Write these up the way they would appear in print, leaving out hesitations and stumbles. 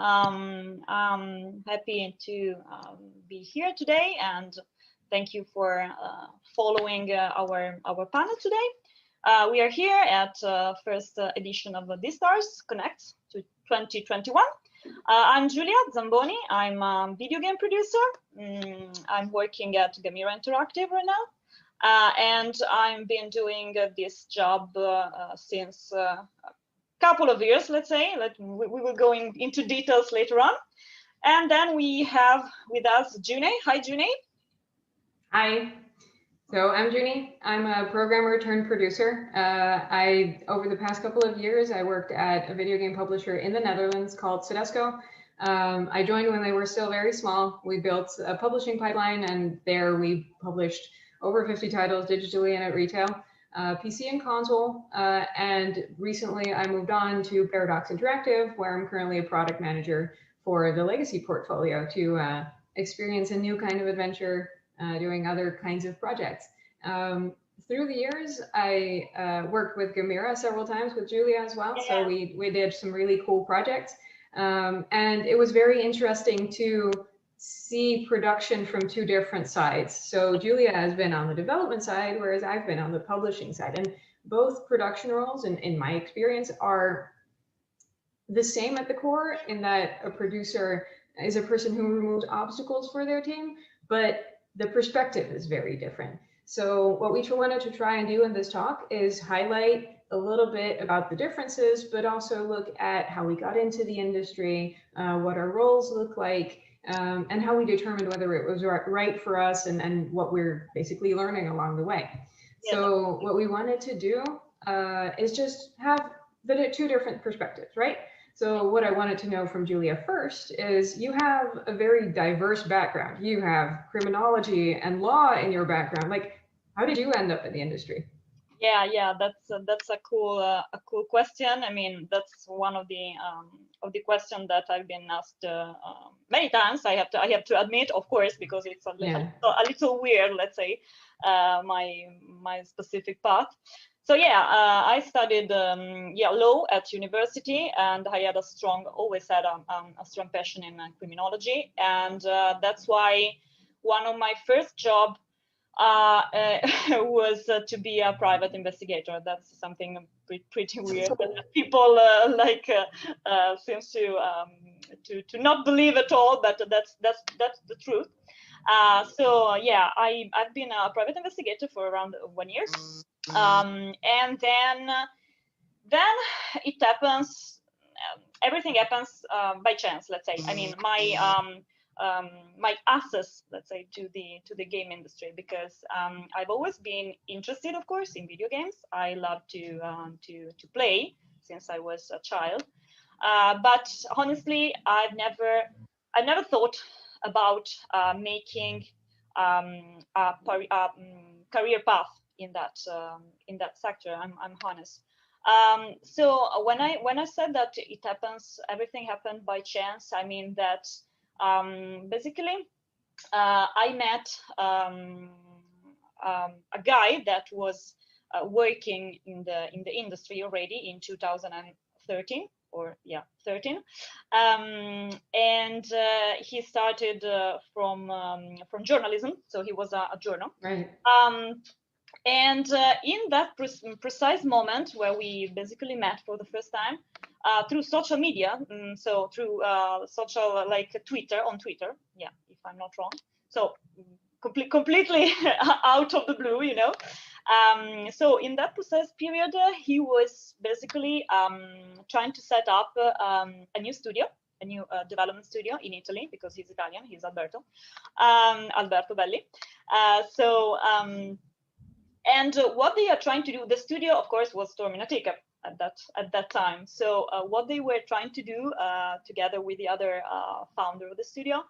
I'm happy to be here today, and thank you for following our panel today. We are here at first edition of the DStars Connect to 2021. I'm Giulia Zamboni. I'm a video game producer. I'm working at Gamera Interactive right now, and I've been doing this job since couple of years, let's say. We will go into details later on. And then we have with us June. Hi, June. Hi. So I'm June. I'm a programmer turned producer. Over the past couple of years, I worked at a video game publisher in the Netherlands called Sedesco. I joined when they were still very small. We built a publishing pipeline, and there we published over 50 titles digitally and at retail. PC and console, and recently I moved on to Paradox Interactive, where I'm currently a product manager for the legacy portfolio to experience a new kind of adventure, doing other kinds of projects. Through the years, I worked with Gamera several times with Julia as well, so we did some really cool projects, and it was very interesting to see production from two different sides. So Julia has been on the development side, whereas I've been on the publishing side. And both production roles, in my experience, are the same at the core, in that a producer is a person who removes obstacles for their team, but the perspective is very different. So what we wanted to try and do in this talk is highlight a little bit about the differences, but also look at how we got into the industry, what our roles look like, and how we determined whether it was right for us, and what we're basically learning along the way. Yeah. So what we wanted to do is just have the two different perspectives, right? So what I wanted to know from Julia first is, you have a very diverse background. You have criminology and law in your background. Like, how did you end up in the industry? Yeah, that's a cool question. I mean, that's one of the questions that I've been asked many times. I have to admit, of course, because it's a little weird, let's say, my specific path. So yeah, I studied law at university, and I had always had a strong passion in criminology, and that's why one of my first job was to be a private investigator. That's something pretty weird that people seems to not believe at all, but that's the truth. So yeah, I've been a private investigator for around 1 year, and then it happens. Everything happens by chance, let's say. I mean, my access, let's say, to the game industry, because I've always been interested, of course, in video games. I love to play since I was a child, but honestly, I've never thought about making a career path in that sector. I'm honest. So when I said that everything happened by chance, I mean that basically I met a guy that was working in the industry already in 2013 or 13, and he started from journalism, so he was a journal, right. And in that precise moment where we basically met for the first time, through social media, so through social, like Twitter, on Twitter, yeah, if I'm not wrong. So completely out of the blue, you know. So in that precise period, he was basically trying to set up a new studio, a new development studio in Italy, because he's Italian, he's Alberto Belli. And what they are trying to do, the studio, of course, was Storminatica. at that time. So what they were trying to do together with the other founder of the studio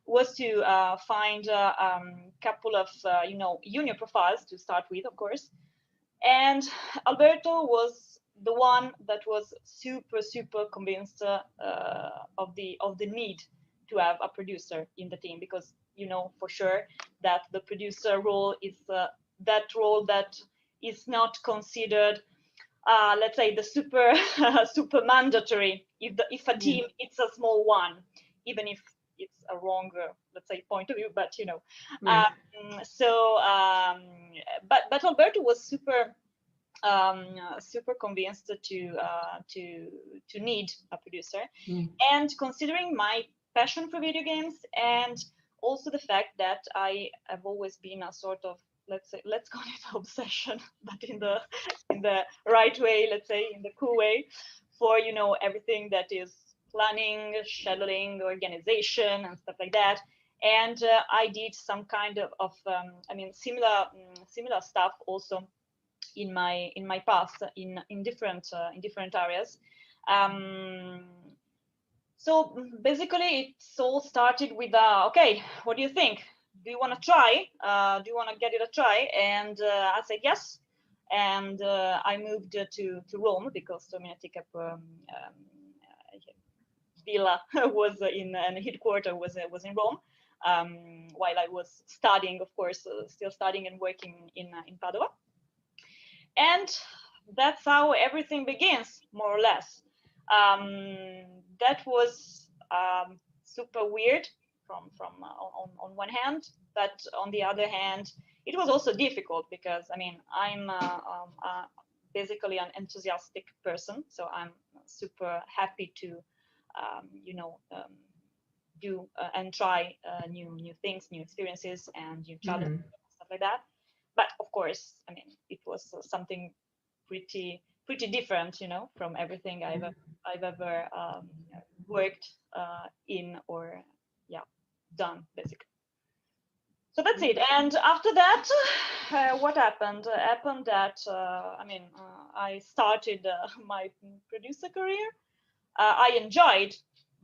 was to find a couple of junior profiles to start with, of course. And Alberto was the one that was super convinced of the need to have a producer in the team, because you know for sure that the producer role is that role that is not considered, let's say, the super mandatory if a team it's a small one, even if it's a wrong let's say point of view, but you know. But Alberto was super convinced to need a producer. And considering my passion for video games, and also the fact that I have always been a sort of, let's call it obsession, but in the right way, let's say in the cool way, for everything that is planning, scheduling, organization, and stuff like that. And I did some kind of similar stuff also in my past in different areas. So basically, it's all started with okay, what do you think? Do you want to try? Do you want to get it a try? And I said yes. And I moved to Rome, because Dominatica Villa was and headquarters was in Rome. While I was studying, of course, still studying and working in Padua. And that's how everything begins, more or less. That was super weird on one hand, but on the other hand, it was also difficult, because I mean I'm basically an enthusiastic person, so I'm super happy to do and try new things, new experiences, and new challenges, stuff like that. But of course, I mean, it was something pretty different, from everything I've ever worked in or done, basically. So that's it. And after that, what happened? Happened that I started my producer career. I enjoyed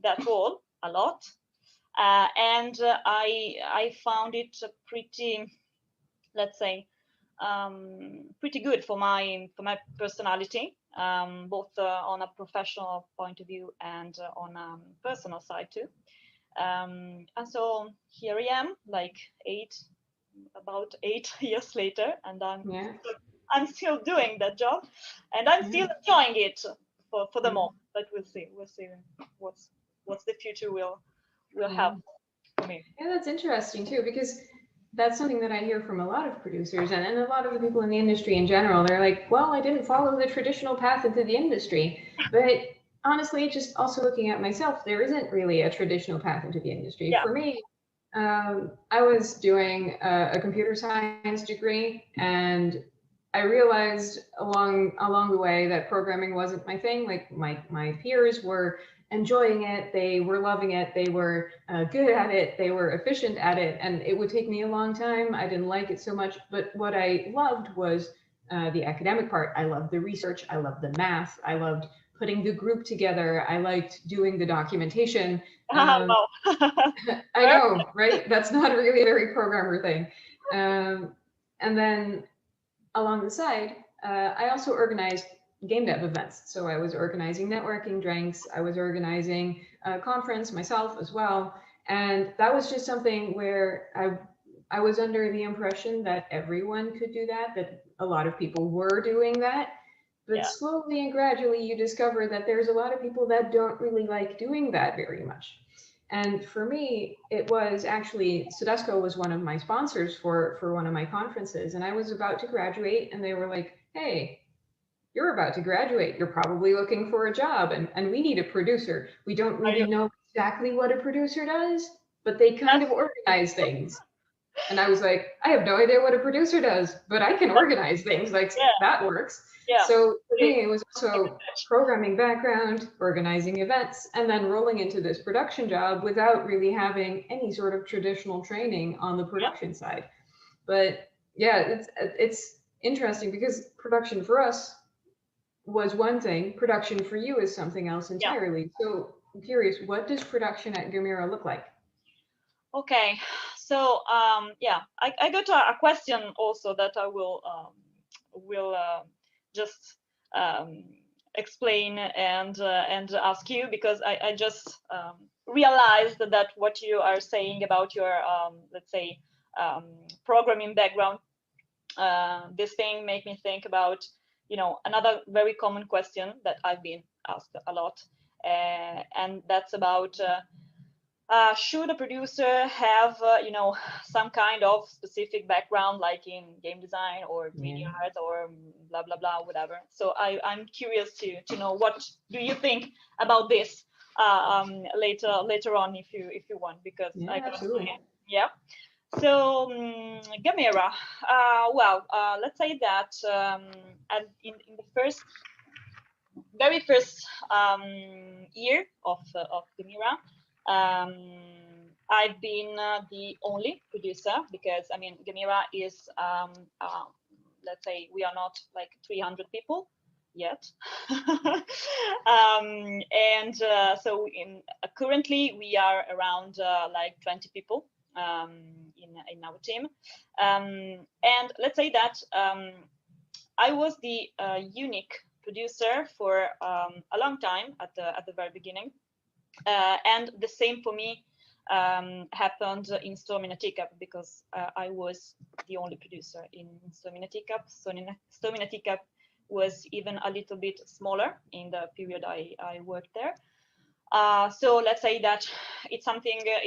that role a lot, and I found it pretty, let's say, pretty good for my personality, both on a professional point of view and on a personal side too. And so here I am, like about 8 years later, and I'm still doing that job, and I'm still enjoying it for the moment. But we'll see what's the future will have for me. Yeah, that's interesting too, because that's something that I hear from a lot of producers and a lot of the people in the industry in general. They're like, well, I didn't follow the traditional path into the industry. But honestly, just also looking at myself, there isn't really a traditional path into the industry. Yeah. For me, I was doing a computer science degree, and I realized along the way that programming wasn't my thing. Like my peers were enjoying it, they were loving it, they were good at it, they were efficient at it, and it would take me a long time. I didn't like it so much, but what I loved was the academic part. I loved the research, I loved the math, I loved putting the group together, I liked doing the documentation. I know, right? That's not really a very programmer thing. And then along the side, I also organized game dev events. So I was organizing networking drinks, I was organizing a conference myself as well. And that was just something where I was under the impression that everyone could do that a lot of people were doing that. But slowly and gradually you discover that there's a lot of people that don't really like doing that very much. And for me, it was actually, Sedesco was one of my sponsors for one of my conferences. And I was about to graduate, and they were like, hey, you're about to graduate, you're probably looking for a job, and we need a producer. We don't really know exactly what a producer does, but they kind of organize things. And I was like, I have no idea what a producer does, but I can organize things, like that works. Yeah. So for me, it was also programming background, organizing events, and then rolling into this production job without really having any sort of traditional training on the production side. But yeah, it's interesting because production for us, was one thing. Production for you is something else entirely. So I'm curious, what does production at Gamera look like? Okay, so yeah, I got a question also that I will just explain and ask you, because I just realized that what you are saying about your let's say programming background, this thing made me think about, you know, another very common question that I've been asked a lot, and that's about should a producer have you know, some kind of specific background like in game design or media art or blah blah blah, whatever. So I'm curious to know, what do you think about this later on, if you want, because Yeah, I got absolutely. yeah. So Gamera, well, let's say that and in the very first year of Gamera, I've been the only producer, because I mean Gamera is let's say we are not like 300 people yet. And so currently we are around like 20 people in our team, and let's say that I was the unique producer for a long time at the very beginning, and the same for me happened in Storm in a Teacup, because I was the only producer in Storm in a Teacup. So Storm in a Teacup was even a little bit smaller in the period I worked there. So let's say that it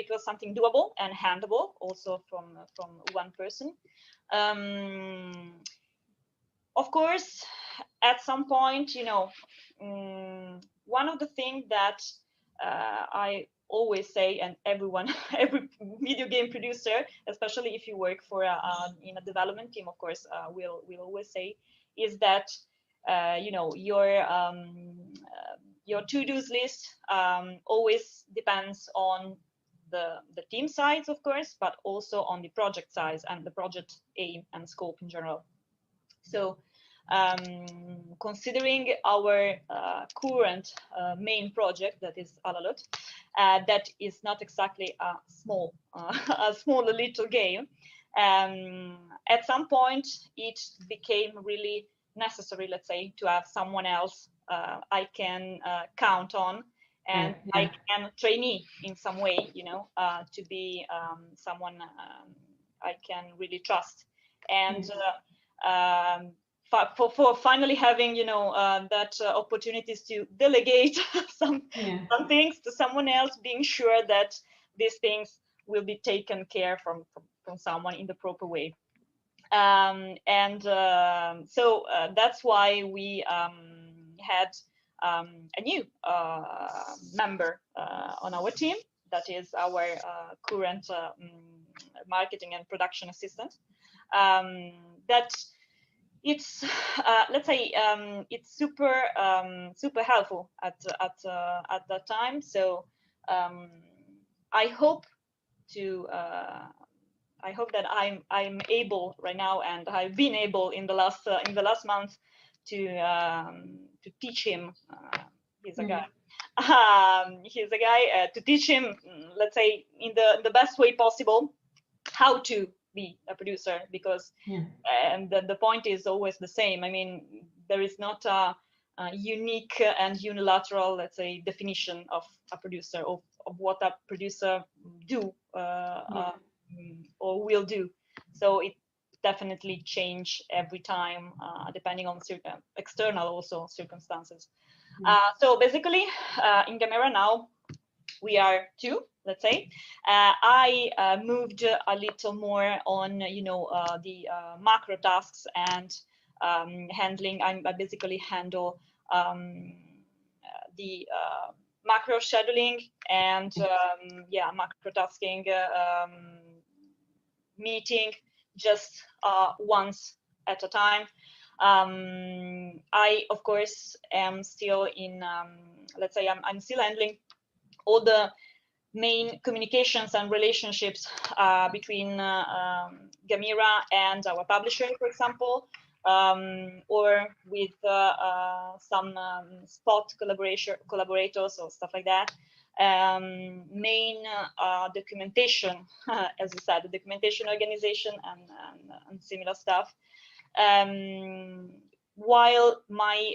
was something doable and handleable also from one person. Of course, at some point, you know, one of the things that I always say, and everyone, every video game producer, especially if you work for in a development team, of course, will always say, is that you know, your to-dos list always depends on the team size, of course, but also on the project size and the project aim and scope in general. So considering our current main project, that is Alalut, that is not exactly a small little game, at some point it became really necessary, let's say, to have someone else I can count on, and I can trainee in some way, you know, to be someone I can really trust. And for finally having, you know, that opportunities to delegate some things to someone else, being sure that these things will be taken care from someone in the proper way. So that's why we had a new member on our team, that is our current marketing and production assistant. That it's let's say it's super helpful at that time. So I hope that I'm able right now, and I've been able in the last month to teach him. He's a guy. He's a guy to teach him, let's say, in the best way possible, how to be a producer, because and the point is always the same. I mean, there is not a unique and unilateral, let's say, definition of a producer, of what a producer do or will do. So it definitely change every time depending on external also circumstances. So basically in Gamera now we are two, let's say. I moved a little more on, you know, the macro tasks and handling. I basically handle the macro scheduling and yeah, macro tasking meeting just once at a time. I of course am still in let's say I'm still handling all the main communications and relationships between Gamera and our publisher, for example. or with some spot collaborators or stuff like that. Main documentation, as you said, documentation organization and similar stuff. While my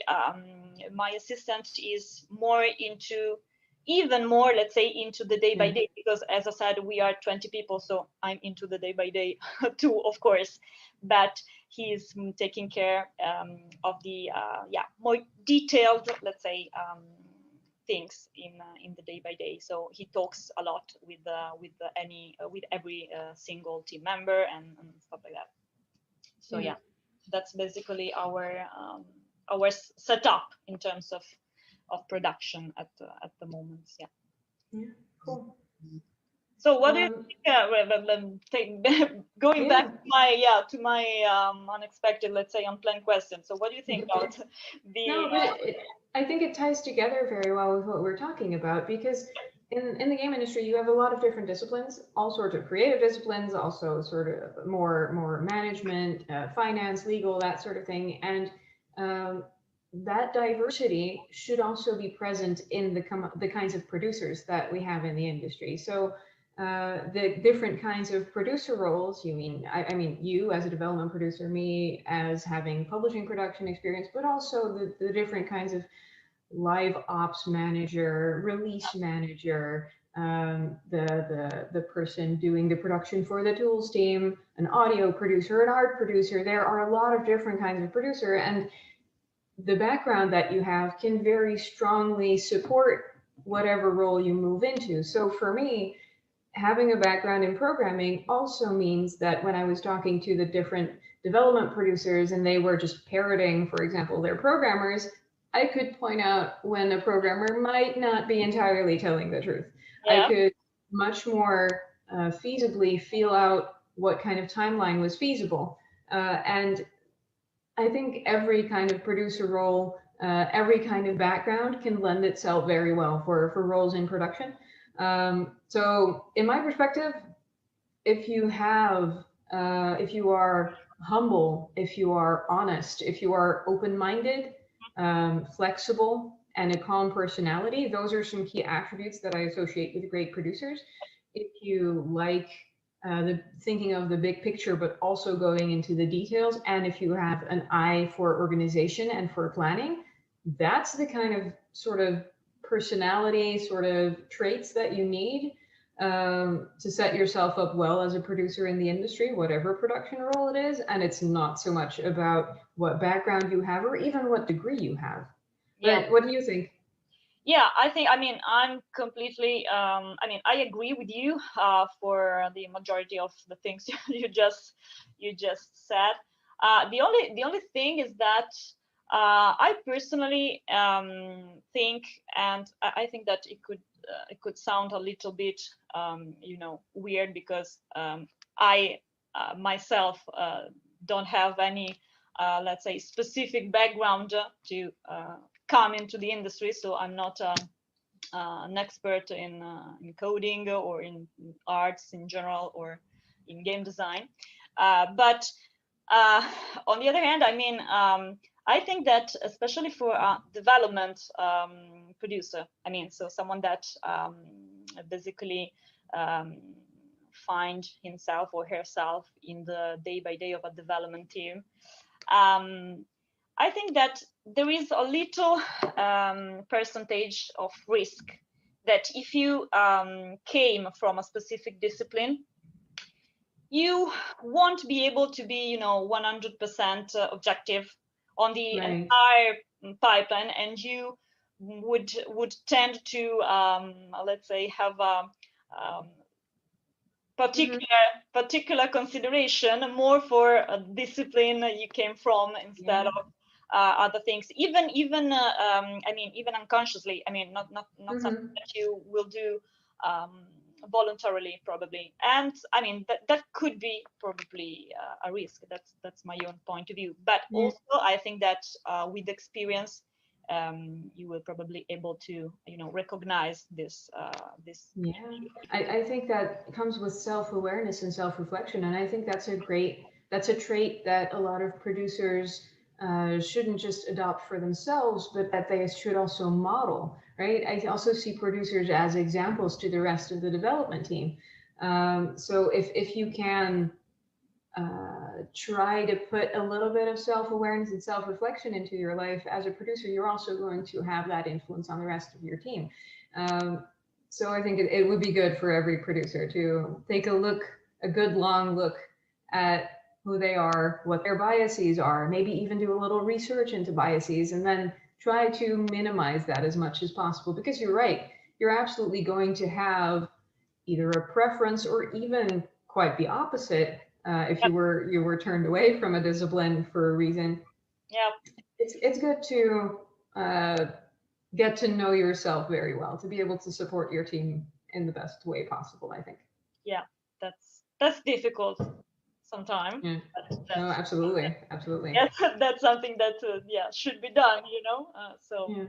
assistant is more into, even more, let's say, into the day by day, because as I said, we are 20 people, so I'm into the day by day too, of course, but he's taking care of the more detailed, let's say, things in the day by day. So he talks a lot with every single team member and stuff like that. So yeah, that's basically our setup in terms of production at the moment. Yeah, cool. So what do you think? Going back to my unexpected, let's say, unplanned question. So what do you think about the? No, but I think it ties together very well with what we're talking about, because in the game industry, you have a lot of different disciplines, all sorts of creative disciplines, also sort of more management, finance, legal, that sort of thing. And that diversity should also be present in the kinds of producers that we have in the industry. So the different kinds of producer roles, I mean, you as a development producer, me as having publishing production experience, but also the different kinds of live ops manager, release manager, the person doing the production for the tools team, an audio producer, an art producer. There are a lot of different kinds of producer, and the background that you have can very strongly support whatever role you move into. So for me, having a background in programming also means that when I was talking to the different development producers and they were just parroting, for example, their programmers, I could point out when a programmer might not be entirely telling the truth. Yeah. I could much more feasibly feel out what kind of timeline was feasible. And I think every kind of producer role, every kind of background can lend itself very well for roles in production. So in my perspective, if you are humble, if you are honest, if you are open-minded, flexible, and a calm personality, those are some key attributes that I associate with great producers. If you like thinking of the big picture, but also going into the details, and if you have an eye for organization and for planning, that's the kind of sort of personality sort of traits that you need to set yourself up well as a producer in the industry, whatever production role it is. And it's not so much about what background you have or even what degree you have. But what do you think? Yeah, I'm completely, I agree with you for the majority of the things you just said. The only thing is that I personally think, and I think that it could sound a little bit, weird, because I myself don't have any, let's say, specific background to come into the industry, so I'm not an expert in coding or in arts in general or in game design. But on the other hand, I think that especially for a development producer, so someone that basically find himself or herself in the day by day of a development team, I think that there is a little percentage of risk that if you came from a specific discipline, you won't be able to be, 100% objective on the entire pipeline, and you would tend to, let's say, have a particular consideration more for a discipline you came from instead of other things, even unconsciously. Not something that you will do voluntarily, probably. And that could be probably a risk. That's my own point of view. But also, I think that with experience, you will probably able to recognize this. I think that comes with self-awareness and self-reflection, and I think that's a great that's a trait that a lot of producers shouldn't just adopt for themselves, but that they should also model, right? I also see producers as examples to the rest of the development team. So if you can try to put a little bit of self-awareness and self-reflection into your life as a producer, you're also going to have that influence on the rest of your team. So I think it would be good for every producer to take a good long look at who they are, what their biases are, maybe even do a little research into biases, and then try to minimize that as much as possible. Because you're right, you're absolutely going to have either a preference or even quite the opposite if you were turned away from a discipline for a reason. Yeah, it's good to get to know yourself very well, to be able to support your team in the best way possible, I think. yeah, that's difficult sometimes. Yeah. No, absolutely, absolutely. Yes, that's something that yeah, should be done, you know. So Yeah.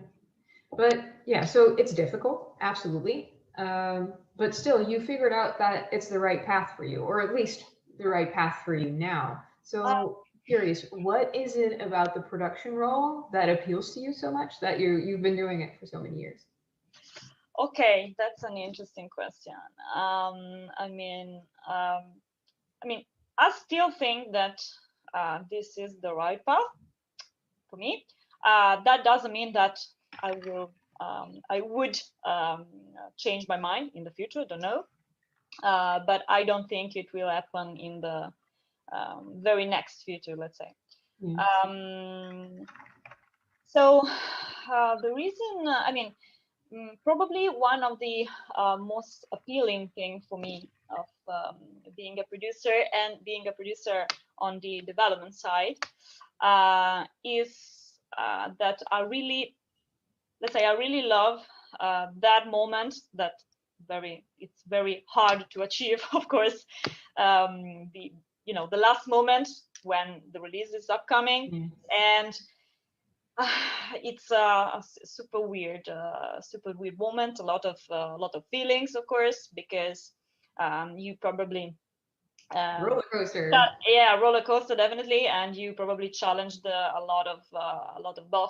But yeah, so it's difficult, absolutely. But still, you figured out that it's the right path for you, or at least the right path for you now. So curious, what is it about the production role that appeals to you so much that you've been doing it for so many years? okay, that's an interesting question. I mean, I still think that this is the right path for me. That doesn't mean that I would change my mind in the future. Don't know, but I don't think it will happen in the very next future. Let's say. Yeah. So the reason, probably one of the most appealing thing for me of being a producer and being a producer on the development side is that I really, let's say, I really love that moment that it's very hard to achieve, of course. The the last moment when the release is upcoming, and it's a super weird moment. A lot of feelings, of course, because you probably Roller coaster. yeah, roller coaster definitely, and you probably challenged a lot of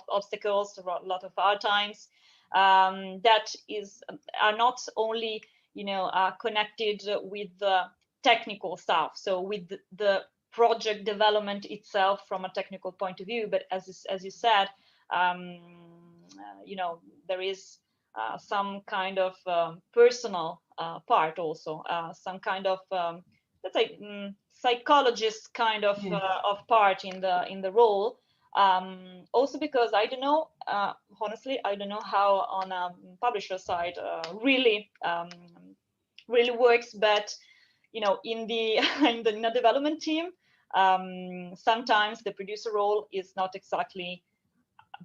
obstacles, a lot of hard times that are not only connected with the technical stuff, so with the project development itself from a technical point of view, but as you said, there is some kind of personal part also, some kind of let's say psychologist kind of part in the role. Also because I don't know, honestly, I don't know how on a publisher side really works, but in the in the development team, sometimes the producer role is not exactly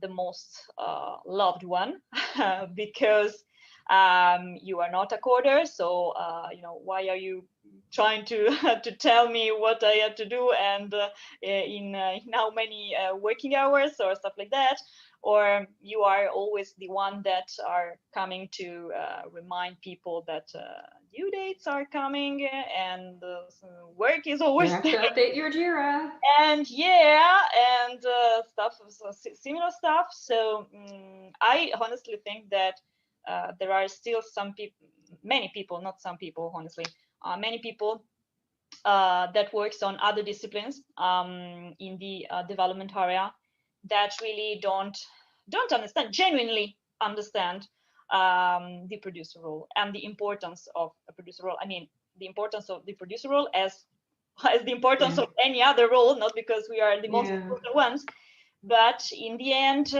the most loved one because you are not a coder, so why are you trying to to tell me what I have to do and in how many working hours or stuff like that, or you are always the one that are coming to remind people that due dates are coming and work is always you have to update your Jira. And yeah, and stuff, so similar stuff. So I honestly think that there are still some people, many people, not some people, honestly, many people that works on other disciplines in the development area that really don't genuinely understand the producer role and the importance of a producer role. I mean, the importance of the producer role as the importance of any other role, not because we are the most important ones, but in the end,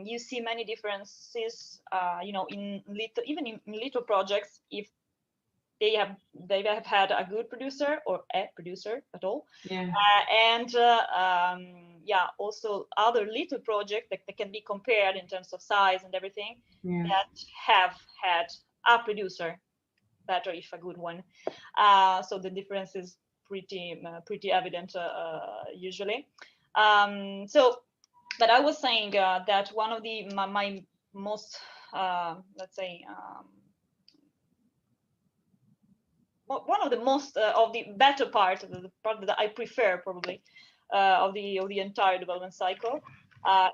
you see many differences. In little, even in little projects, if they have had a good producer or a producer at all, and also other little projects that can be compared in terms of size and everything that have had a producer, better if a good one. So the difference is pretty evident usually. But I was saying that one of my most let's say one of the most of the better part, the part that I prefer probably of the entire development cycle,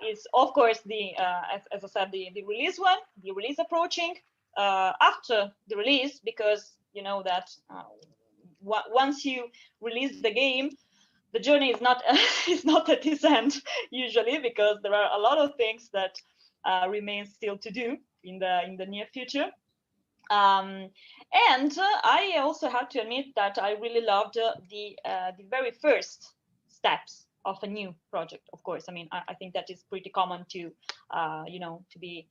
is of course the as I said, the release one, the release approaching after the release, because you know that once you release the game, the journey is not is not at its end usually, because there are a lot of things that remain still to do in the near future. And I also have to admit that I really loved the very first steps of a new project. Of course, I mean, I think that is pretty common to you know, to be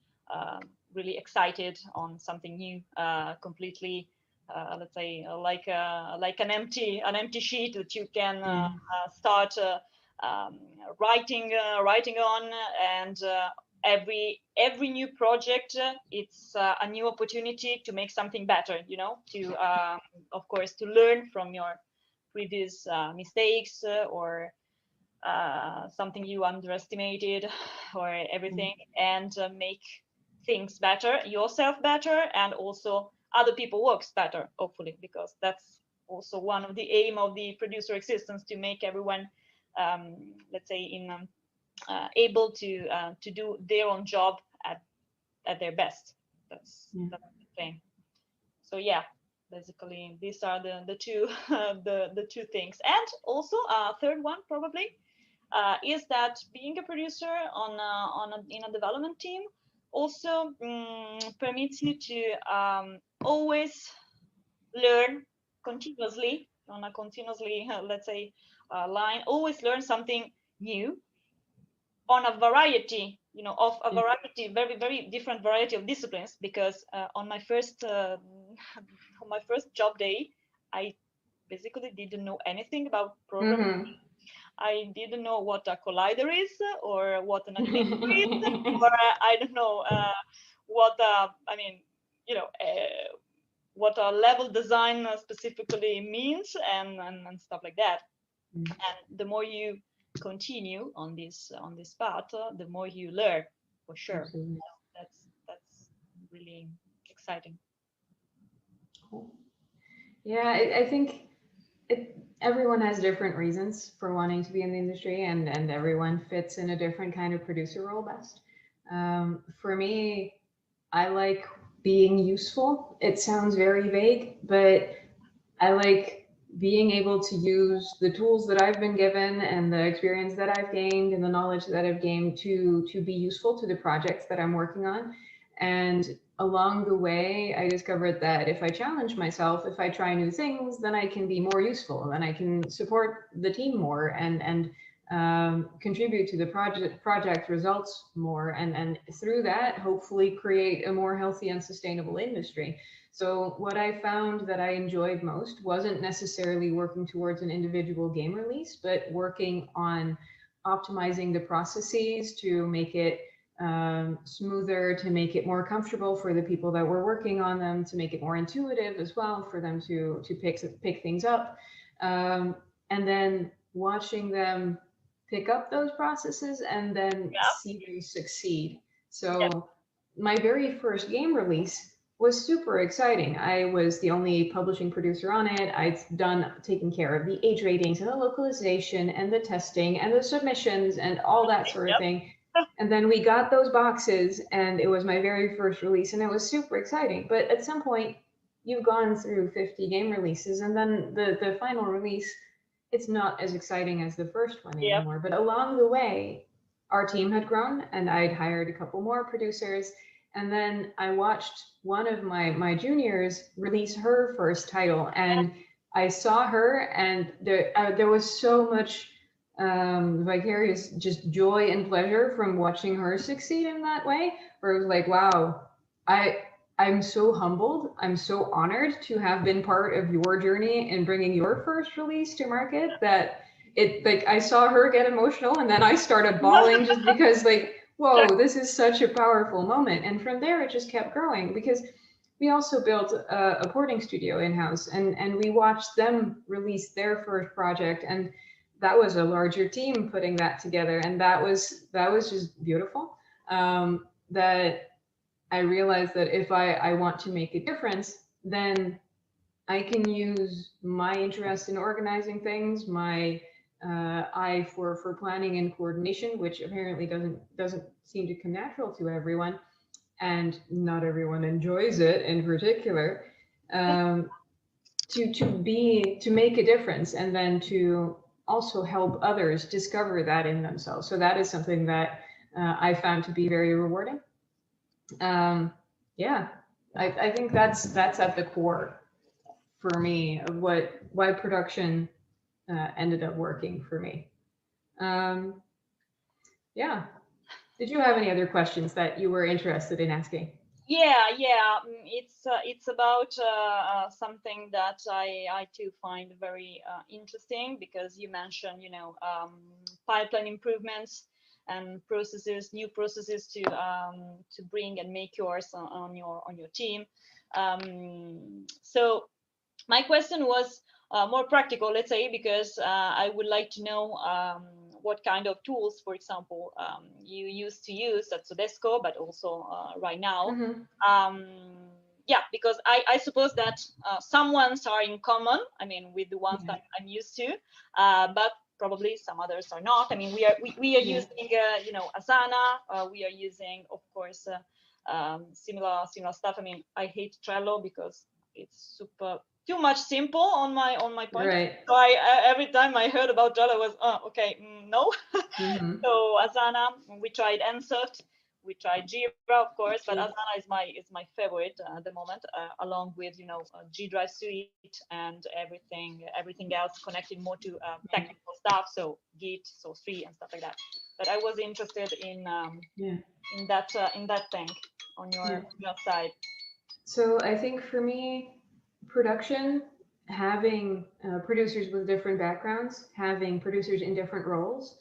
really excited on something new, completely let's say like an empty sheet that you can start writing on. And every new project, it's a new opportunity to make something better, you know, to of course to learn from your previous mistakes, or something you underestimated, or everything, and make things better, yourself better, and also other people works better, hopefully, because that's also one of the aim of the producer existence, to make everyone let's say in able to do their own job at their best. That's the thing. So yeah, basically these are the two the two things. And also a third one probably is that being a producer in a development team also permits you to always learn continuously, on a continuously let's say line, always learn something new on a variety, you know, of a variety, very different variety of disciplines. Because on my first job day, I basically didn't know anything about programming. I didn't know what a collider is, or what an animator is, or I don't know what I mean, you know, what a level design specifically means, and stuff like that. And the more you continue on this path, the more you learn, for sure. You know, that's really exciting. Cool. Yeah, I think everyone has different reasons for wanting to be in the industry, and everyone fits in a different kind of producer role best. For me, I like being useful. It sounds very vague, but I like being able to use the tools that I've been given, and the experience that I've gained, and the knowledge that I've gained to be useful to the projects that I'm working on. And along the way, I discovered that if I challenge myself, if I try new things, then I can be more useful, and I can support the team more, and contribute to the project results more, and through that, hopefully create a more healthy and sustainable industry. So what I found that I enjoyed most wasn't necessarily working towards an individual game release, but working on optimizing the processes to make it smoother, to make it more comfortable for the people that were working on them, to make it more intuitive as well for them to pick things up, and then watching them pick up those processes and then see them succeed. So my very first game release was super exciting. I was the only publishing producer on it. I'd taken care of the age ratings and the localization and the testing and the submissions and all that sort of thing. And then we got those boxes, and it was my very first release, and it was super exciting. But at some point, you've gone through 50 game releases, and then the final release, it's not as exciting as the first one anymore. But along the way, our team had grown, and I'd hired a couple more producers. And then I watched one of my juniors release her first title, and I saw her, and there was so much vicarious just joy and pleasure from watching her succeed in that way, where it was like, wow, I'm so humbled, I'm so honored to have been part of your journey in bringing your first release to market, that it, like, I saw her get emotional, and then I started bawling just because, like, whoa, this is such a powerful moment. And from there it just kept growing, because we also built a porting studio in-house, and we watched them release their first project, and that was a larger team putting that together, and that was just beautiful. That I realized that if I want to make a difference, then I can use my interest in organizing things, my eye for planning and coordination, which apparently doesn't seem to come natural to everyone, and not everyone enjoys it in particular. To make a difference, and then to also help others discover that in themselves. So that is something that I found to be very rewarding. Yeah, I think that's at the core for me of why production ended up working for me. Yeah. Did you have any other questions that you were interested in asking? Yeah. It's about something that I too find very interesting, because you mentioned, pipeline improvements and processes, new processes to bring and make yours on your team. So my question was more practical, let's say, because I would like to know what kind of tools, for example, you used to use at Sodexo, but also right now. Yeah, because I suppose that some ones are in common, I mean, with the ones that I'm used to, but probably some others are not. I mean, we are using, Asana, we are using, of course, similar stuff. I mean, I hate Trello because it's super too much simple on my point. Right. So I every time I heard about Trello was okay, no. So Asana, we tried Uncut, we tried Jira, of course, but Asana is my favorite at the moment, along with G Drive Suite and everything else connected more to technical stuff, so Git, so 3 and stuff like that. But I was interested in that thing on your side. So I think for me, production, having producers with different backgrounds, having producers in different roles,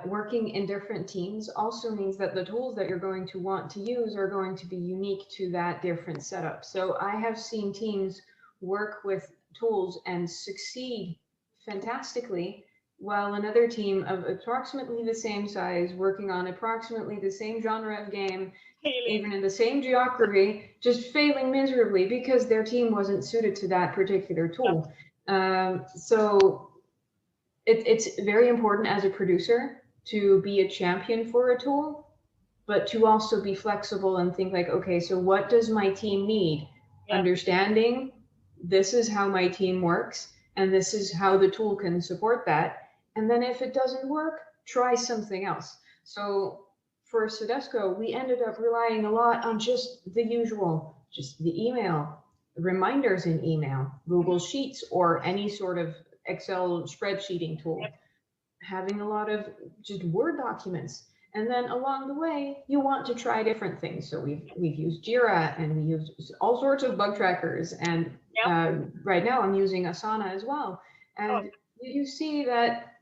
working in different teams also means that the tools that you're going to want to use are going to be unique to that different setup. So I have seen teams work with tools and succeed fantastically, while another team of approximately the same size, working on approximately the same genre of game, even in the same geography, just failing miserably because their team wasn't suited to that particular tool. So it's very important as a producer to be a champion for a tool, but to also be flexible and think like, okay, so what does my team need? Understanding this is how my team works, and this is how the tool can support that. And then if it doesn't work, try something else. So for Sodexo, we ended up relying a lot on just the usual, just the email, reminders in email, Google Sheets, or any sort of Excel spreadsheeting tool, having a lot of just Word documents. And then along the way, you want to try different things. So we've used Jira, and we use all sorts of bug trackers. And right now I'm using Asana as well. And you see that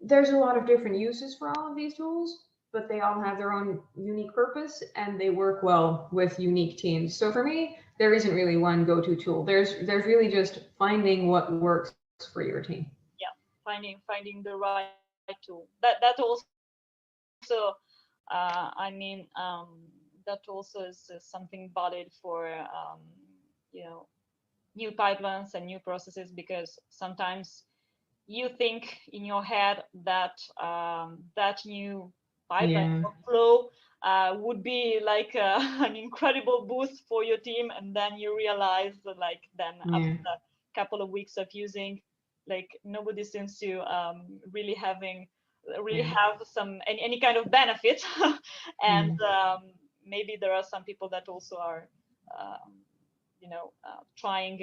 there's a lot of different uses for all of these tools, but they all have their own unique purpose, and they work well with unique teams. So for me, there isn't really one go-to tool. There's really just finding what works for your team. Yeah, finding the right tool. That also, that also is something valid for new pipelines and new processes, because sometimes you think in your head that that new pipeline or flow would be like an incredible boost for your team, and then you realize that, like, then after a couple of weeks of using, like, nobody seems to really have some any kind of benefit. And maybe there are some people that also are trying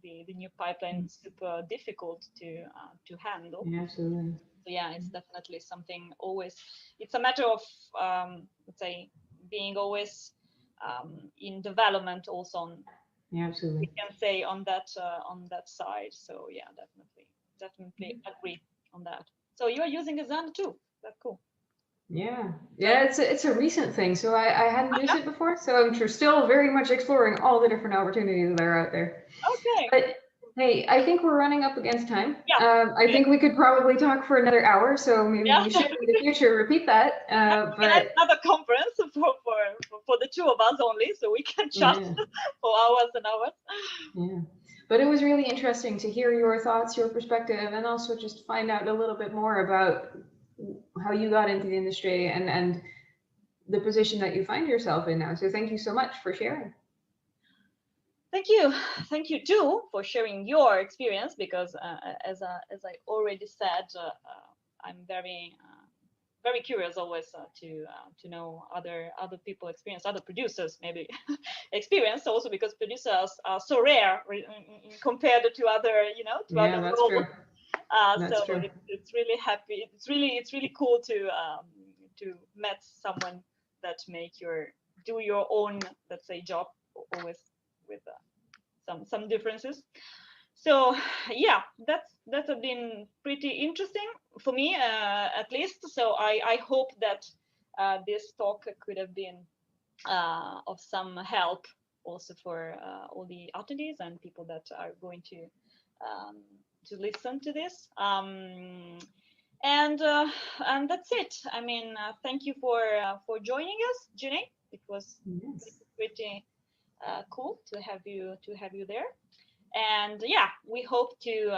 the new pipeline super difficult to handle. Absolutely. So yeah, it's definitely something always. It's a matter of let's say being always in development also. Absolutely. We can say on that side. So yeah, definitely agree on that. So you are using Asana too. That's cool. Yeah, it's a recent thing, so I hadn't used it before, so I'm still very much exploring all the different opportunities that are out there. Okay. But hey, I think we're running up against time. Yeah. I think we could probably talk for another hour, so maybe we should in the future repeat that. But another conference for the two of us only, so we can chat for hours and hours. Yeah. But it was really interesting to hear your thoughts, your perspective, and also just find out a little bit more about how you got into the industry and the position that you find yourself in now. So thank you so much for sharing. Thank you too for sharing your experience, because as I already said, I'm very curious always to know other people experience, other producers maybe experience, also because producers are so rare compared to other, to Yeah, other that's roles. true. That's So true. it's really happy. It's really cool to meet someone that do your own, let's say, job, always with some differences. So yeah, that's been pretty interesting for me, at least. So I hope that this talk could have been of some help also for all the attendees and people that are going to listen to this. And that's it. I mean, thank you for joining us, Jenny. It was pretty cool to have you there. And yeah, we hope to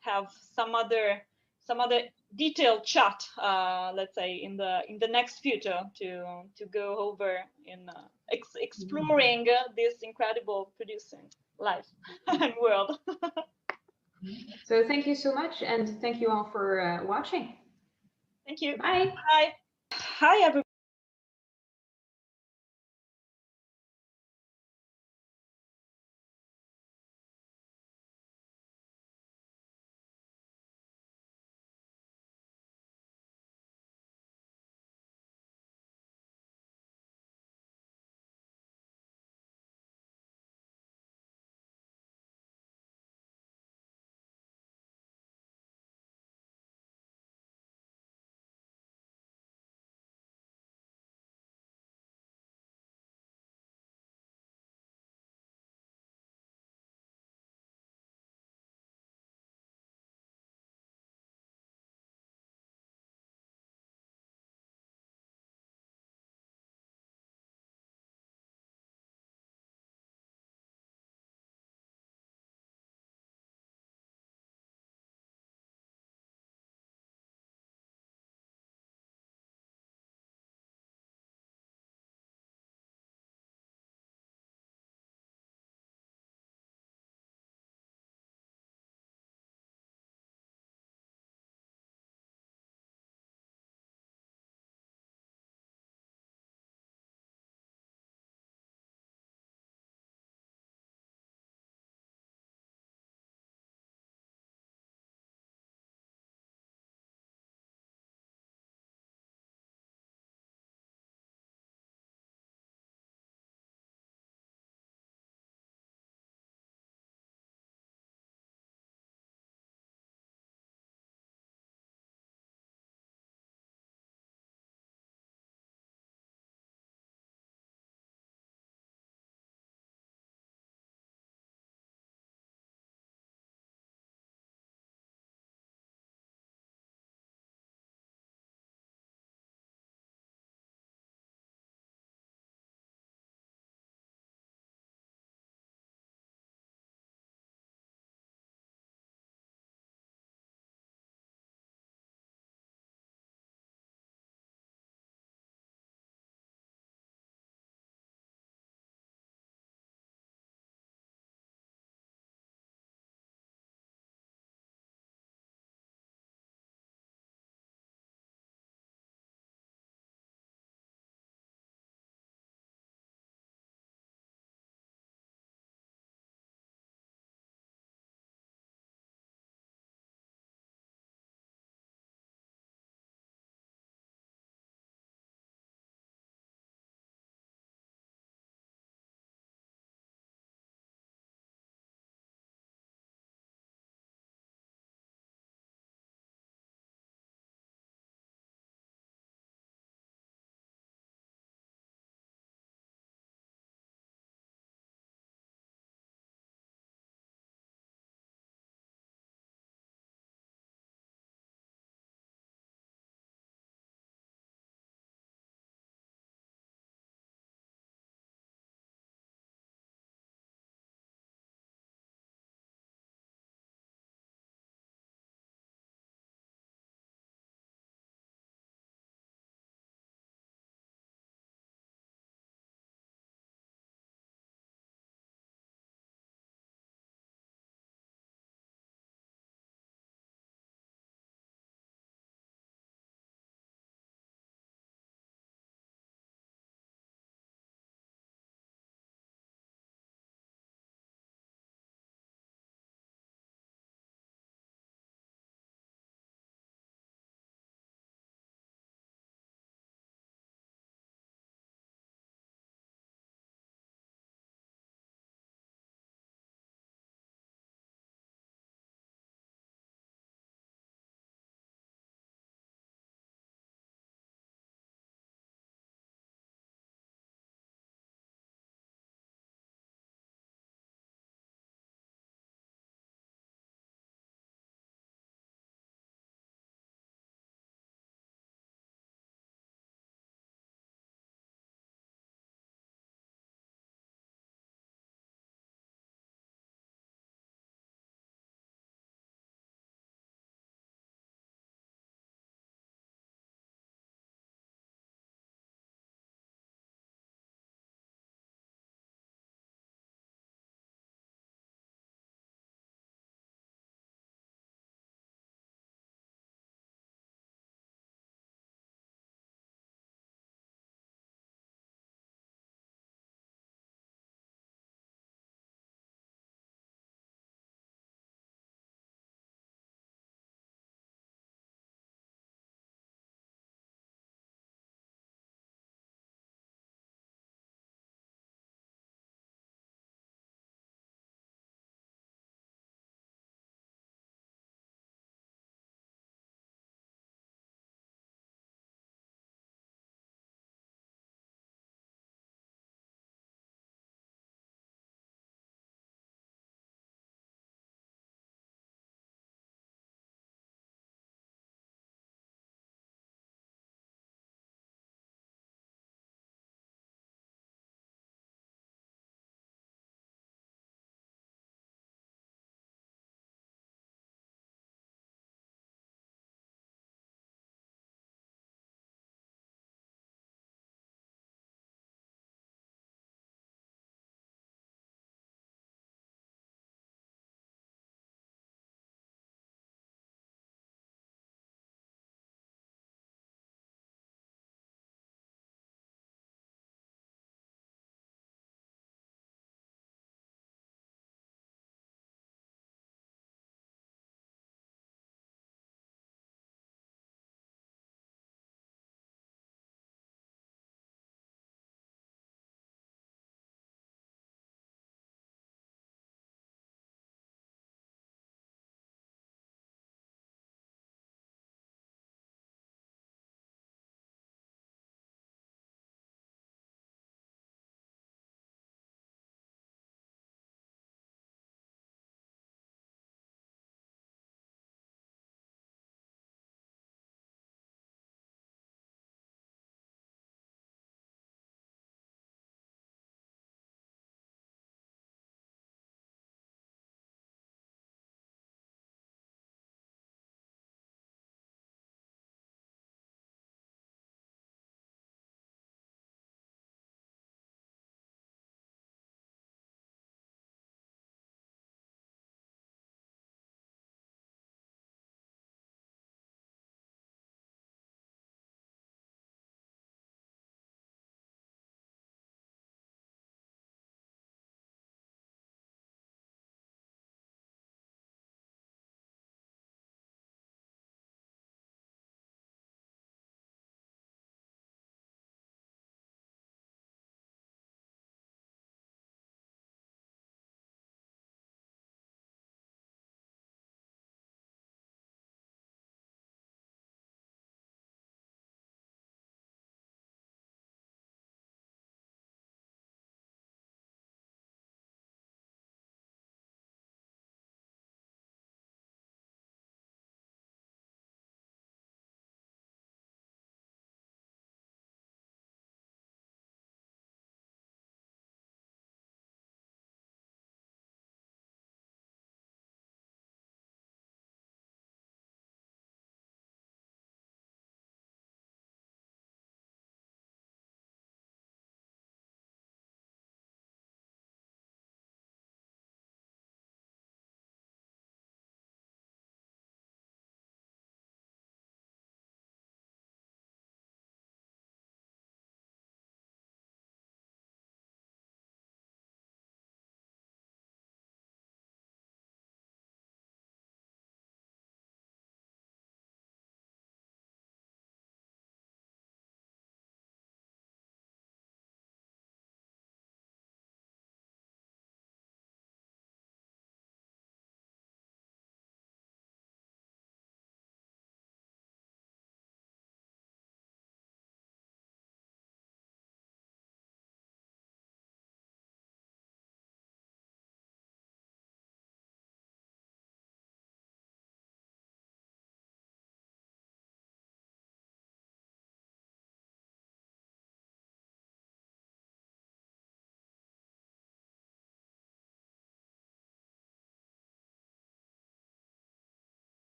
have some other detailed chat, let's say in the next future, to go over in exploring this incredible producing life and world. So thank you so much, and thank you all for watching. Thank you. Bye. Bye. Hi, everybody.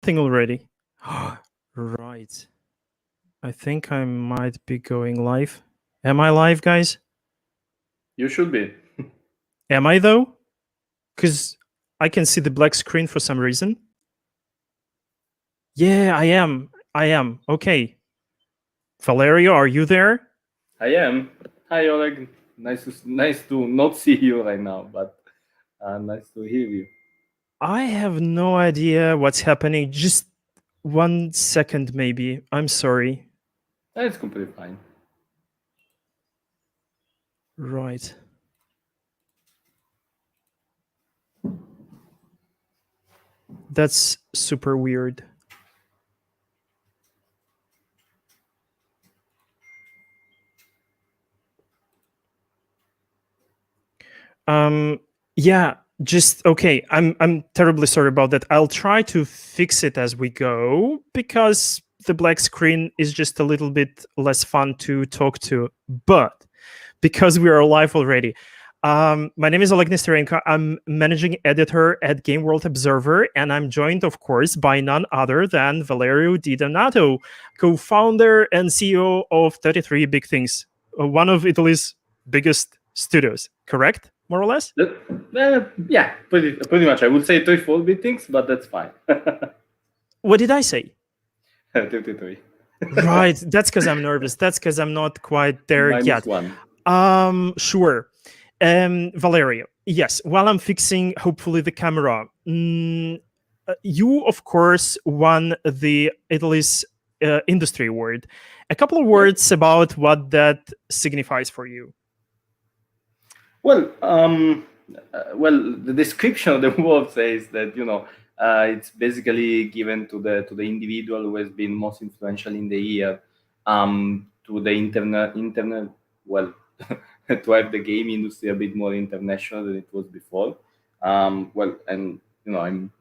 thing already. Right. I think I might be going live. Am I live, guys? You should be. Am I though? Because I can see the black screen for some reason. Yeah, I am. I am. Okay. Valerio, are you there? I am. Hi, Oleg. Nice to not see you right now, but nice to hear you. I have no idea what's happening. Just 1 second, maybe. I'm sorry. That's completely fine. Right. That's super weird. Yeah, just okay. I'm terribly sorry about that. I'll try to fix it as we go because the black screen is just a little bit less fun to talk to. But because we are live already, my name is Oleg Nesterenko. I'm managing editor at Game World Observer, and I'm joined, of course, by none other than Valerio Di Donato, co-founder and CEO of 33 Big Things, one of Italy's biggest studios. Correct? More or less? Yeah, pretty much. I would say 3-4 things, but that's fine. What did I say? 33. Right. That's because I'm nervous. That's because I'm not quite there yet. -1. Sure. Valerio, yes, while I'm fixing, hopefully, the camera, you, of course, won the Italy's industry award. A couple of words about what that signifies for you. Well, the description of the award says that it's basically given to the individual who has been most influential in the year, to the internet, well, to have the game industry a bit more international than it was before. And I'm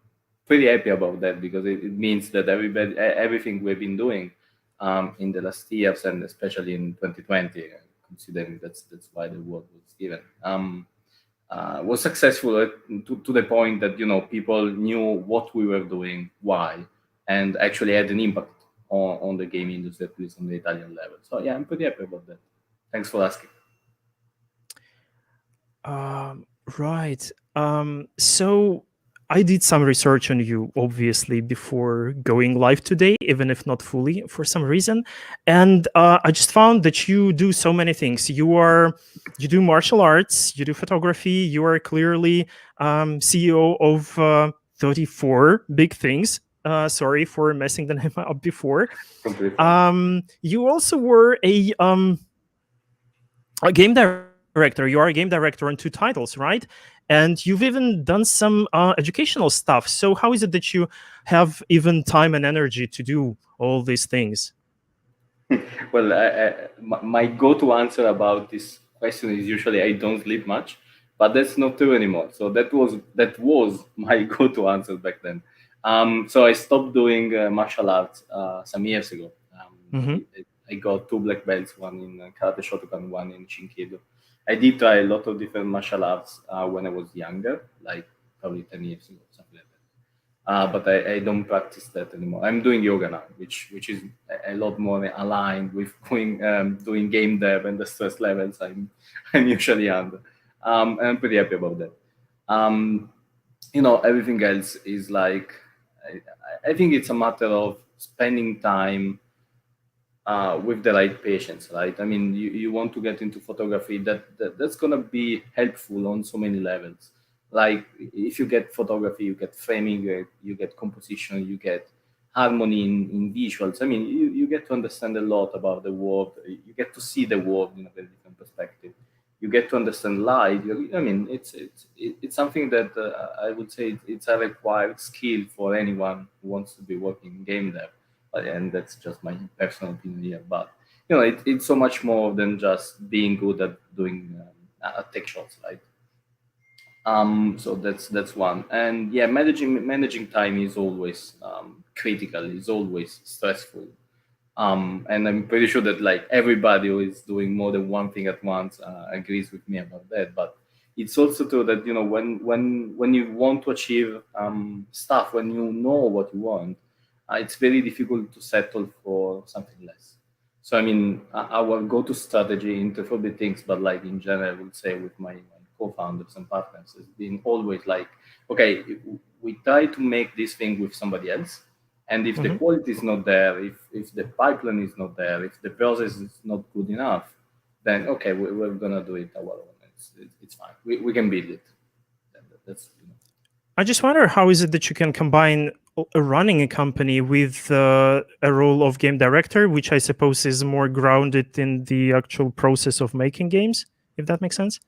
pretty happy about that because it means that everything we've been doing in the last years, and especially in 2020, considering that's why the award was given, was successful to the point that people knew what we were doing, why, and actually had an impact on the game industry, at least on the Italian level. So yeah, I'm pretty happy about that. Thanks for asking. Right. So I did some research on you, obviously, before going live today, even if not fully for some reason. And I just found that you do so many things. You do martial arts, you do photography, you are clearly CEO of 34 Big Things. Sorry for messing the name up before. You also were a game director. You are a game director on 2 titles, right? And you've even done some educational stuff. So how is it that you have even time and energy to do all these things? Well, my go-to answer about this question is usually I don't sleep much, but that's not true anymore. So that was my go-to answer back then. So I stopped doing martial arts some years ago. I got 2 black belts, one in Karate Shotokan, one in Shinkido. I did try a lot of different martial arts when I was younger, like probably 10 years ago, something like that. But I don't practice that anymore. I'm doing yoga now, which is a lot more aligned with doing game dev and the stress levels I'm usually under. And I'm pretty happy about that. Everything else is like I think it's a matter of spending time with the right patients, right? I mean, you want to get into photography that's gonna be helpful on so many levels. Like if you get photography, you get framing, you get composition, you get harmony in visuals. I mean, you get to understand a lot about the world. You get to see the world in a very different perspective. You get to understand light. I mean, it's something that I would say it's a required skill for anyone who wants to be working in game dev, and that's just my personal opinion here. But it's so much more than just being good at doing tech shots, right? So that's one, and yeah, managing time is always critical, is always stressful. And I'm pretty sure that like everybody who is doing more than one thing at once agrees with me about that. But it's also true that when you want to achieve stuff, when you know what you want, it's very difficult to settle for something less. So I mean, our go-to strategy into for the things, but like in general, I would say with my co-founders and partners has been always like, okay, we try to make this thing with somebody else, and if the quality is not there, if the pipeline is not there, if the process is not good enough, then okay, we're gonna do it our own. It's fine. We can build it. That's I just wonder, how is it that you can combine running a company with a role of game director, which I suppose is more grounded in the actual process of making games, if that makes sense?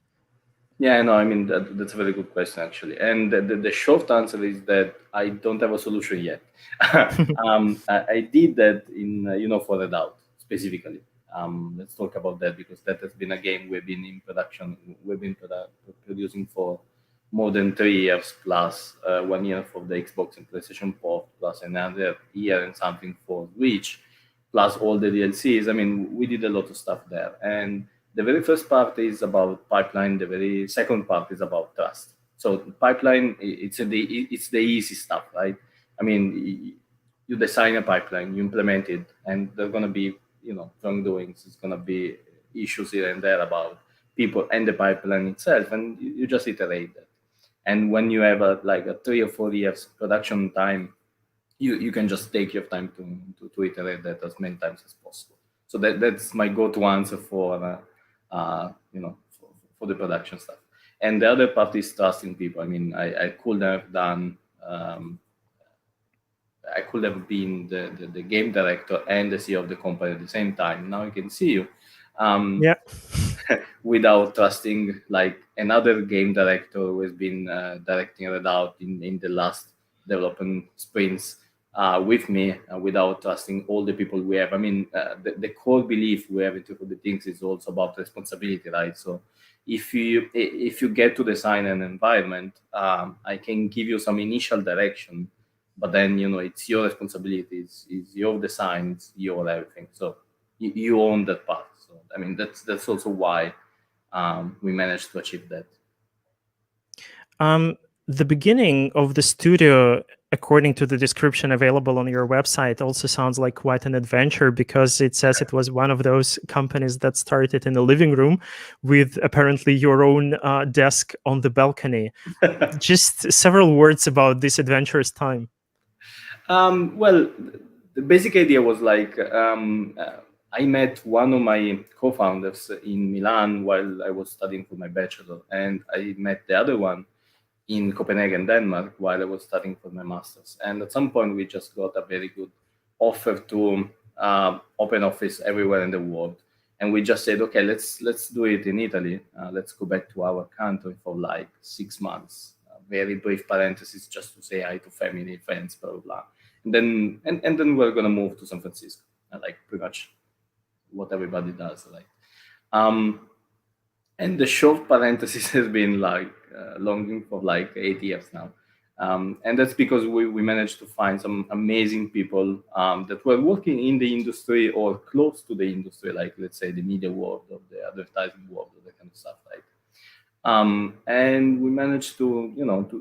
Yeah, no, I mean that's a very good question actually, and the short answer is that I don't have a solution yet. I did that in for the doubt specifically. Let's talk about that because that has been a game we've been in production, producing for more than 3 years plus 1 year for the Xbox and PlayStation port, plus another year and something for Switch, plus all the DLCs. I mean, we did a lot of stuff there, and the very first part is about pipeline. The very second part is about trust. So pipeline, it's the easy stuff, right? I mean, you design a pipeline, you implement it, and there's gonna be wrongdoings. It's gonna be issues here and there about people and the pipeline itself, and you just iterate that. And when you have a 3 or 4 years production time, you can just take your time to iterate that as many times as possible. So that's my go-to answer for for the production stuff. And the other part is trusting people. I mean, I could have done. I could have been the game director and the CEO of the company at the same time. Now I can see you. Yeah. Without trusting like another game director who has been directing Red Out in the last development sprints with me, without trusting all the people we have. I mean, the core belief we have into the things is also about responsibility, right? So if you get to design an environment, I can give you some initial direction, but then it's your responsibility, it's your design, it's your everything. So you own that part. So I mean, that's also why we managed to achieve that. The beginning of the studio, according to the description available on your website, also sounds like quite an adventure, because it says it was one of those companies that started in the living room with apparently your own desk on the balcony. Just several words about this adventurous time. Well, the basic idea was like, I met one of my co-founders in Milan while I was studying for my bachelor, and I met the other one in Copenhagen, Denmark, while I was studying for my master's. And at some point, we just got a very good offer to open office everywhere in the world. And we just said, okay, let's do it in Italy. Let's go back to our country for like 6 months. Very brief parenthesis, just to say hi to family, friends, blah, blah, blah. And then we're gonna move to San Francisco, like pretty much what everybody does, right? And the short parenthesis has been like longing for like 8 years now. And that's because we managed to find some amazing people that were working in the industry or close to the industry, like let's say the media world or the advertising world or that kind of stuff, right? And we managed to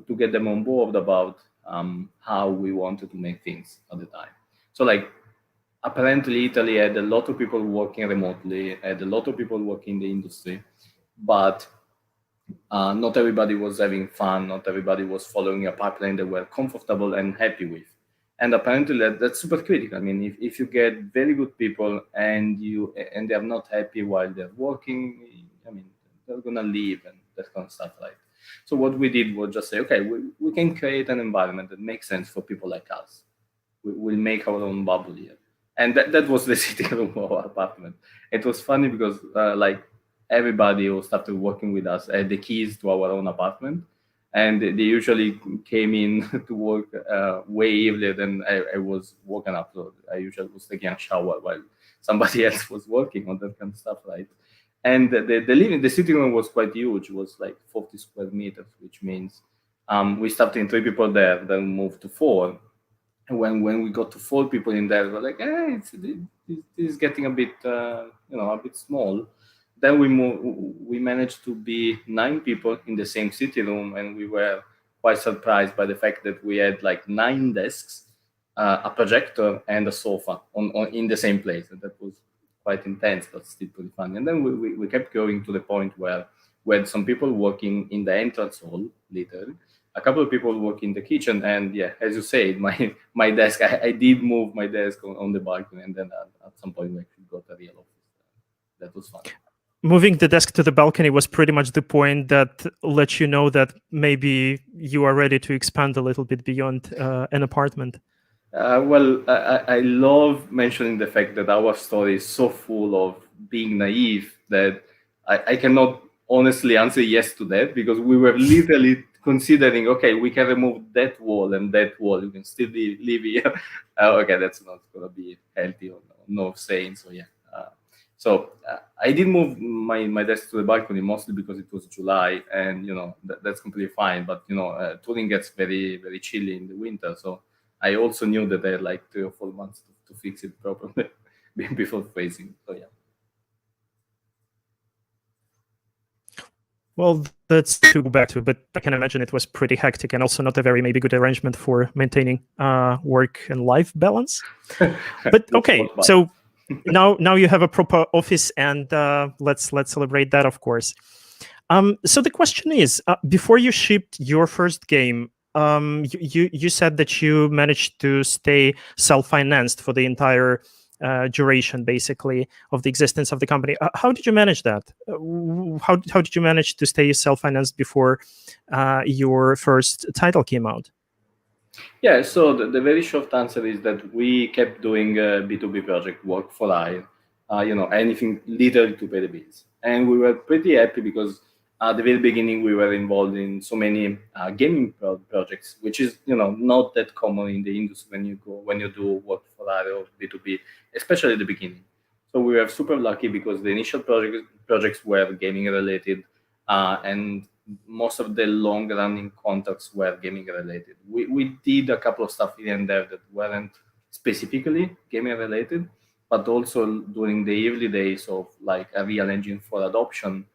to get them on board about how we wanted to make things at the time. So like apparently Italy had a lot of people working remotely, had a lot of people working in the industry, but not everybody was having fun. Not everybody was following a pipeline they were comfortable and happy with. And apparently that's super critical. I mean, if you get very good people and they're not happy while they're working, I mean, they're gonna leave and that kind of stuff, right? So what we did was just say, okay, we can create an environment that makes sense for people like us. We'll make our own bubble here. And that was the sitting room of our apartment. It was funny because like everybody who started working with us had the keys to our own apartment, and they usually came in to work way earlier than I was woken up. So I usually was taking a shower while somebody else was working on that kind of stuff, right? And the sitting room was quite huge. It was like 40 square meters, which means we started in 3 people there, then moved to 4. And when we got to 4 people in there, we were like, this is getting a bit, a bit small. Then we managed to be 9 people in the same sitting room, and we were quite surprised by the fact that we had like 9 desks a projector and a sofa in the same place, and that was quite intense, but still pretty fun. And then we kept going to the point where we had some people working in the entrance hall, literally, a couple of people working in the kitchen, and yeah, as you said, my desk, I did move my desk on the balcony, and then at some point we actually got a real office. That was fun. Moving the desk to the balcony was pretty much the point that let you know that maybe you are ready to expand a little bit beyond an apartment. Well, I love mentioning the fact that our story is so full of being naive that I cannot honestly answer yes to that, because we were literally considering, okay, we can remove that wall and that wall, you can still live here. Okay, that's not going to be healthy or no saying. So yeah. I did move my desk to the balcony mostly because it was July, and that's completely fine. But Turin gets very, very chilly in the winter, so I also knew that I had like 3 or 4 months to fix it properly before freezing. So yeah. Well, that's to go back to, but I can imagine it was pretty hectic and also not a very maybe good arrangement for maintaining work and life balance. But okay, so now you have a proper office, and let's celebrate that, of course. So the question is, before you shipped your first game, you said that you managed to stay self-financed for the entire duration, basically, of the existence of the company. How did you manage that? How did you manage to stay self-financed before your first title came out? Yeah, so the very short answer is that we kept doing B2B project work for hire, anything literally to pay the bills. And we were pretty happy because at the very beginning we were involved in so many gaming projects, which is not that common in the industry when you do work for hire or B2B, especially at the beginning. So we were super lucky because the initial projects were gaming related, and most of the long-running contracts were gaming related. We did a couple of stuff here and there that weren't specifically gaming related, but also during the early days of like a real engine for adoption,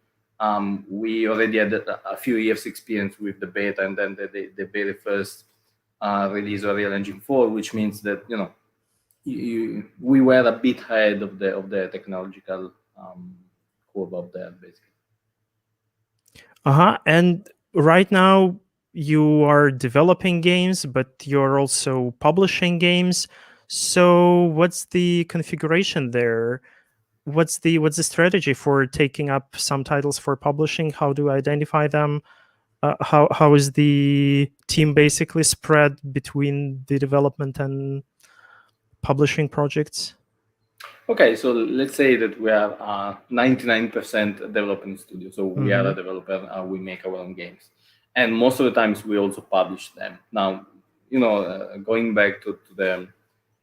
we already had a few years experience with the beta and then the very first release of Real Engine 4, which means that we were a bit ahead of the technological curve of that, basically. And right now you are developing games, but you're also publishing games. So what's the configuration there? What's the strategy for taking up some titles for publishing? How do I identify them? How is the team basically spread between the development and publishing projects? Okay, so let's say that we are a 99% development studio. So we are a developer, we make our own games. And most of the times we also publish them. Now, going back to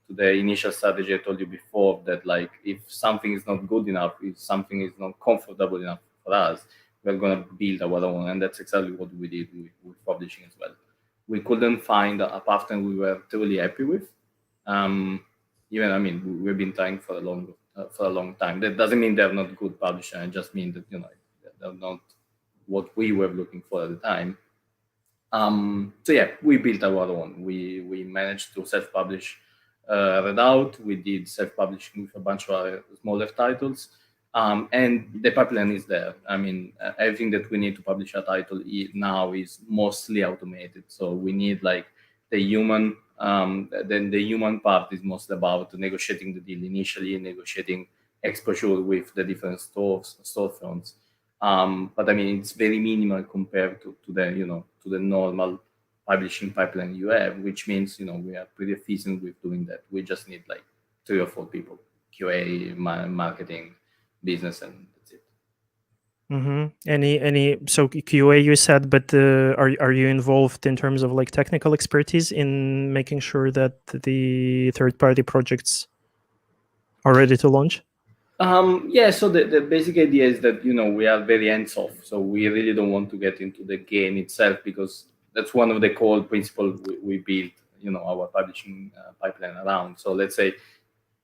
the initial strategy I told you before, that like if something is not good enough, if something is not comfortable enough for us, we're going to build our own. And that's exactly what we did with publishing as well. We couldn't find a partner we were truly happy with. We've been trying for a long time. That doesn't mean they're not good publisher. It just means that they're not what we were looking for at the time. So yeah, we built our own. We managed to self-publish Redout. We did self-publishing with a bunch of smaller titles, and the pipeline is there. Everything that we need to publish a title now is mostly automated. So we need like the human. Then the human part is mostly about negotiating the deal initially, negotiating exposure with the different storefronts. But it's very minimal compared to the normal publishing pipeline you have, which means we are pretty efficient with doing that. We just need like 3 or 4 people: QA, marketing, business, and that's it. So QA you said, but are you involved in terms of like technical expertise in making sure that the third-party projects are ready to launch? Yeah, so the basic idea is that we are very hands-off, so we really don't want to get into the game itself, because that's one of the core principles we built our publishing pipeline around. So let's say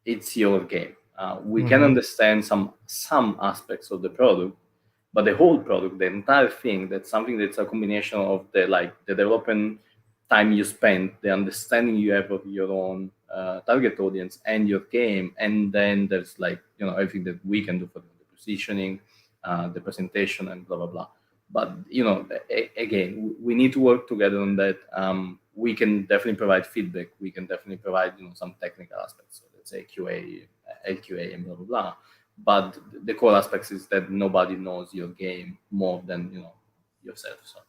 it's your game. We can understand some aspects of the product, but the whole product, the entire thing, that's something that's a combination of the development time you spend, the understanding you have of your own target audience and your game, and then there's like everything that we can do for the positioning, the presentation, and blah blah blah. But again, we need to work together on that. We can definitely provide feedback. We can definitely provide some technical aspects. So let's say QA, LQA, and blah blah blah. But the core aspects is that nobody knows your game more than yourself. So.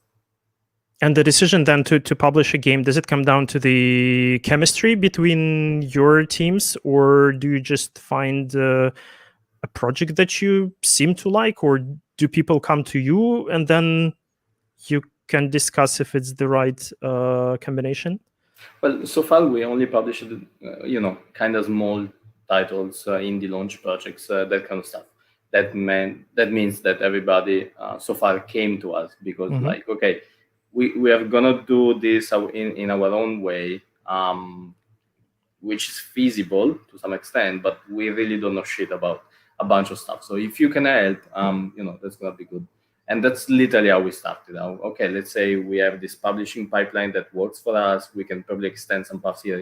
And the decision then to publish a game, does it come down to the chemistry between your teams, or do you just find a project that you seem to like, or do people come to you and then you can discuss if it's the right combination? Well, so far we only published, kind of small titles, indie launch projects, that kind of stuff. That means that everybody so far came to us because like, okay, we are gonna do this in our own way, which is feasible to some extent, but we really don't know shit about a bunch of stuff. So if you can help, that's gonna be good. And that's literally how we started. Okay, let's say we have this publishing pipeline that works for us. We can probably extend some paths here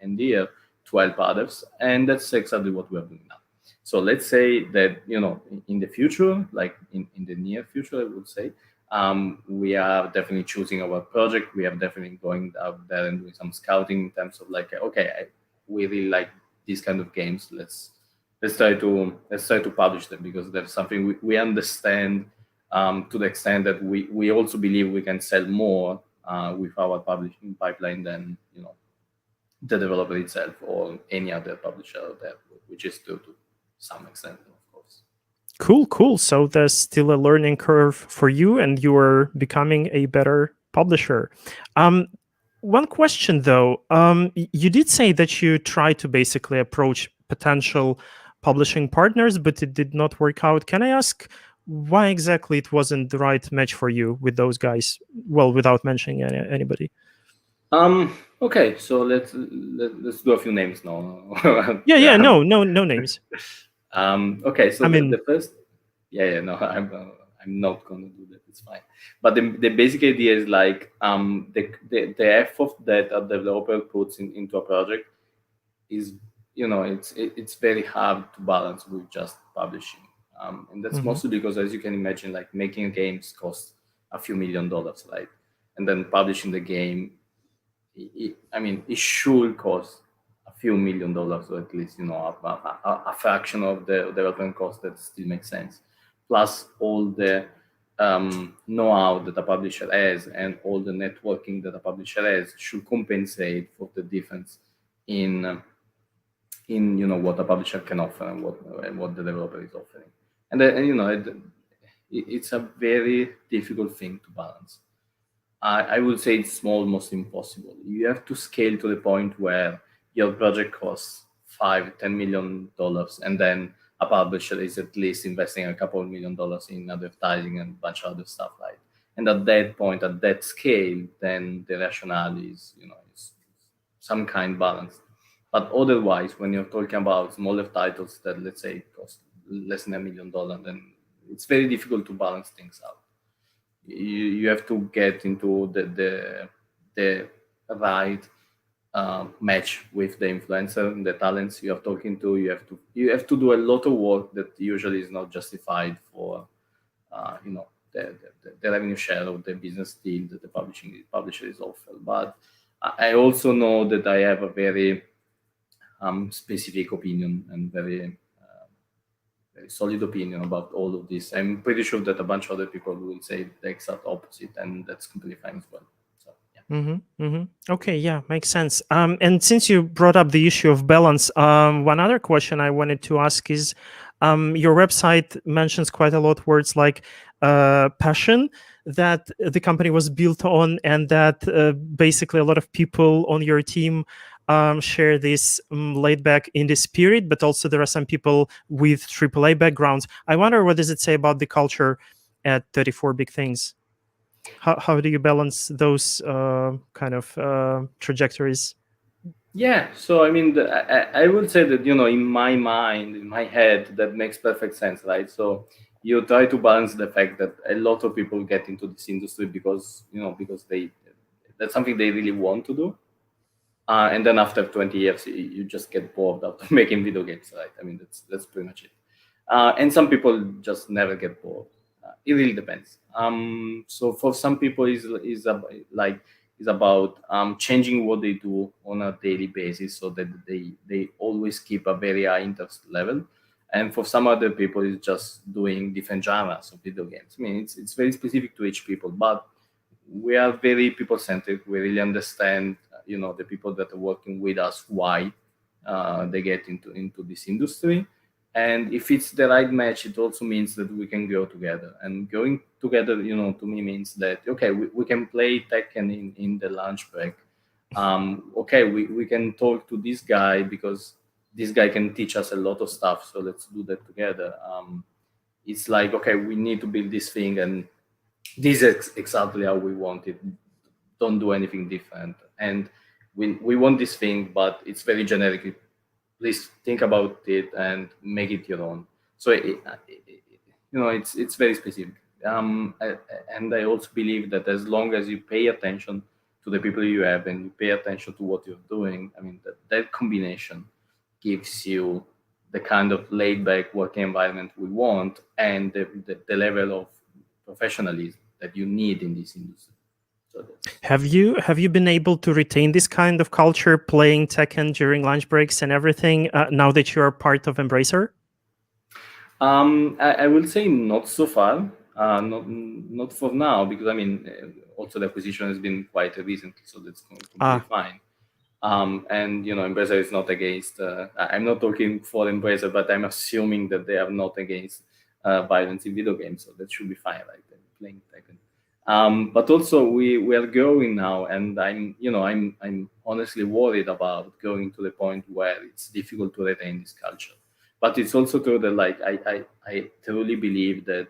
and there to help others, and that's exactly what we are doing now. So let's say that in the future, like in the near future, I would say, we are definitely choosing our project. We are definitely going out there and doing some scouting in terms of like, okay, we really like these kind of games. Let's try to publish them because that's something we understand to the extent that we also believe we can sell more with our publishing pipeline than the developer itself or any other publisher out there, which is to some extent, of course. Cool. So there's still a learning curve for you, and you are becoming a better publisher. One question though, you did say that you tried to basically approach potential publishing partners, but it did not work out. Can I ask why exactly it wasn't the right match for you with those guys? Well, without mentioning anybody. Okay, so let's do a few names now. Yeah. No names. Okay, so the first, no, I'm not gonna do that. It's fine. But the basic idea is like the effort that a developer puts into a project is it's very hard to balance with just publishing, and that's mostly because, as you can imagine, like making games costs a few $1 million, right? And then publishing the game, it should cost a few $1 million, or at least a fraction of the development cost that still makes sense. Plus all the know-how that a publisher has and all the networking that a publisher has should compensate for the difference in what a publisher can offer and what the developer is offering. And it's a very difficult thing to balance. I would say it's almost impossible. You have to scale to the point where your project costs $5-10 million, and then a publisher is at least investing a couple of $1 million in advertising and a bunch of other stuff, right? And at that point, at that scale, then the rationale is some kind balance. But otherwise, when you're talking about smaller titles that, let's say, cost less than $1 million, then it's very difficult to balance things out. You have to get into the right match with the influencer and the talents you are talking to. You have to do a lot of work that usually is not justified for the revenue share of the business deal that the publisher is offered. But I also know that I have a very specific opinion and very solid opinion about all of this. I'm pretty sure that a bunch of other people will say the exact opposite, and that's completely fine as well. So, yeah. Okay, yeah, makes sense. And since you brought up the issue of balance, one other question I wanted to ask is, your website mentions quite a lot words like passion that the company was built on, and that basically a lot of people on your team share this laid back indie spirit, but also there are some people with AAA backgrounds. I wonder, what does it say about the culture at 34 Big Things? How do you balance those kind of trajectories? Yeah, so I would say that in my mind, in my head, that makes perfect sense, right? So you try to balance the fact that a lot of people get into this industry because they that's something they really want to do. And then after 20 years, you just get bored after making video games, right? I mean, that's pretty much it. And some people just never get bored. It really depends. So for some people, is about changing what they do on a daily basis, so that they always keep a very high interest level. And for some other people, it's just doing different genres of video games. I mean, it's very specific to each people, but we are very people centric. We really understand, the people that are working with us, why they get into this industry. And if it's the right match, it also means that we can go together. And going together, to me means that, okay, we can play Tekken in the lunch break. Okay, we can talk to this guy because this guy can teach us a lot of stuff. So let's do that together. It's like, okay, we need to build this thing, and this is exactly how we want it. Don't do anything different. And we want this thing, but it's very generic. Please think about it and make it your own. So it's very specific. And I also believe that as long as you pay attention to the people you have and you pay attention to what you're doing, I mean, that combination gives you the kind of laid-back working environment we want, and the level of professionalism that you need in this industry. So have you been able to retain this kind of culture, playing Tekken during lunch breaks and everything, now that you are part of Embracer? I will say not so far, not for now, because I mean, also the acquisition has been quite recently, so that's completely fine. And Embracer is not against. I'm not talking for Embracer, but I'm assuming that they are not against violence in video games, so that should be fine, right? Playing Tekken. But also we are growing now, and I'm honestly worried about going to the point where it's difficult to retain this culture. But it's also true that, like, I truly believe that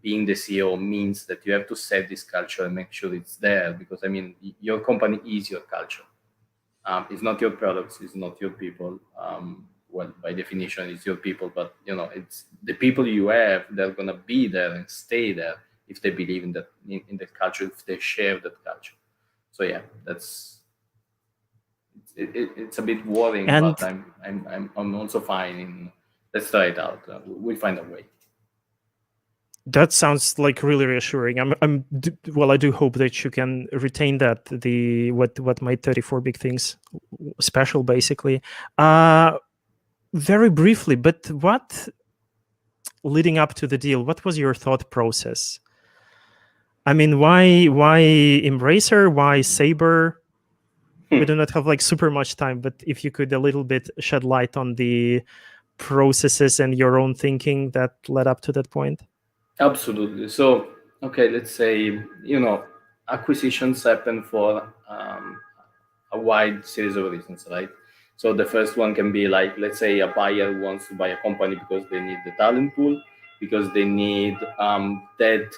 being the CEO means that you have to set this culture and make sure it's there, because I mean, your company is your culture. It's not your products, it's not your people. Well, by definition, it's your people, but it's the people you have. They're gonna be there and stay there if they believe in that culture, if they share that culture. So yeah, it's a bit worrying, and but I'm also fine. Let's try it out. We'll find a way. That sounds like really reassuring. I do hope that you can retain that, what made 34 Big Things special, basically. Very briefly, but what, leading up to the deal, what was your thought process? I mean, why Embracer? Why Saber? We do not have like super much time, but if you could a little bit shed light on the processes and your own thinking that led up to that point. Absolutely. So, okay, let's say, acquisitions happen for a wide series of reasons, right? So the first one can be like, let's say a buyer wants to buy a company because they need the talent pool, because they need that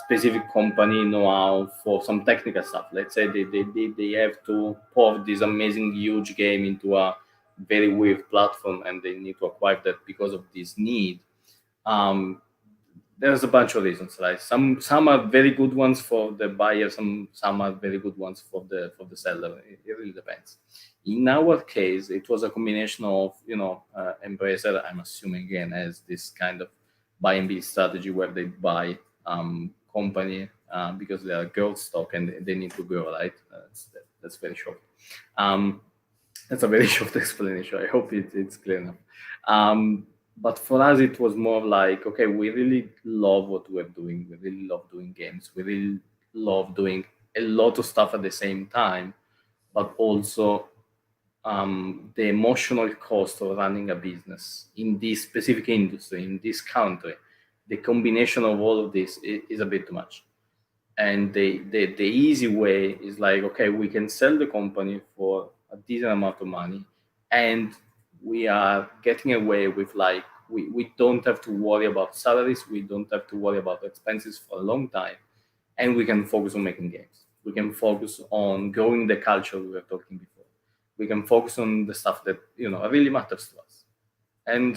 specific company know-how for some technical stuff. Let's say they have to port this amazing huge game into a very weird platform, and they need to acquire that because of this need. There's a bunch of reasons, right? Some are very good ones for the buyer, some are very good ones for the seller. It really depends. In our case, it was a combination of Embracer, I'm assuming again, as this kind of buy and build strategy where they buy company because they are growth stock and they need to grow, right? That's very short. That's a very short explanation. I hope it's clear enough. But for us, it was more like, okay, we really love what we're doing. We really love doing games. We really love doing a lot of stuff at the same time, but also the emotional cost of running a business in this specific industry, in this country, the combination of all of this is a bit too much. And the easy way is like, okay, we can sell the company for a decent amount of money, and we are getting away with, like, we don't have to worry about salaries, we don't have to worry about expenses for a long time, and we can focus on making games. We can focus on growing the culture we were talking before. We can focus on the stuff that really matters to us, and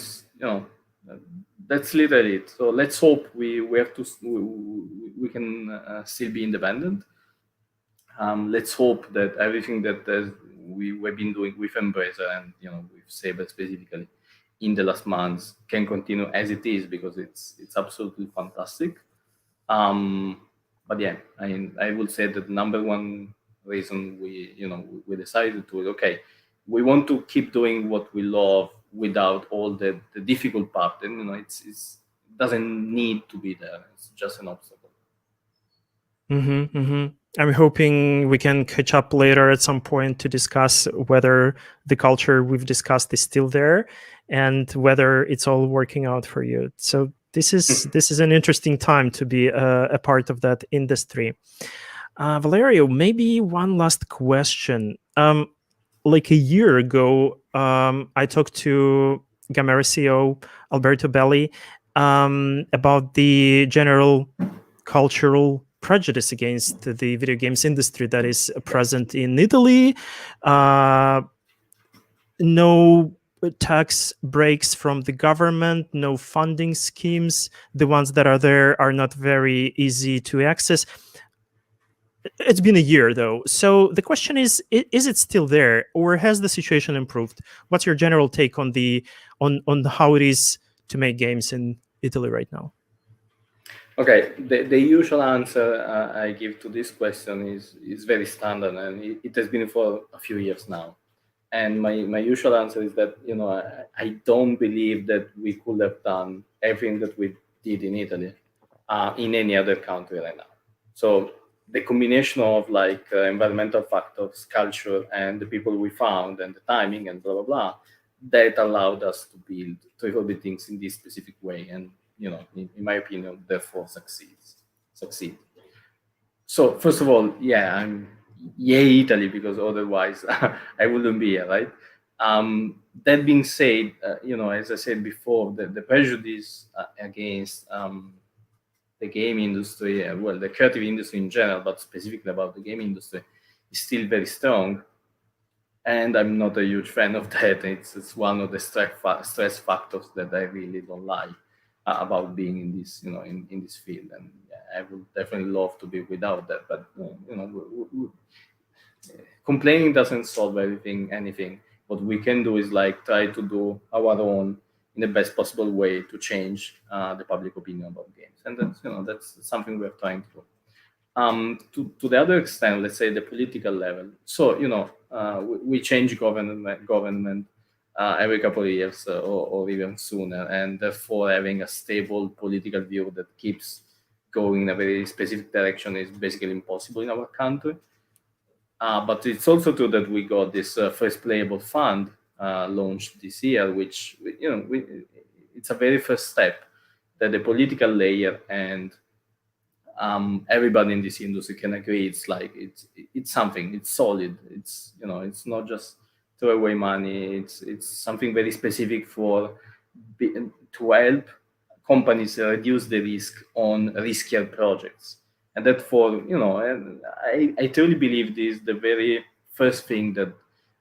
that's literally it. So let's hope we can still be independent. let's hope that everything that we've been doing with Embracer and with Saber specifically in the last months can continue as it is, because it's absolutely fantastic. But yeah, I would say that the number one reason we decided to, okay, we want to keep doing what we love without all the difficult part, and it doesn't need to be there. It's just an obstacle. I'm hoping we can catch up later at some point to discuss whether the culture we've discussed is still there and whether it's all working out for you. So this is an interesting time to be a part of that industry. Valerio, maybe one last question. Like a year ago, I talked to Gamera CEO Alberto Belli about the general cultural prejudice against the video games industry that is present in Italy. No tax breaks from the government, no funding schemes. The ones that are there are not very easy to access. It's been a year though. So the question is it still there, or has the situation improved? What's your general take on on how it is to make games in Italy right now? Okay, the usual answer I give to this question is very standard, and it has been for a few years now. And my usual answer is that I don't believe that we could have done everything that we did in Italy in any other country right now. So the combination of environmental factors, culture, and the people we found, and the timing, and blah blah blah, that allowed us to build triple-B things in this specific way, and in my opinion, therefore succeed. So first of all, yeah, I'm Italy, because otherwise I wouldn't be here, right? That being said, as I said before, the prejudice against the game industry, well, the creative industry in general, but specifically about the game industry, is still very strong. And I'm not a huge fan of that. It's one of the stress factors that I really don't like about being in this, in this field. And yeah, I would definitely love to be without that. But complaining doesn't solve anything. What we can do is try to do our own in the best possible way to change the public opinion about games, and that's something we're trying to do. To the other extent, let's say the political level. So we change government every couple of years or even sooner, and therefore having a stable political view that keeps going in a very specific direction is basically impossible in our country. But it's also true that we got this first playable fund launched this year, which it's a very first step that the political layer and everybody in this industry can agree it's something, it's solid, it's not just throw away money, it's something very specific to help companies reduce the risk on riskier projects. And therefore, I truly believe this is the very first thing that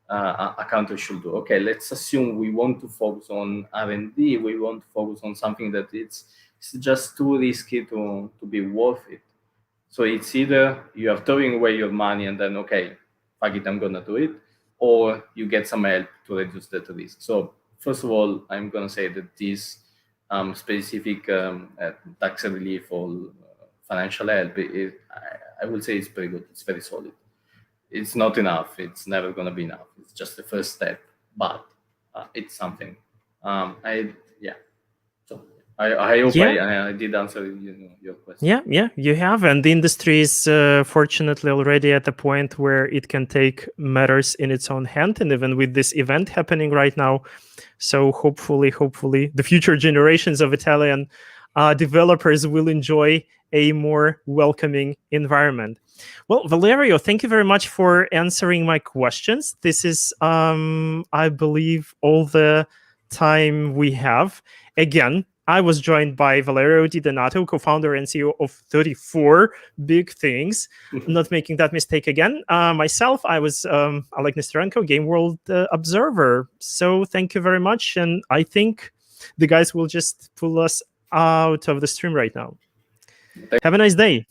a country should do. Okay, let's assume we want to focus on R&D, we want to focus on something that it's just too risky to be worth it. So it's either you are throwing away your money and then, okay, fuck it, I'm gonna do it, or you get some help to reduce that risk. So first of all, I'm gonna say that this specific tax relief or financial help, I would say it's pretty good. It's very solid. It's not enough. It's never going to be enough. It's just the first step, but it's something. So I hope I did answer your question. Yeah, you have. And the industry is fortunately already at the point where it can take matters in its own hand. And even with this event happening right now, so hopefully the future generations of Italian developers will enjoy a more welcoming environment. Well, Valerio, thank you very much for answering my questions. This is, I believe, all the time we have. Again, I was joined by Valerio Di Donato, co-founder and CEO of 34 Big Things. I'm not making that mistake again. Myself, I was Oleg Nesterenko, Game World Observer. So thank you very much. And I think the guys will just pull us out of the stream right now. Have a nice day.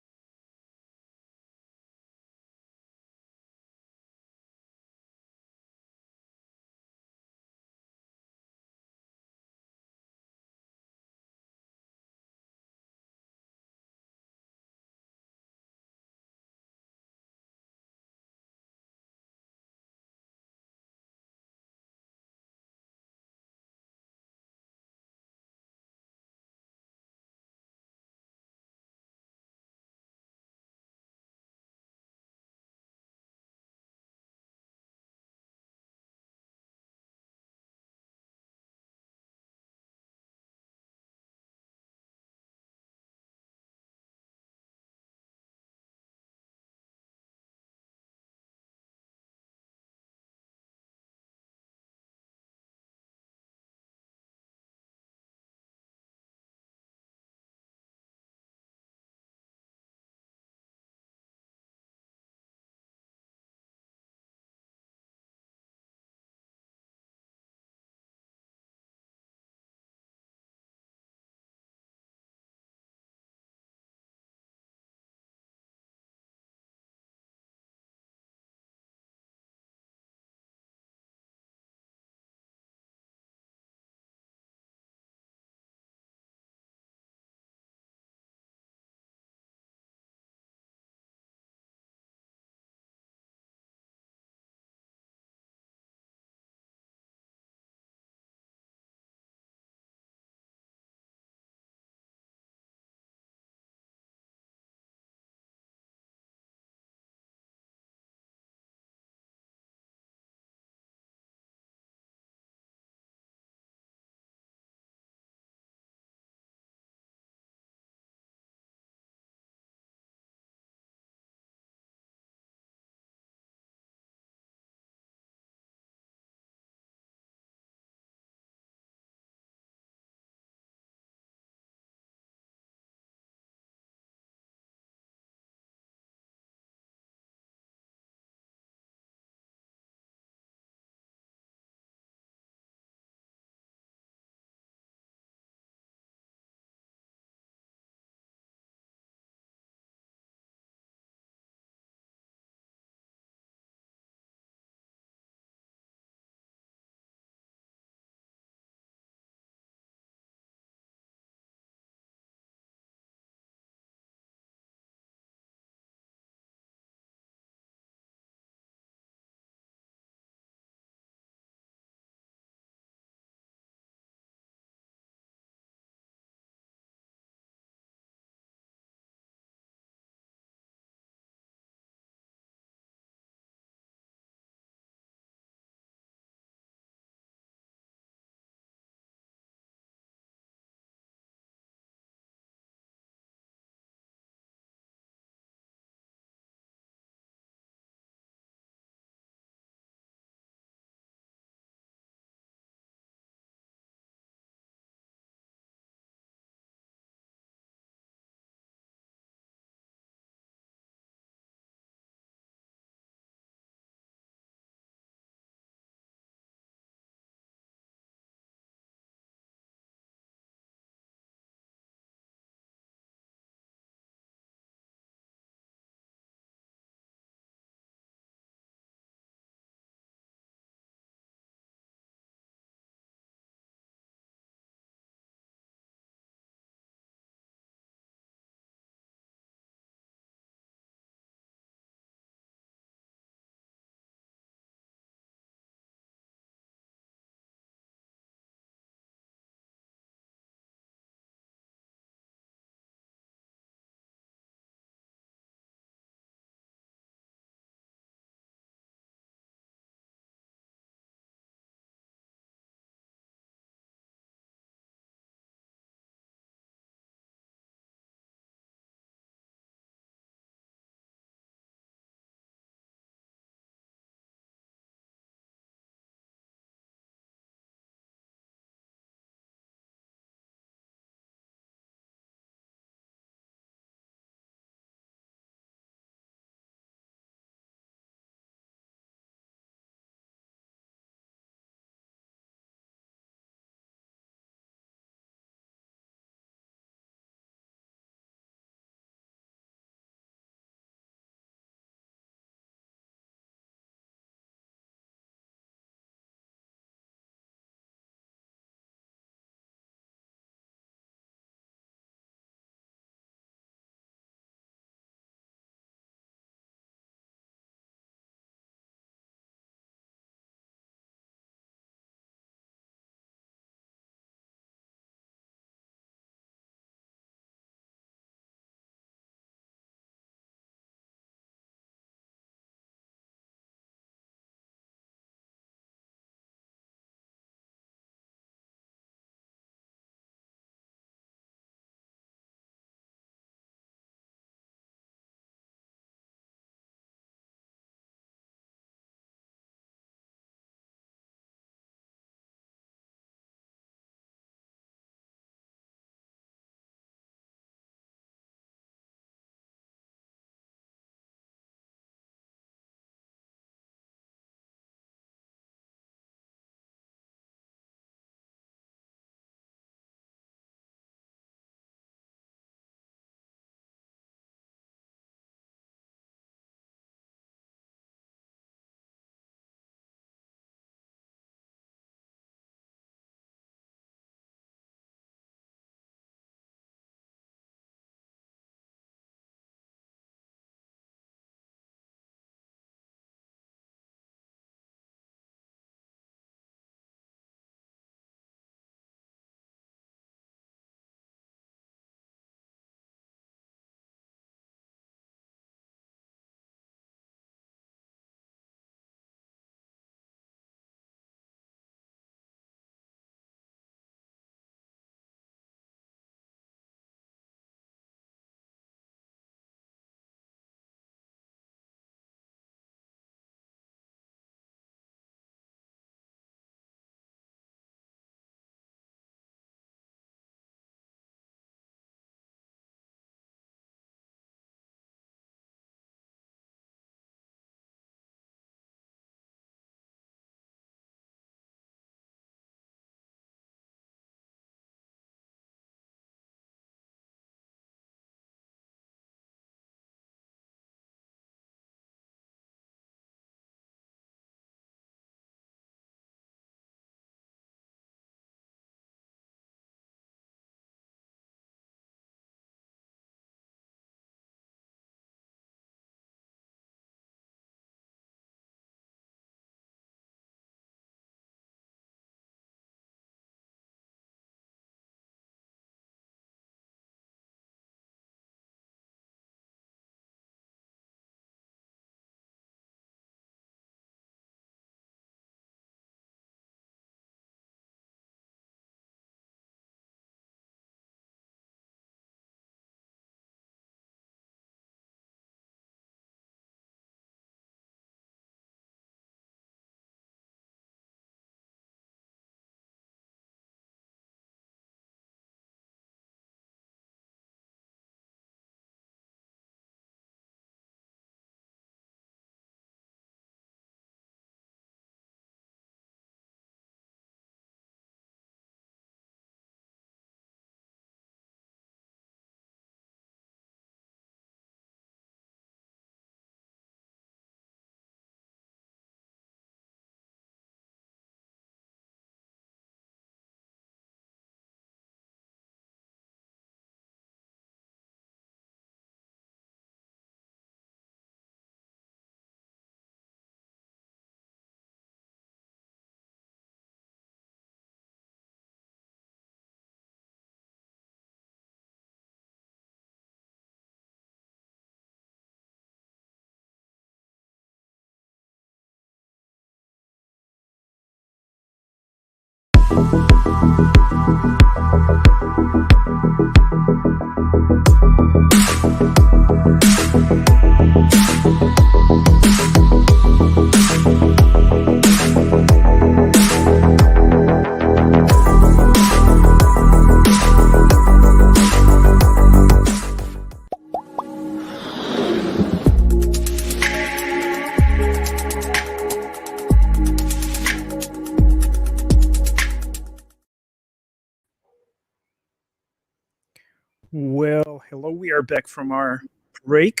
Well, hello, we are back from our break.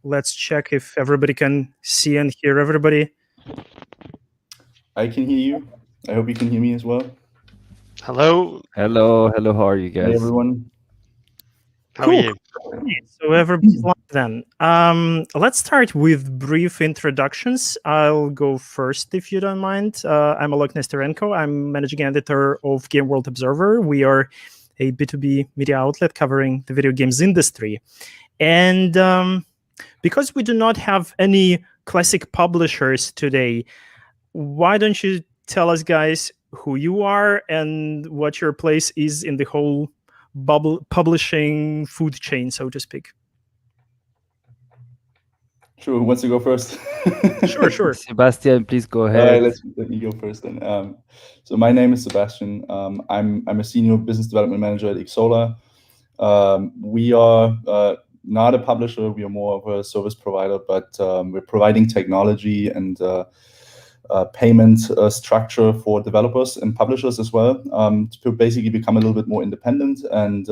Let's check if everybody can see and hear everybody. I can hear you. I hope you can hear me as well. Hello. Hello. How are you guys? Hey, everyone. How are you? So everybody's live then. Let's start with brief introductions. I'll go first if you don't mind. I'm Alok Nesterenko. I'm managing editor of Game World Observer. We are a B2B media outlet covering the video games industry. And because we do not have any classic publishers today, why don't you tell us, guys, who you are and what your place is in the whole publishing food chain, so to speak? Sure, who wants to go first? Sure. Sebastian, please go All ahead. right, let me go first then. So my name is Sebastian. I'm a senior business development manager at Xsolla. We are not a publisher. We are more of a service provider, but we're providing technology and payment structure for developers and publishers as well, to basically become a little bit more independent and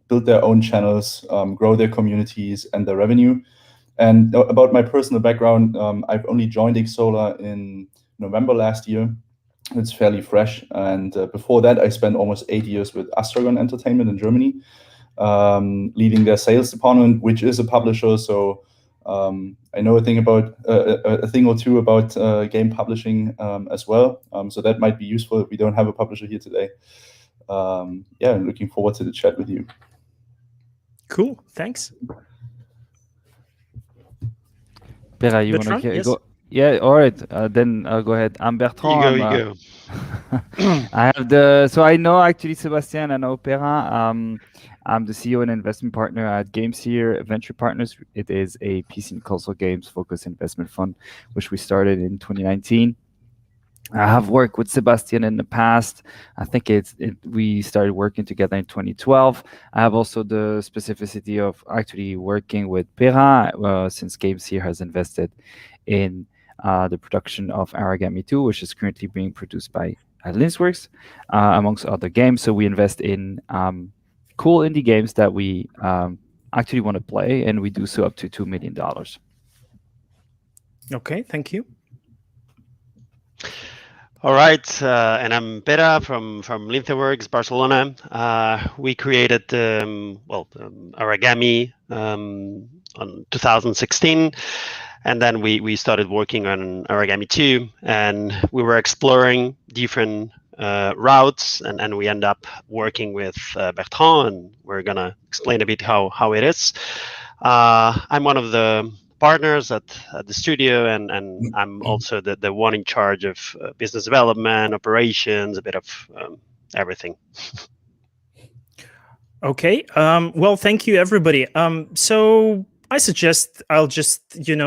build their own channels, grow their communities and their revenue. And about my personal background, I've only joined Xsolla in November last year. It's fairly fresh. And before that, I spent almost 8 years with Astragon Entertainment in Germany, leading their sales department, which is a publisher. So I know a thing or two about game publishing as well. So that might be useful if we don't have a publisher here today. I'm looking forward to the chat with you. Cool, thanks. Pera, you want to go? Yeah, all right. Then I'll go ahead. I'm Bertrand. You go. I have so I know actually Sebastian, I know Pera. I'm the CEO and investment partner at GameSeer Venture Partners. It is a PC and console games focused investment fund, which we started in 2019. I have worked with Sebastian in the past. I think we started working together in 2012. I have also the specificity of actually working with Pera since GameSeer has invested in the production of Aragami 2, which is currently being produced by Linsworks, amongst other games. So we invest in cool indie games that we actually want to play, and we do so up to $2 million. Okay, thank you. All right, and I'm Pera from Linsworks, Barcelona. We created Aragami on 2016, and then we started working on Aragami 2, and we were exploring different routes, and we end up working with Bertrand, and we're gonna explain a bit how it is. I'm one of the partners at the studio, and I'm also the one in charge of business development, operations, a bit of everything. Okay, well, thank you, everybody. So I suggest I'll just,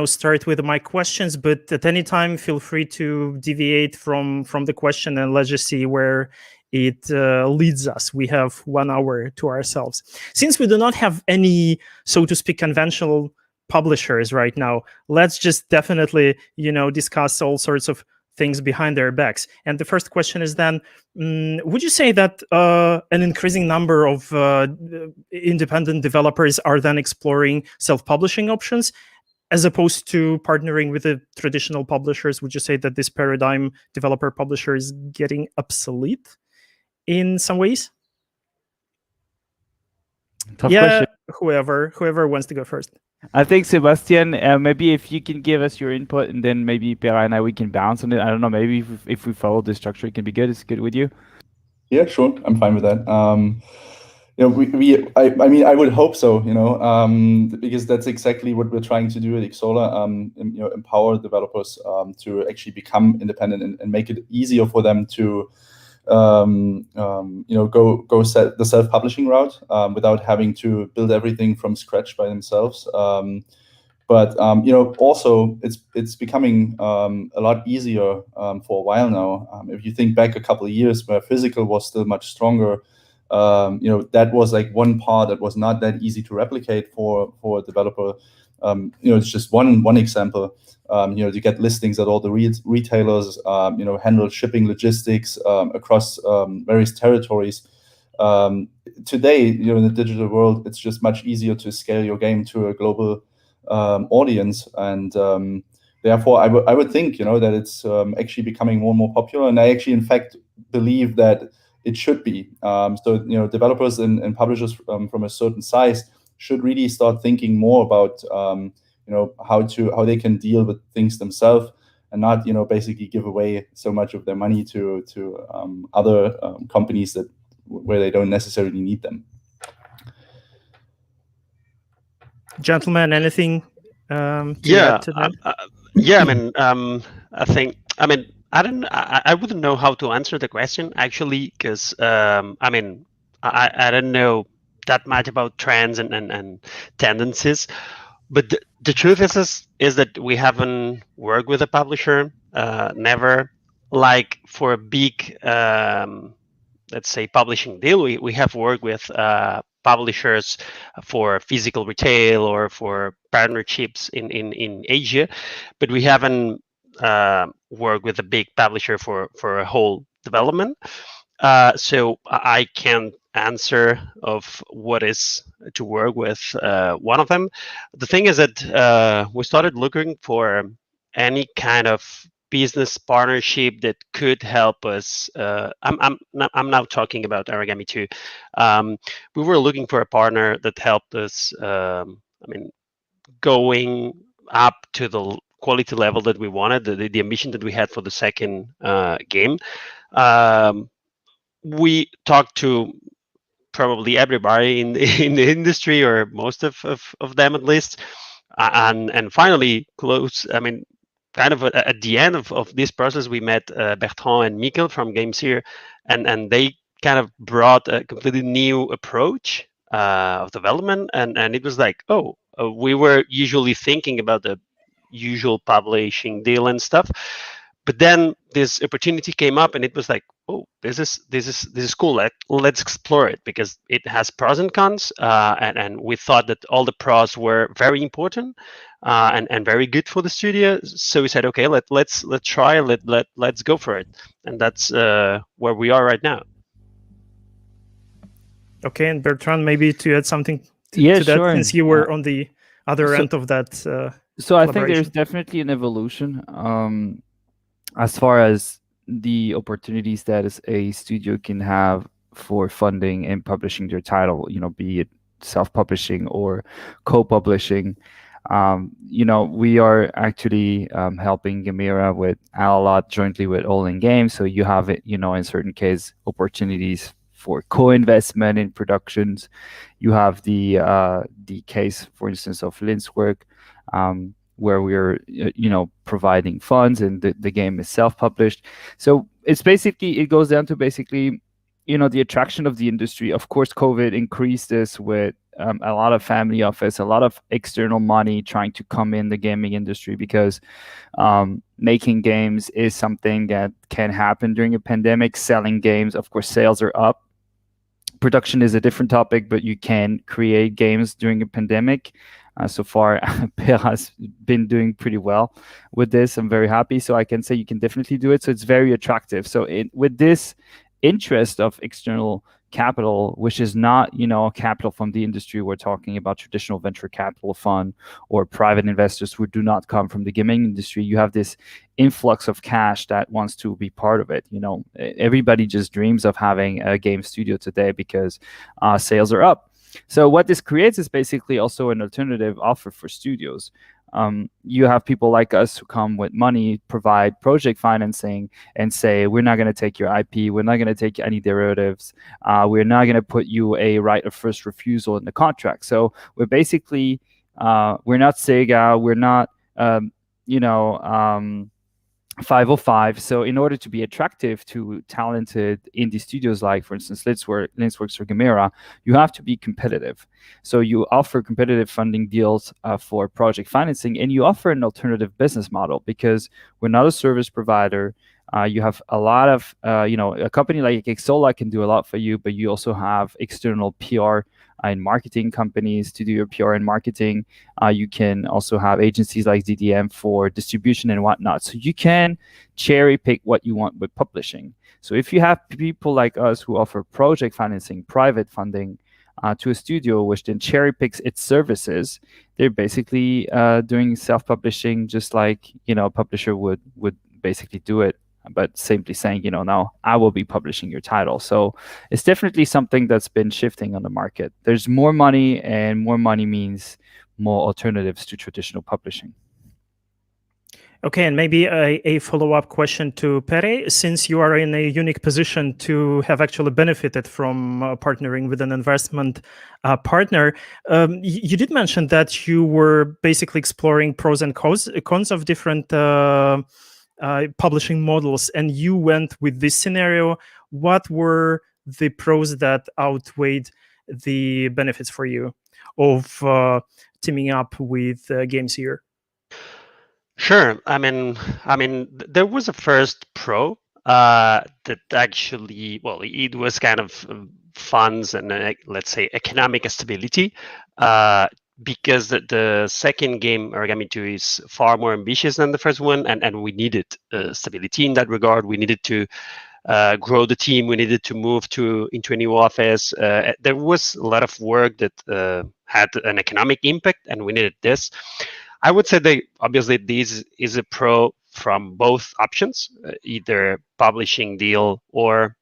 start with my questions, but at any time, feel free to deviate from the question, and let's just see where it leads us. We have 1 hour to ourselves. Since we do not have any, so to speak, conventional publishers right now, let's just definitely, discuss all sorts of things behind their backs. And the first question is then, would you say that an increasing number of independent developers are then exploring self-publishing options as opposed to partnering with the traditional publishers? Would you say that this paradigm developer-publisher is getting obsolete in some ways? Tough question. Whoever wants to go first. I think Sebastian, maybe if you can give us your input, and then maybe Pera and we can bounce on it. I don't know. Maybe if we follow the structure, it can be good. It's good with you. Yeah, sure. I'm fine with that. I would hope so. Because that's exactly what we're trying to do at Xsolla. Empower developers to actually become independent and make it easier for them to go set the self-publishing route without having to build everything from scratch by themselves. But also it's becoming a lot easier for a while now. If you think back a couple of years where physical was still much stronger, that was like one part that was not that easy to replicate for a developer. It's just one example. To get listings at all the retailers, handle shipping logistics across various territories. Today, in the digital world, it's just much easier to scale your game to a global audience, and therefore I would think that it's actually becoming more and more popular, and I actually in fact believe that it should be. So developers and publishers from a certain size should really start thinking more about how they can deal with things themselves, and not basically give away so much of their money to other companies where they don't necessarily need them. Gentlemen, anything to Yeah, add to that? yeah. I wouldn't know how to answer the question actually, because I don't know that much about trends and tendencies. But the truth is that we haven't worked with a publisher, never. Like for a big, let's say, publishing deal, we have worked with publishers for physical retail or for partnerships in Asia, but we haven't worked with a big publisher for a whole development. So I can't answer of what is to work with one of them. The thing is that we started looking for any kind of business partnership that could help us. I'm now talking about Origami 2. We were looking for a partner that helped us. Going up to the quality level that we wanted, the ambition that we had for the second game. We talked to probably everybody in the industry, or most of them at least, and finally close. Kind of at the end of this process, we met Bertrand and Mikkel from GameSeer, and they kind of brought a completely new approach of development, and it was like, we were usually thinking about the usual publishing deal and stuff, but then this opportunity came up, and it was like, this is cool. Let's explore it, because it has pros and cons, and we thought that all the pros were very important and very good for the studio. So we said, okay, let's try, let's go for it, and that's where we are right now. Okay, and Bertrand, maybe to add something to that, sure. since you were on the other end of that. So I think there's definitely an evolution as far as the opportunities that a studio can have for funding and publishing their title, be it self-publishing or co-publishing. We are actually helping Gamera with a lot jointly with All In Games. So you have it, in certain cases, opportunities for co-investment in productions. You have the case, for instance, of Lynn's work, where we're providing funds, and the game is self-published. So it goes down to basically the attraction of the industry. Of course, COVID increased this with a lot of family office, a lot of external money trying to come in the gaming industry, because making games is something that can happen during a pandemic. Selling games, of course, sales are up. Production is a different topic, but you can create games during a pandemic. So far, Per has been doing pretty well with this. I'm very happy. So I can say you can definitely do it. So it's very attractive. So with this interest of external capital, which is not, capital from the industry, we're talking about traditional venture capital fund or private investors who do not come from the gaming industry. You have this influx of cash that wants to be part of it. Everybody just dreams of having a game studio today because sales are up. So what this creates is basically also an alternative offer for studios. You have people like us who come with money, provide project financing, and say, we're not going to take your IP, we're not going to take any derivatives, we're not going to put you a right of first refusal in the contract. So we're basically, we're not Sega, we're not, 505. So in order to be attractive to talented indie studios like, for instance, Linksworks or Gamera, you have to be competitive. So you offer competitive funding deals for project financing, and you offer an alternative business model because we're not a service provider. You have a lot of, a company like Xsola can do a lot for you, but you also have external PR and marketing companies to do your PR and marketing. You can also have agencies like DDM for distribution and whatnot. So you can cherry pick what you want with publishing. So if you have people like us who offer project financing, private funding to a studio, which then cherry picks its services, they're basically doing self-publishing just like, a publisher would basically do it, but simply saying, now I will be publishing your title. So it's definitely something that's been shifting on the market. There's more money, and more money means more alternatives to traditional publishing. Okay, and maybe a follow-up question to Pere, since you are in a unique position to have actually benefited from partnering with an investment partner. You did mention that you were basically exploring pros and cons of different publishing models, and you went with this scenario. What were the pros that outweighed the benefits for you of teaming up with GameSeer? Sure. I mean, there was a first pro that actually, well, it was kind of funds and let's say economic stability. Because the second game, Origami 2, is far more ambitious than the first one, and we needed stability in that regard. We needed to grow the team. We needed to move into a new office. There was a lot of work that had an economic impact, and we needed this. I would say that obviously this is a pro from both options, either publishing deal or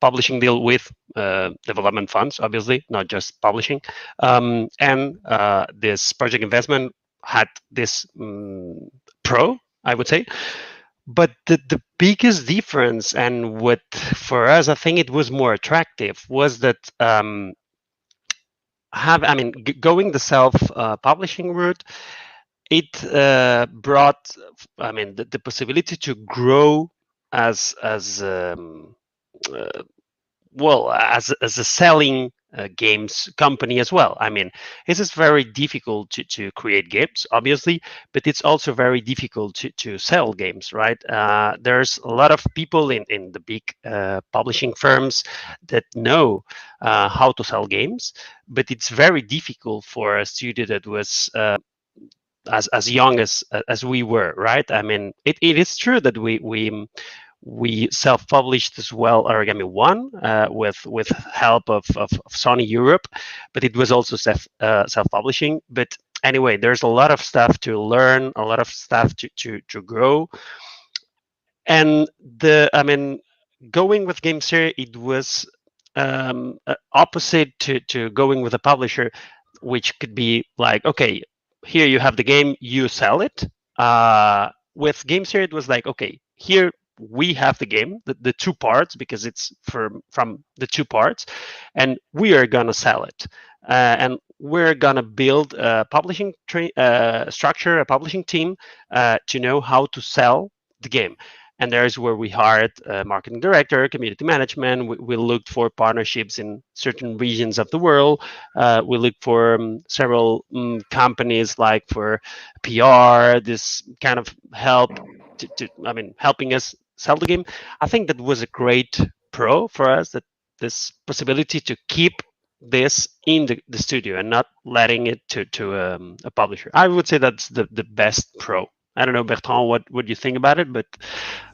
publishing deal with development funds, obviously, not just publishing. And this project investment had this pro, I would say. But the biggest difference, and what for us, I think it was more attractive, was that going the self-publishing route, it brought, the possibility to grow as a selling games company as well. I mean, it is very difficult to create games, obviously, but it's also very difficult to sell games, right? There's a lot of people in the big publishing firms that know how to sell games, but it's very difficult for a studio that was as young as we were, right? I mean, it is true that we self-published as well Origami 1 with help of Sony Europe, but it was also self-publishing. But anyway, there's a lot of stuff to learn, a lot of stuff to grow. And going with GameSeer, it was opposite to going with a publisher, which could be like, okay, here you have the game, you sell it. With GameSeer, it was like, okay, here we have the game, the two parts, because it's from the two parts, and we are gonna sell it, and we're gonna build a publishing structure, a publishing team to know how to sell the game. And there's where we hired a marketing director, community management. We looked for partnerships in certain regions of the world. We looked for several companies, like for PR, this kind of help helping us sell the game. I think that was a great pro for us, that this possibility to keep this in the studio and not letting it to a publisher. I would say that's the best pro. I don't know, Bertrand, what you think about it, but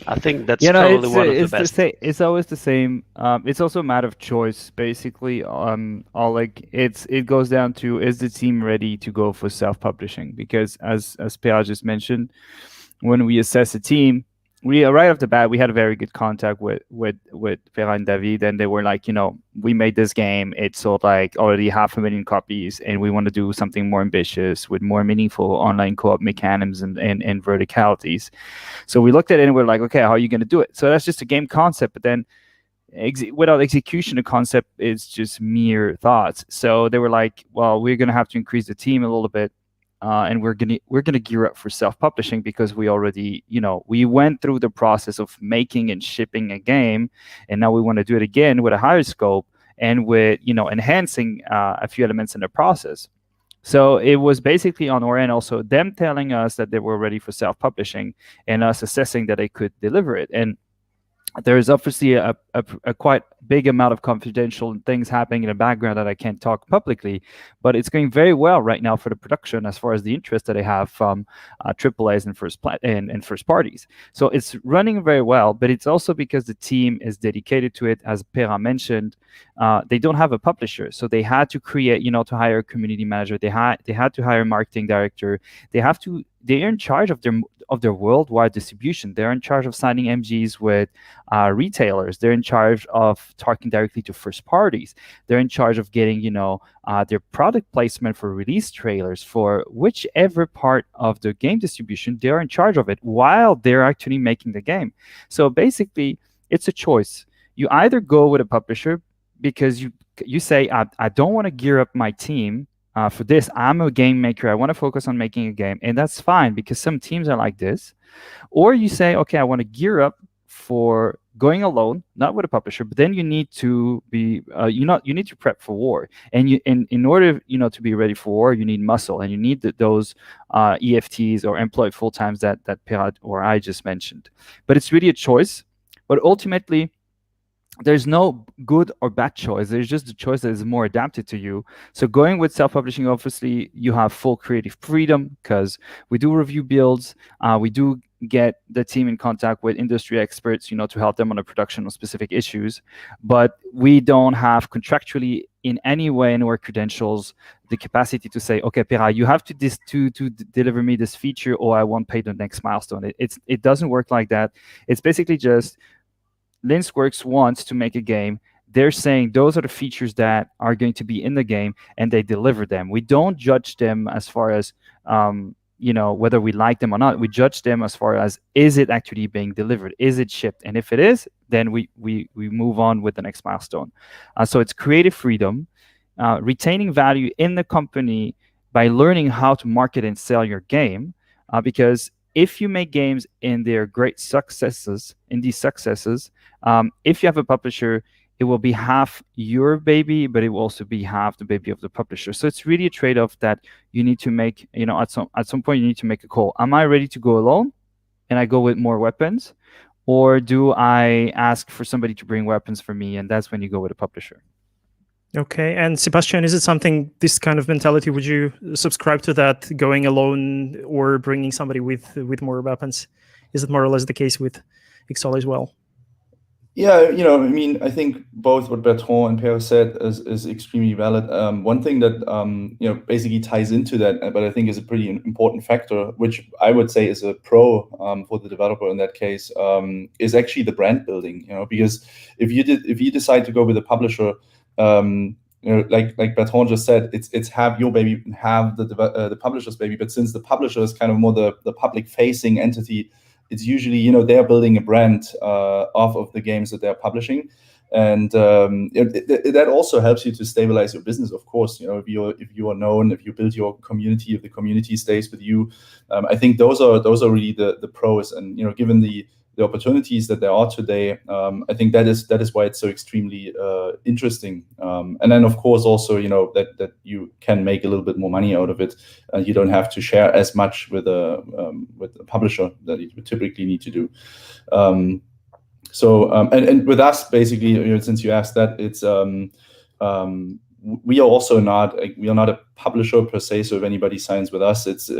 I think that's probably one of the best. It's always the same. It's also a matter of choice, basically. It goes down to, is the team ready to go for self-publishing? Because as Pierre just mentioned, when we assess a team, we right off the bat, we had a very good contact with Vera and David, and they were like, we made this game, it sold like already 500,000 copies, and we want to do something more ambitious with more meaningful online co-op mechanisms and verticalities. So we looked at it and we're like, okay, how are you going to do it? So that's just a game concept, but then without execution, the concept is just mere thoughts. So they were like, well, we're going to have to increase the team a little bit. and we're gonna gear up for self-publishing because we already, we went through the process of making and shipping a game, and now we want to do it again with a higher scope and with enhancing a few elements in the process. So it was basically on our end also them telling us that they were ready for self-publishing and us assessing that they could deliver it. And there is obviously a quite big amount of confidential things happening in the background that I can't talk publicly, but it's going very well right now for the production as far as the interest that I have from AAAs and first parties. So it's running very well, but it's also because the team is dedicated to it. As Pera mentioned, they don't have a publisher, so they had to create, to hire a community manager. They had to hire a marketing director. They're in charge of their worldwide distribution. They're in charge of signing MGs with retailers. They're in charge of talking directly to first parties. They're in charge of getting, their product placement for release trailers for whichever part of the game distribution. They're in charge of it while they're actually making the game. So basically, it's a choice. You either go with a publisher because you say, I don't want to gear up my team for this. I'm a game maker. I want to focus on making a game. And that's fine because some teams are like this. Or you say, okay, I want to gear up for going alone, not with a publisher, but then you need to be, you need to prep for war. And in order, to be ready for war, you need muscle and you need those EFTs or employed full-times that Pirat or I just mentioned. But it's really a choice. But ultimately, there's no good or bad choice. There's just a choice that is more adapted to you. So going with self-publishing, obviously, you have full creative freedom because we do review builds. We do get the team in contact with industry experts, to help them on the production of specific issues. But we don't have contractually in any way in our credentials the capacity to say, okay, Pera, you have to deliver me this feature or I won't pay the next milestone. It doesn't work like that. It's basically just Linksworks wants to make a game. They're saying those are the features that are going to be in the game, and they deliver them. We don't judge them as far as whether we like them or not. We judge them as far as, is it actually being delivered? Is it shipped? And if it is, then we move on with the next milestone. So it's creative freedom, retaining value in the company by learning how to market and sell your game, because if you make games in their great successes, if you have a publisher, it will be half your baby, but it will also be half the baby of the publisher. So it's really a trade-off that you need to make. At some point, you need to make a call. Am I ready to go alone, and I go with more weapons, or do I ask for somebody to bring weapons for me, and that's when you go with a publisher? Okay, and Sebastian, is it something, this kind of mentality, would you subscribe to that, going alone or bringing somebody with more weapons? Is it more or less the case with Ixola as well? Yeah, I think both what Bertrand and Pierre said is extremely valid. One thing that basically ties into that, but I think is a pretty important factor, which I would say is a pro for the developer in that case, is actually the brand building. Because if you decide to go with a publisher, like Bertrand just said, it's have your baby and have the publisher's baby. But since the publisher is kind of more the public-facing entity, it's usually they're building a brand off of the games that they're publishing, and that also helps you to stabilize your business. Of course, if you are known, if you build your community, if the community stays with you, I think those are really the pros. And given the opportunities that there are today, I think that is why it's so extremely interesting. And then of course also that you can make a little bit more money out of it, and you don't have to share as much with a publisher that you typically need to do. And with us, basically, since you asked that, it's we are also not a publisher per se. So if anybody signs with us, it's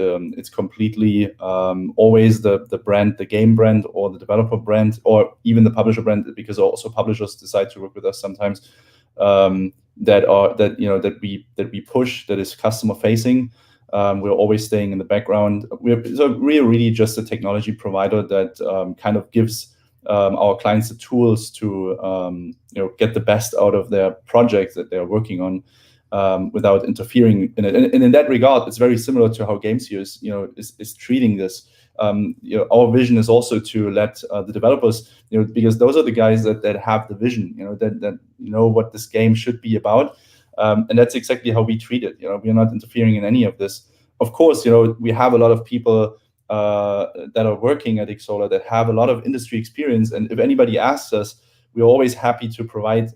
completely always the brand, the game brand, or the developer brand, or even the publisher brand, because also publishers decide to work with us sometimes, that we push, that is customer facing. We're always staying in the background. We're really just a technology provider that kind of gives our clients the tools to get the best out of their projects that they're working on, without interfering in it. And in that regard, it's very similar to how Gamesphere is treating this. Our vision is also to let the developers, because those are the guys that have the vision, that know what this game should be about, and that's exactly how we treat it. We are not interfering in any of this. of course, we have a lot of people that are working at Xsolla that have a lot of industry experience, and if anybody asks us, we're always happy to provide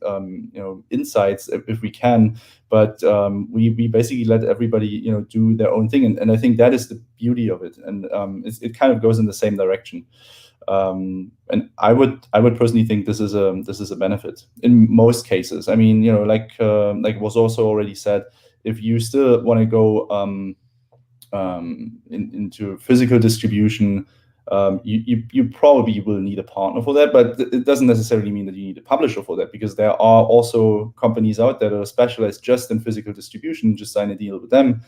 insights if we can. But we basically let everybody do their own thing, and I think that is the beauty of it, and it kind of goes in the same direction. And I would personally think this is a benefit in most cases. I mean, like was also already said, if you still want to go into physical distribution, you probably will need a partner for that, but it doesn't necessarily mean that you need a publisher for that, because there are also companies out there that are specialized just in physical distribution. Just sign a deal with them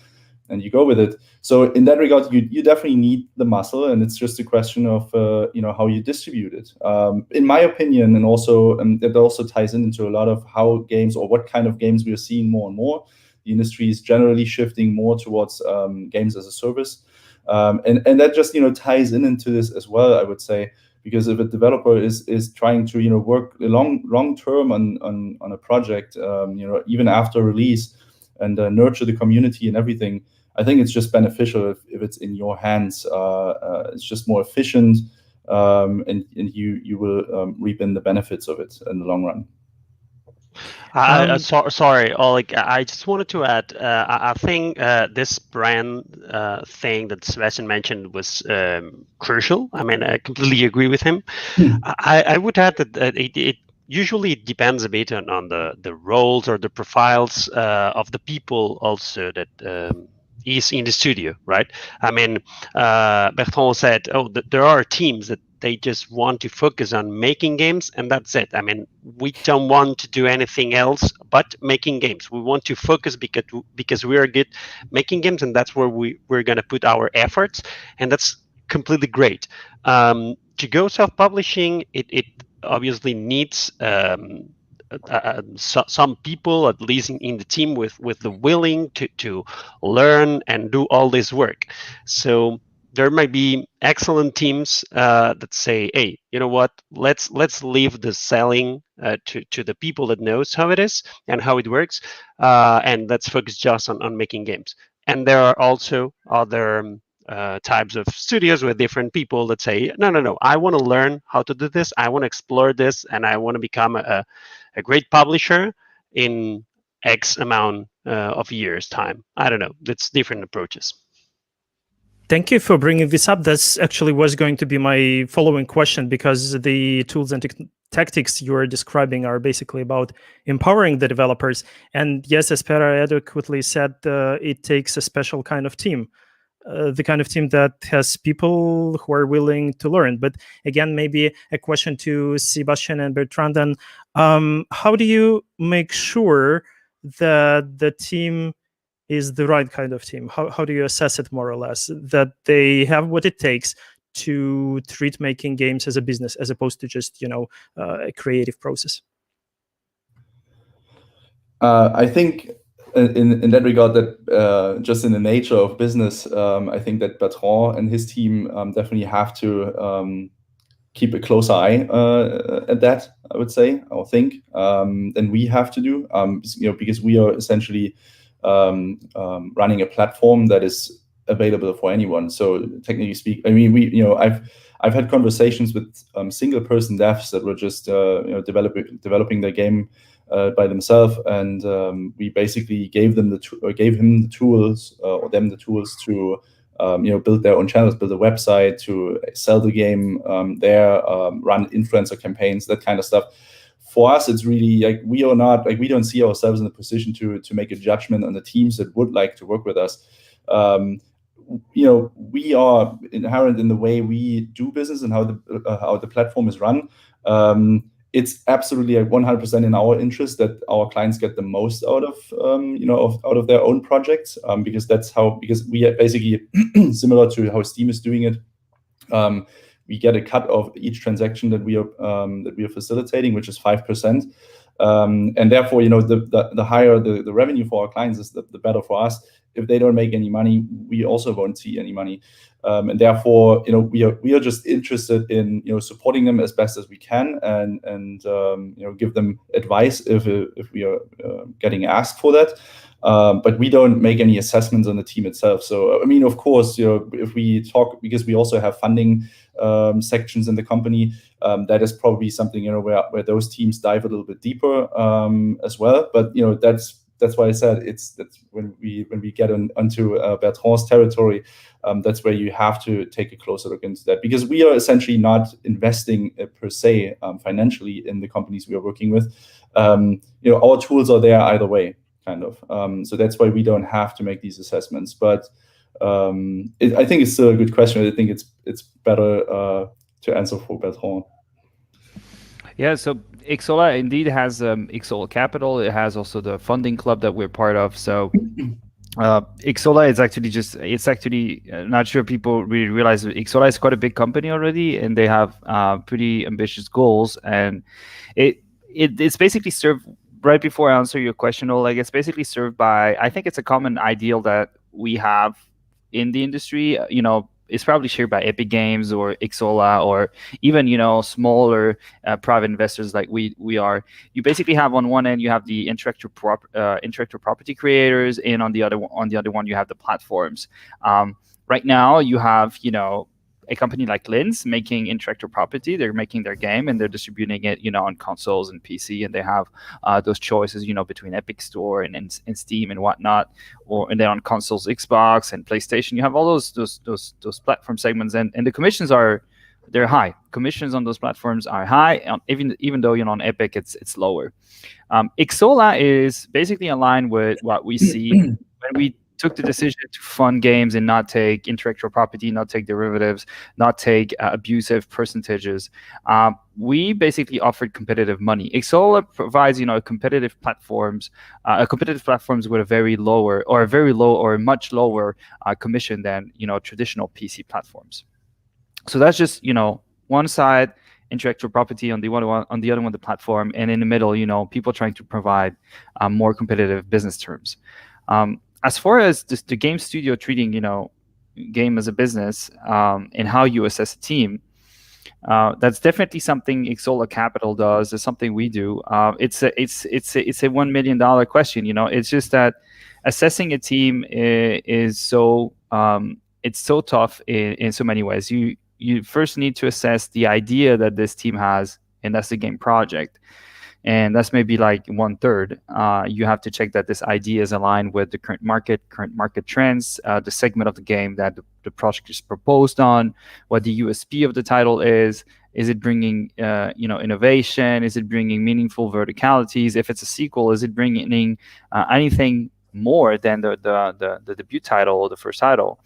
and you go with it. So in that regard, you definitely need the muscle, and it's just a question of how you distribute it. In my opinion, and also it also ties into a lot of how games, or what kind of games we are seeing more and more. The industry is generally shifting more towards games as a service, and that just ties into this as well, I would say, because if a developer is trying to work long term on a project, even after release, and nurture the community and everything, I think it's just beneficial if it's in your hands. It's just more efficient, and you will reap in the benefits of it in the long run. Sorry, Oleg. I just wanted to add. I think this brand thing that Sebastian mentioned was crucial. I mean, I completely agree with him. I would add that it usually depends a bit on the roles or the profiles of the people also that is in the studio, right? I mean, Bertrand said, there are teams that they just want to focus on making games, and that's it. I mean, we don't want to do anything else but making games. We want to focus because we are good making games, and that's where we're going to put our efforts, and that's completely great. To go self-publishing, it obviously needs some people, at least in the team, with the willing to learn and do all this work. So there might be excellent teams that say, hey, you know what, let's leave the selling to the people that knows how it is and how it works, and let's focus just on making games. And there are also other types of studios with different people that say, no, I want to learn how to do this, I want to explore this, and I want to become a great publisher in X amount of years time. I don't know, that's different approaches. Thank you for bringing this up. That's actually was going to be my following question, because the tools and tactics you are describing are basically about empowering the developers. And yes, as Pera adequately said, it takes a special kind of team, the kind of team that has people who are willing to learn. But again, maybe a question to Sebastian and Bertrand. How do you make sure that the team is the right kind of team? How do you assess it, more or less, that they have what it takes to treat making games as a business, as opposed to just a creative process? I think in that regard, that just in the nature of business, I think that Bertrand and his team definitely have to keep a closer eye at that, I would say, or think, than we have to do, because we are essentially running a platform that is available for anyone. So technically speaking, I mean, I've had conversations with single-person devs that were just developing their game by themselves, and we basically gave him the tools to build their own channels, build a website, to sell the game there, run influencer campaigns, that kind of stuff. For us, it's really like we don't see ourselves in a position to make a judgment on the teams that would like to work with us. We are inherent in the way we do business and how the platform is run. It's absolutely 100% in our interest that our clients get the most out of their own projects, because we are basically similar to how Steam is doing it. We get a cut of each transaction that we are facilitating, which is 5%, and therefore, the higher the revenue for our clients is, the better for us. if they don't make any money, we also won't see any money. And therefore, we are just interested in supporting them as best as we can, and give them advice if we are getting asked for that. But we don't make any assessments on the team itself. So I mean, of course, if we talk, because we also have funding sections in the company, that is probably something where those teams dive a little bit deeper as well. But that's why I said that's when we get onto Bertrand's territory. That's where you have to take a closer look into that, because we are essentially not investing per se financially in the companies we are working with. Our tools are there either way, kind of. So that's why we don't have to make these assessments. But I think it's still a good question. I think it's better to answer for Bertrand. Yeah, so Xsola indeed has Xsola Capital. It has also the funding club that we're part of. So Xsola is actually not sure people really realize that Xsola is quite a big company already, and they have pretty ambitious goals. And it's basically served, right before I answer your question, Oleg, it's basically served by, I think it's a common ideal that we have in the industry. It's probably shared by Epic Games or Xsola, or even smaller private investors like we are. You basically have, on one end you have the intellectual property creators, and on the other one you have the platforms. Right now you have a company like Linz making intellectual property. They're making their game and they're distributing it on consoles and PC, and they have those choices between Epic Store and Steam and whatnot, and then on consoles, Xbox and PlayStation, you have all those platform segments, and the commissions they're high. Commissions on those platforms are high, even though on Epic it's lower. Xsola is basically aligned with what we see when we took the decision to fund games and not take intellectual property, not take derivatives, not take abusive percentages. We basically offered competitive money. Xsola provides, competitive platforms with a very low or much lower commission than traditional PC platforms. So that's just one side, intellectual property, on the other one the platform, and in the middle people trying to provide more competitive business terms. As far as the game studio treating game as a business, and how you assess a team, that's definitely something Xsola Capital does. It's something we do. It's a $1 million question. It's just that assessing a team is so it's so tough in so many ways. You first need to assess the idea that this team has, and that's the game project. And that's maybe like 1/3. You have to check that this idea is aligned with the current market trends, the segment of the game that the project is proposed on, what the USP of the title is. Is it bringing innovation? Is it bringing meaningful verticalities? If it's a sequel, is it bringing anything more than the debut title or the first title?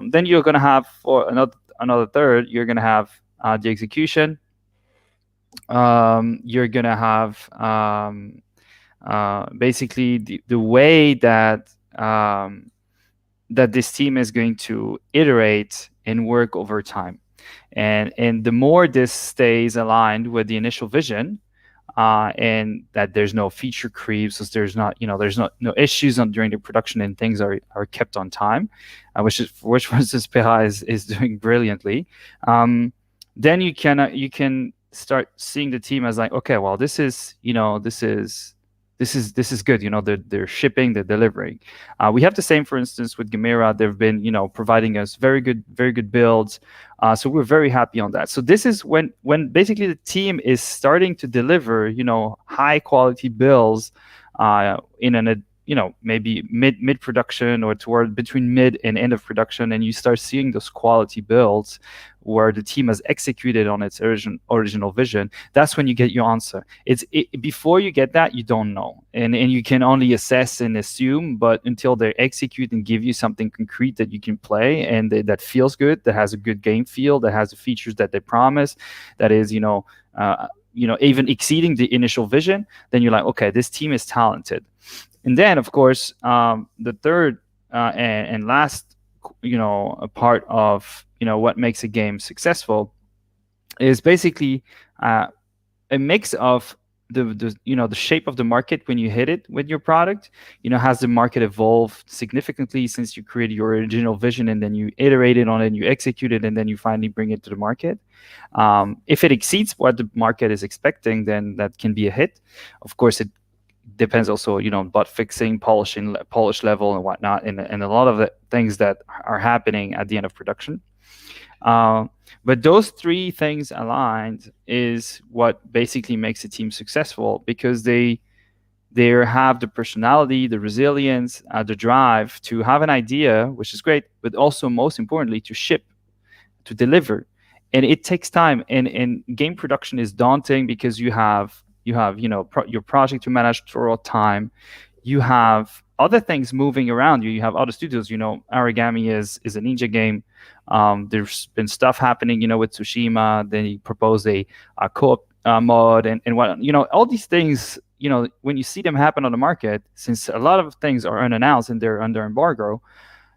Then you're going to have, for another third, you're going to have the execution. You're gonna have basically the way that that this team is going to iterate and work over time, and the more this stays aligned with the initial vision, and that there's no feature creeps, so there's no issues during the production, and things are kept on time, which Spera is doing brilliantly. Then you can start seeing the team as like, okay, well, this is good. They're shipping, they're delivering. We have the same, for instance, with Gamera. They've been providing us very good builds. So we're very happy on that. So this is when basically the team is starting to deliver high quality builds in maybe mid production, or toward between mid and end of production, and you start seeing those quality builds where the team has executed on its original vision. That's when you get your answer. Before you get that, you don't know, and you can only assess and assume. But until they execute and give you something concrete that you can play, and that feels good, that has a good game feel, that has the features that they promise, that is even exceeding the initial vision, then you're like, okay, this team is talented. And then, of course, the third and last, a part of what makes a game successful is basically a mix of the shape of the market when you hit it with your product. Has the market evolved significantly since you created your original vision, and then you iterated on it, and you execute it, and then you finally bring it to the market? If it exceeds what the market is expecting, then that can be a hit. Of course, it depends also, bug fixing, polish level, and whatnot, and a lot of the things that are happening at the end of production. But those three things aligned is what basically makes a team successful, because they have the personality, the resilience, the drive to have an idea, which is great, but also most importantly to ship, to deliver. And it takes time, and game production is daunting because you have your project to manage throughout time. You have other things moving around you. You have other studios. Origami is a ninja game. There's been stuff happening, with Tsushima. Then he proposed a co-op mode and what, all these things, when you see them happen on the market, since a lot of things are unannounced and they're under embargo,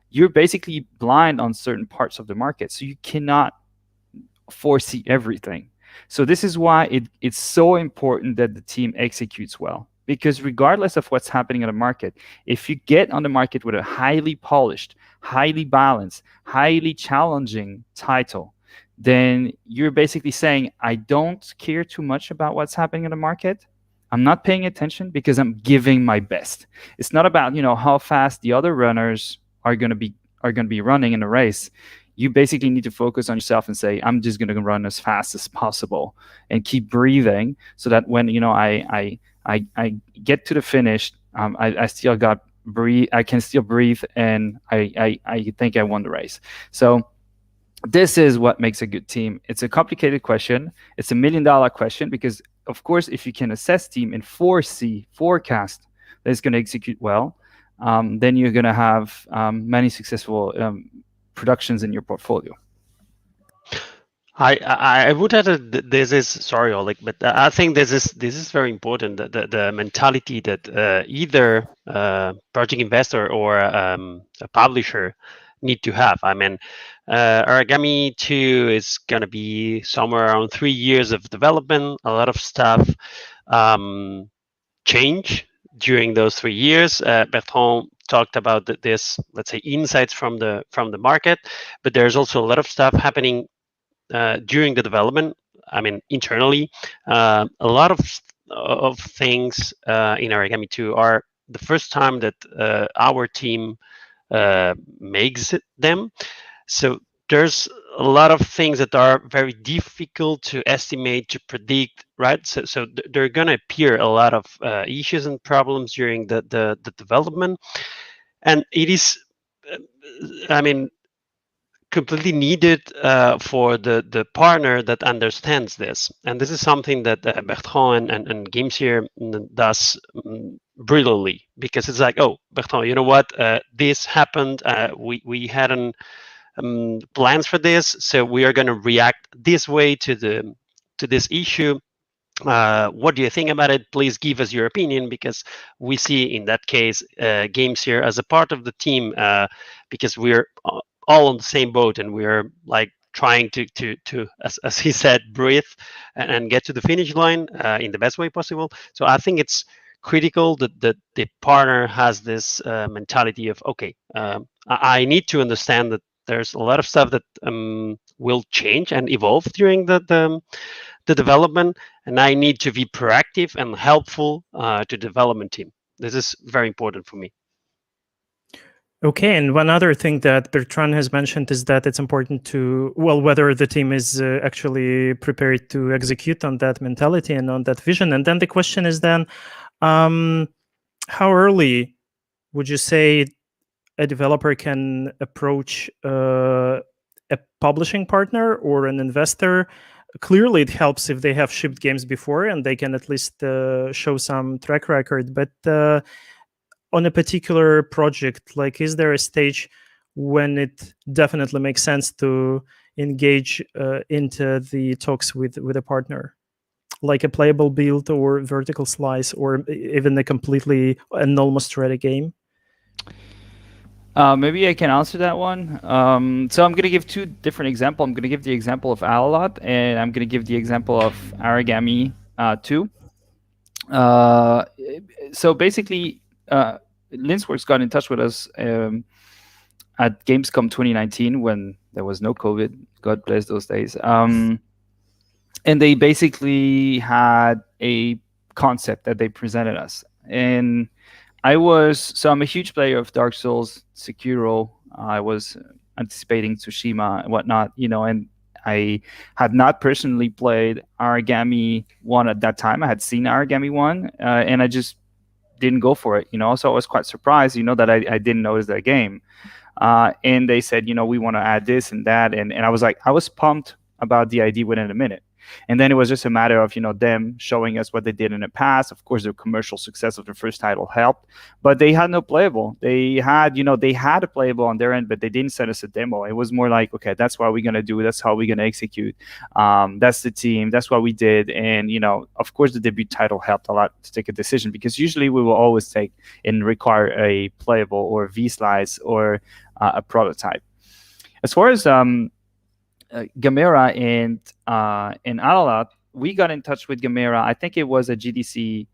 you're basically blind on certain parts of the market. So you cannot foresee everything. So this is why it's so important that the team executes well. Because regardless of what's happening in the market, if you get on the market with a highly polished, highly balanced, highly challenging title, then you're basically saying, I don't care too much about what's happening in the market. I'm not paying attention because I'm giving my best. It's not about, how fast the other runners are going to be running in a race. You basically need to focus on yourself and say, I'm just going to run as fast as possible and keep breathing, so that when I get to the finish, I still got breathe. I can still breathe, and I think I won the race. So this is what makes a good team. It's a complicated question. It's $1 million question, because of course, if you can assess team and forecast that it's going to execute well, then you're going to have many successful productions in your portfolio. I would add that this is, sorry, Oleg, but I think this is very important. The mentality that either project investor or a publisher need to have. I mean, Origami 2 is going to be somewhere around 3 years of development. A lot of stuff change during those 3 years. Bertrand talked about this, let's say, insights from the market, but there's also a lot of stuff happening during the development. I mean, internally, a lot of things in Origami 2 are the first time that our team makes them. So there's a lot of things that are very difficult to estimate, to predict, right? So there are going to appear a lot of issues and problems during the development, and it is, I mean, completely needed for the partner that understands this. And this is something that Bertrand and Games here does brilliantly, because it's like, oh, Bertrand, you know what? This happened. We hadn't plans for this, so we are going to react this way to this issue. What do you think about it? Please give us your opinion, because we see in that case Games here as a part of the team, because we're all on the same boat, and we're like trying to as he said, breathe and get to the finish line in the best way possible. So I think it's critical that the partner has this mentality of, okay, I need to understand that there's a lot of stuff that will change and evolve during the development, and I need to be proactive and helpful to development team. This is very important for me. Okay, and one other thing that Bertrand has mentioned is that it's important to, well, whether the team is actually prepared to execute on that mentality and on that vision. And then the question is then, how early would you say a developer can approach a publishing partner or an investor? Clearly, it helps if they have shipped games before and they can at least show some track record. But on a particular project, like, is there a stage when it definitely makes sense to engage into the talks with a partner, like a playable build or vertical slice, or even a completely and almost ready game? Maybe I can answer that one. So I'm going to give two different examples. I'm going to give the example of Alalot, and I'm going to give the example of Origami 2. So basically, Linsworks got in touch with us at Gamescom 2019 when there was no COVID. God bless those days. And they basically had a concept that they presented us. And I'm a huge player of Dark Souls, Sekiro. I was anticipating Tsushima and whatnot, and I had not personally played Origami 1 at that time. I had seen Origami 1, and I just didn't go for it, So I was quite surprised, that I didn't notice that game. And they said, we want to add this and that. And I was pumped about the idea within a minute. And then it was just a matter of, them showing us what they did in the past. Of course, the commercial success of the first title helped, but they had no playable. They had a playable on their end, but they didn't send us a demo. It was more like, okay, that's what we're going to do. That's how we're going to execute. That's the team. That's what we did. And, of course, the debut title helped a lot to take a decision, because usually we will always take and require a playable or V-slice or a prototype. As far as Gamera and Alalot, we got in touch with Gamera. I think it was a GDC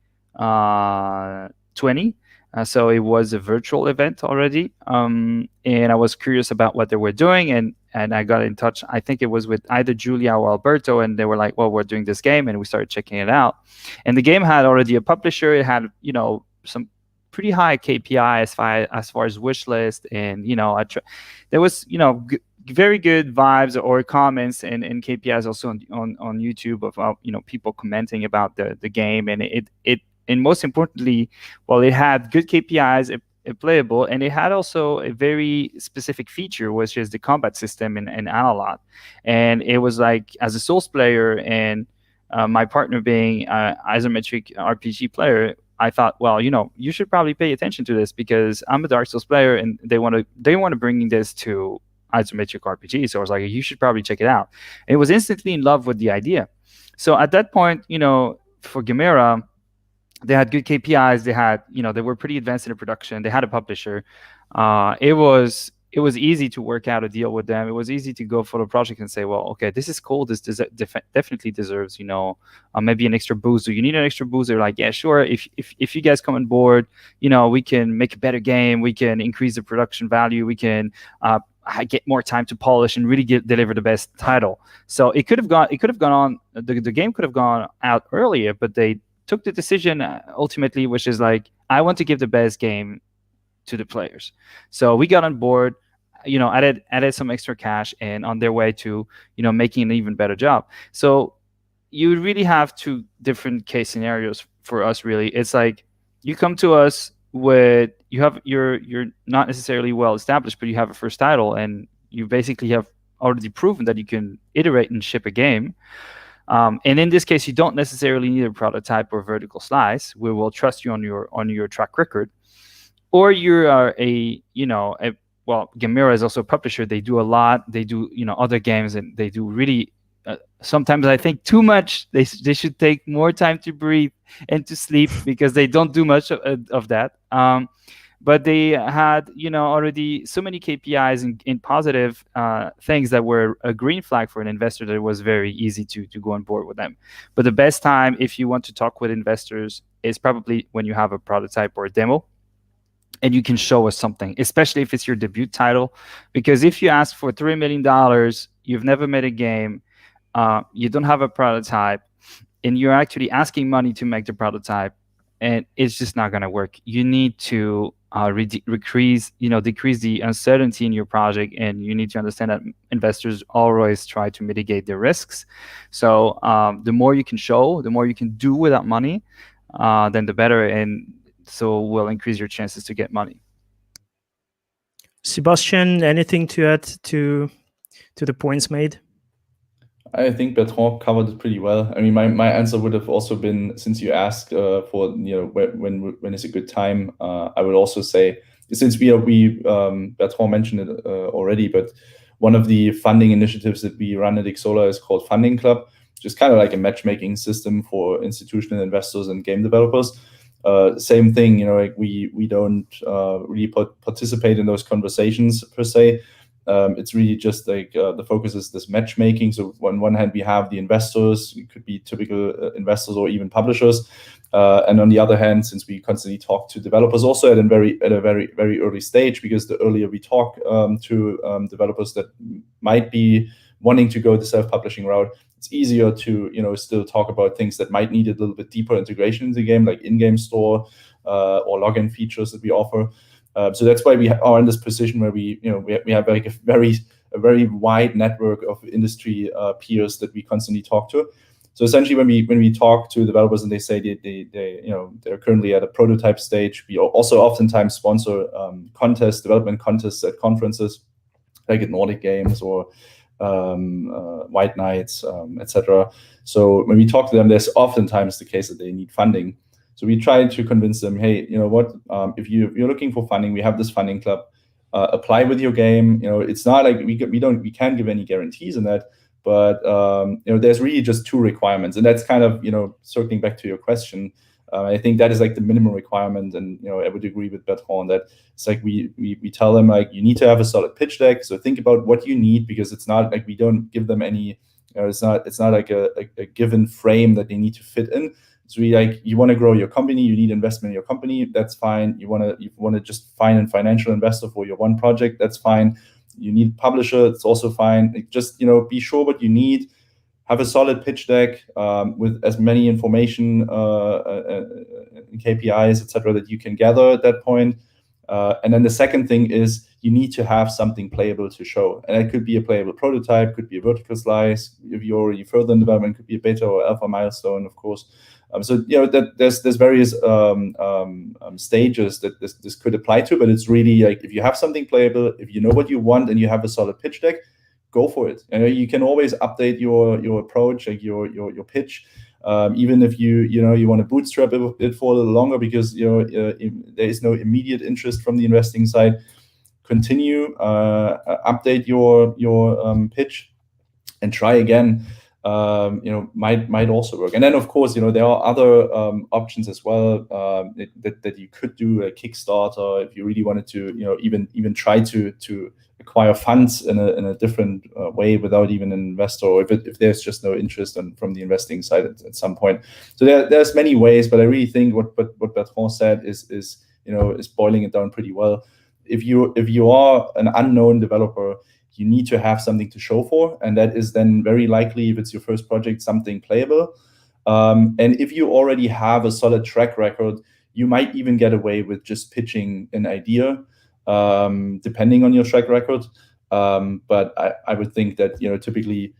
20. So it was a virtual event already. And I was curious about what they were doing. And I got in touch. I think it was with either Julia or Alberto. And they were like, well, we're doing this game. And we started checking it out. And the game had already a publisher. It had, some pretty high KPI as far as wish list. And, there was, very good vibes or comments and KPIs also on YouTube of people commenting about the game, and it and most importantly, well, it had good KPIs, it playable, and it had also a very specific feature, which is the combat system in Alalot. And it was like, as a Souls player and my partner being isometric RPG player, I thought, well, you should probably pay attention to this, because I'm a Dark Souls player and they want to bring this to isometric RPG. So I was like, you should probably check it out. And it was instantly in love with the idea. So at that point, for Gamera, they had good KPIs. They had, they were pretty advanced in the production. They had a publisher. It was easy to work out a deal with them. It was easy to go for the project and say, well, okay, this is cool. This definitely deserves, maybe an extra boost. Do you need an extra boost? They're like, yeah, sure. If you guys come on board, we can make a better game. We can increase the production value. We can get more time to polish and really deliver the best title. So it could have gone on. The game could have gone out earlier, but they took the decision ultimately, which is like, I want to give the best game to the players. So we got on board, added some extra cash, and on their way to, making an even better job. So you really have two different case scenarios for us, really. It's like, you come to us with, you're not necessarily well established, but you have a first title, and you basically have already proven that you can iterate and ship a game. And in this case, you don't necessarily need a prototype or vertical slice. We will trust you on your track record. Or you are well, Gamera is also a publisher. They do a lot. They do, other games, and they do really, sometimes I think too much. They should take more time to breathe and to sleep, because they don't do much of that. But they had, already so many KPIs and positive things that were a green flag for an investor, that it was very easy to go on board with them. But the best time, if you want to talk with investors, is probably when you have a prototype or a demo, and you can show us something, especially if it's your debut title. Because if you ask for $3 million, you've never made a game, you don't have a prototype, and you're actually asking money to make the prototype, and it's just not going to work. You need to decrease the uncertainty in your project, and you need to understand that investors always try to mitigate their risks. So the more you can show, the more you can do without money, then the better, and so will increase your chances to get money. Sebastian, anything to add to the points made? I think Bertrand covered it pretty well. I mean, my answer would have also been, since you asked for when is a good time, I would also say, since Bertrand mentioned it already, but one of the funding initiatives that we run at Xsola is called Funding Club, which is kind of like a matchmaking system for institutional investors and game developers. Same thing, like we don't really participate in those conversations per se. It's really just like the focus is this matchmaking. So on one hand, we have the investors, it could be typical investors or even publishers. And on the other hand, since we constantly talk to developers also at a very early stage, because the earlier we talk to developers that might be wanting to go the self-publishing route, it's easier to still talk about things that might need a little bit deeper integration in the game, like in-game store or login features that we offer. So that's why we are in this position where we have like a very wide network of industry peers that we constantly talk to. So essentially, when we talk to developers and they say they're currently at a prototype stage, we also oftentimes sponsor development contests at conferences, like at Nordic Games or White Nights, etc. So when we talk to them, there's oftentimes the case that they need funding. So we try to convince them, hey, you know what? If you're looking for funding, we have this funding club. Apply with your game. It's not like we can't give any guarantees in that. But there's really just two requirements, and that's kind of circling back to your question. I think that is like the minimum requirement, and I would agree with Bertrand that it's like we tell them like you need to have a solid pitch deck. So think about what you need, because it's not like we don't give them any. It's not like a given frame that they need to fit in. So we like, you want to grow your company, you need investment in your company. That's fine. You want to just find a financial investor for your one project. That's fine. You need publisher, it's also fine. Just be sure what you need. Have a solid pitch deck with as many information, KPIs, etc., that you can gather at that point. And then the second thing is you need to have something playable to show, and it could be a playable prototype, could be a vertical slice. If you're already further in development, could be a beta or alpha milestone, of course. So that there's various stages that this could apply to, but it's really like if you have something playable, if you know what you want, and you have a solid pitch deck, go for it. You can always update your approach, like your pitch, even if you want to bootstrap it for a little longer because there is no immediate interest from the investing side. Continue, update your pitch, and try again. Might also work. And then of course, there are other options as well that you could do, a Kickstarter if you really wanted to, even try to acquire funds in a different way without even an investor, or if there's just no interest from the investing side at some point. So there's many ways, but I really think what Bertrand said is boiling it down pretty well. If you are an unknown developer, you need to have something to show for, and that is then very likely, if it's your first project, something playable. And if you already have a solid track record, you might even get away with just pitching an idea, depending on your track record. But I would think that typically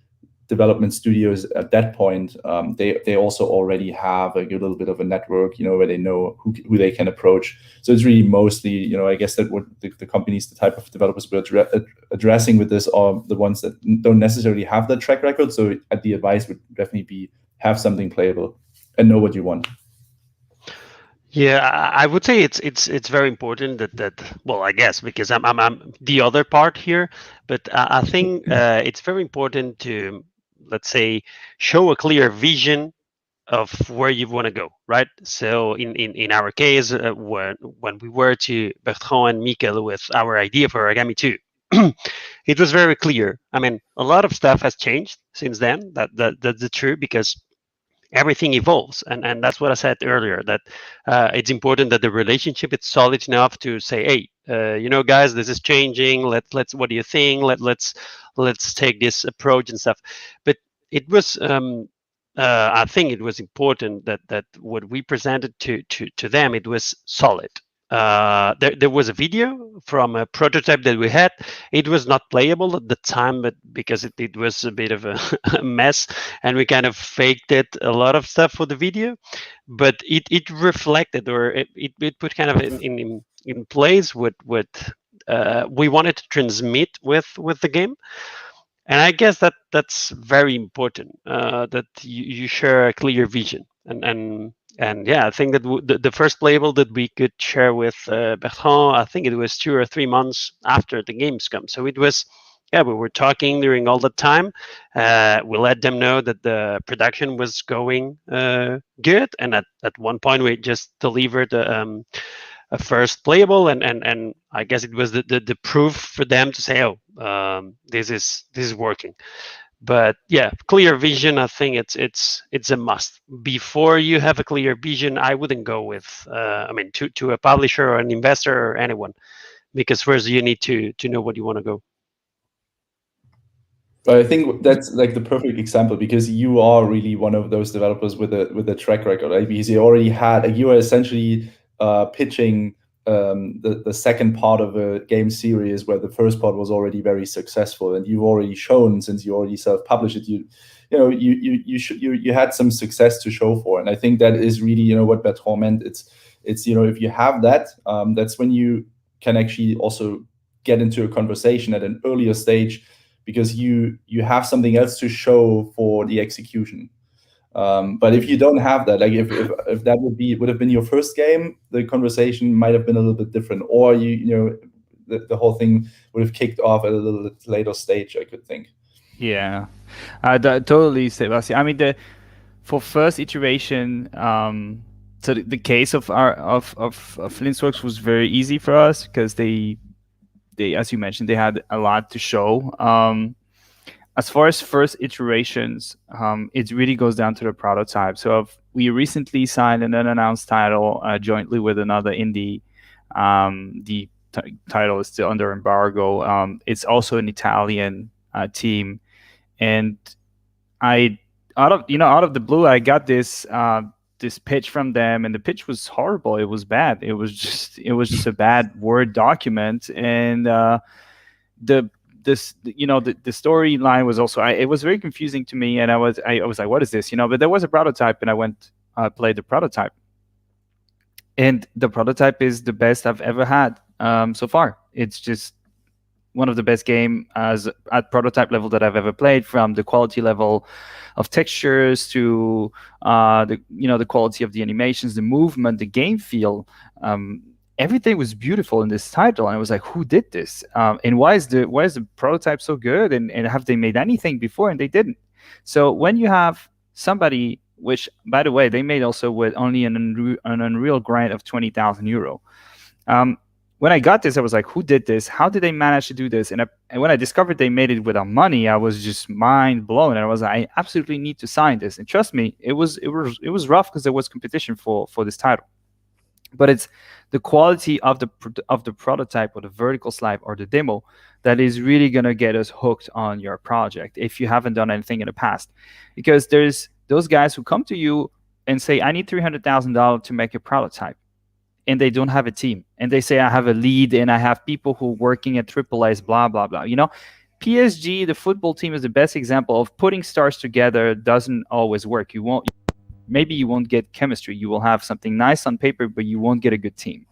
development studios at that point, they also already have a little bit of a network, where they know who they can approach. So it's really mostly, I guess that what the companies, the type of developers we're addressing with this are the ones that don't necessarily have that track record. So the advice would definitely be have something playable and know what you want. Yeah, I would say it's very important that well, I guess because I'm the other part here, but I think it's very important to, let's say, show a clear vision of where you want to go, right? So in our case, when we were to Bertrand and Mikkel with our idea for Origami 2, it was very clear. I mean, a lot of stuff has changed since then. That's true, because everything evolves, and that's what I said earlier, that it's important that the relationship is solid enough to say, hey, guys, this is changing. Let's what do you think? Let's take this approach and stuff. But it was I think it was important that what we presented to them, it was solid. There was a video from a prototype that we had. It was not playable at the time, but because it was a bit of a mess, and we kind of faked it a lot of stuff for the video, but it reflected, or it put kind of in place what we wanted to transmit with the game. And I guess that's very important, that you share a clear vision. And yeah, I think that the first playable that we could share with Bertrand, I think it was 2 or 3 months after the games come. So it was, we were talking during all the time. We let them know that the production was going good. And at one point, we just delivered a first playable, and I guess it was the proof for them to say, this is working. But yeah, clear vision, I think it's a must. Before you have a clear vision, I wouldn't go with to a publisher or an investor or anyone, because first you need to know what you want to go. But I think that's like the perfect example, because you are really one of those developers with a track record, right? Because you already had, like, you are essentially pitching the second part of a game series where the first part was already very successful, and you've already shown, since you already self-published it, you had some success to show for. And I think that is really what Bertrand meant. It's if you have that, that's when you can actually also get into a conversation at an earlier stage, because you have something else to show for the execution. But if you don't have that, like if that would have been your first game, the conversation might have been a little bit different, or the whole thing would have kicked off at a little bit later stage, I could think. Yeah, totally, Sebastian. I mean, for first iteration, so the case of Flintworks was very easy for us, because they, as you mentioned, they had a lot to show. As far as first iterations, it really goes down to the prototype. So we recently signed an unannounced title jointly with another indie. The title is still under embargo. It's also an Italian team, and out of the blue, I got this pitch from them, and the pitch was horrible. It was bad. It was just a bad Word document, and the storyline was also, it was very confusing to me, and I was like, what is this? But there was a prototype, and I went played the prototype, and the prototype is the best I've ever had so far. It's just one of the best game at prototype level that I've ever played, from the quality level of textures to the quality of the animations, the movement, the game feel. Everything was beautiful in this title, and I was like, who did this? And why is the prototype so good? And have they made anything before? And they didn't. So when you have somebody, which, by the way, they made also with only an Unreal grant of 20,000 euro. When I got this, I was like, who did this? How did they manage to do this? And when I discovered they made it without money, I was just mind blown. And I was like, I absolutely need to sign this. And trust me, it was rough, because there was competition for this title. But it's the quality of the prototype, or the vertical slide, or the demo, that is really gonna get us hooked on your project if you haven't done anything in the past. Because there's those guys who come to you and say, I need $300,000 to make a prototype, and they don't have a team, and they say, I have a lead, and I have people who are working at AAA's, blah blah blah. PSG, the football team, is the best example of putting stars together doesn't always work. Maybe you won't get chemistry. You will have something nice on paper, but you won't get a good team.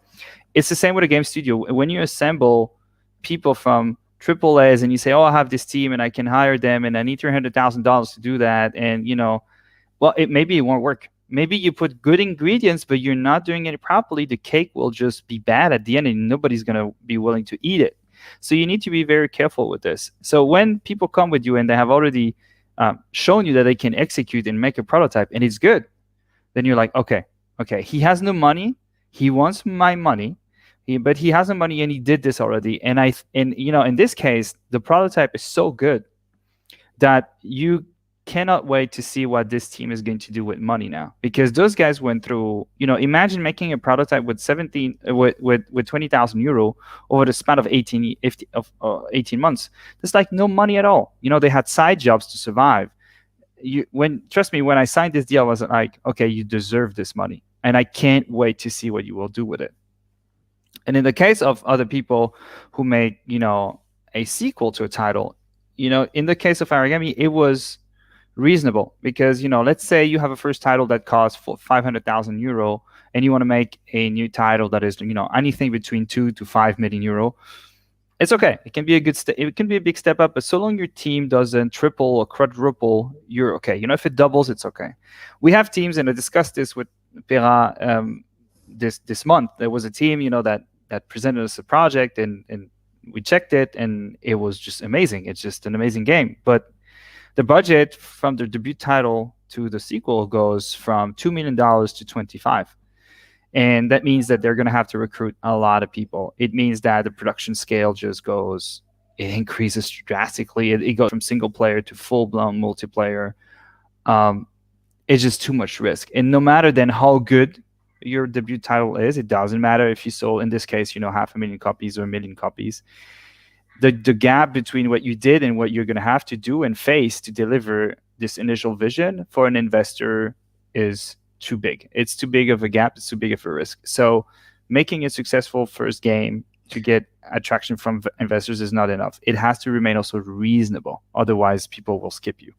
It's the same with a game studio. When you assemble people from AAA's and you say, oh, I have this team and I can hire them and I need $300,000 to do that, and maybe it won't work. Maybe you put good ingredients, but you're not doing it properly. The cake will just be bad at the end, and nobody's going to be willing to eat it. So you need to be very careful with this. So when people come with you and they have already shown you that they can execute and make a prototype, and it's good, then you're like, okay, he has no money, he wants my money, but he has no money, and he did this already. And in this case, the prototype is so good that you cannot wait to see what this team is going to do with money now, because those guys went through, imagine making a prototype with 20,000 euro over the span of 18 months. There's like no money at all. They had side jobs to survive. Trust me, when I signed this deal, I was like, okay, you deserve this money, and I can't wait to see what you will do with it. And in the case of other people who make, a sequel to a title, in the case of Origami, it was reasonable, because let's say you have a first title that costs 500,000 euro, and you want to make a new title that is anything between 2 to 5 million euro. It's okay. It can be it can be a big step up, but so long your team doesn't triple or quadruple, you're okay. If it doubles, it's okay. We have teams, and I discussed this with Pera this month. There was a team that presented us a project, and we checked it, and it was just amazing. It's just an amazing game, but the budget from the debut title to the sequel goes from $2 million to 25. And that means that they're going to have to recruit a lot of people. It means that the production scale just goes it increases drastically. It goes from single player to full-blown multiplayer. It's just too much risk. And no matter then how good your debut title is, it doesn't matter if you sold, in this case, 500,000 copies or 1 million copies. The gap between what you did and what you're going to have to do and face to deliver this initial vision for an investor is too big. It's too big of a gap. It's too big of a risk. So making a successful first game to get attraction from investors is not enough. It has to remain also reasonable. Otherwise, people will skip you.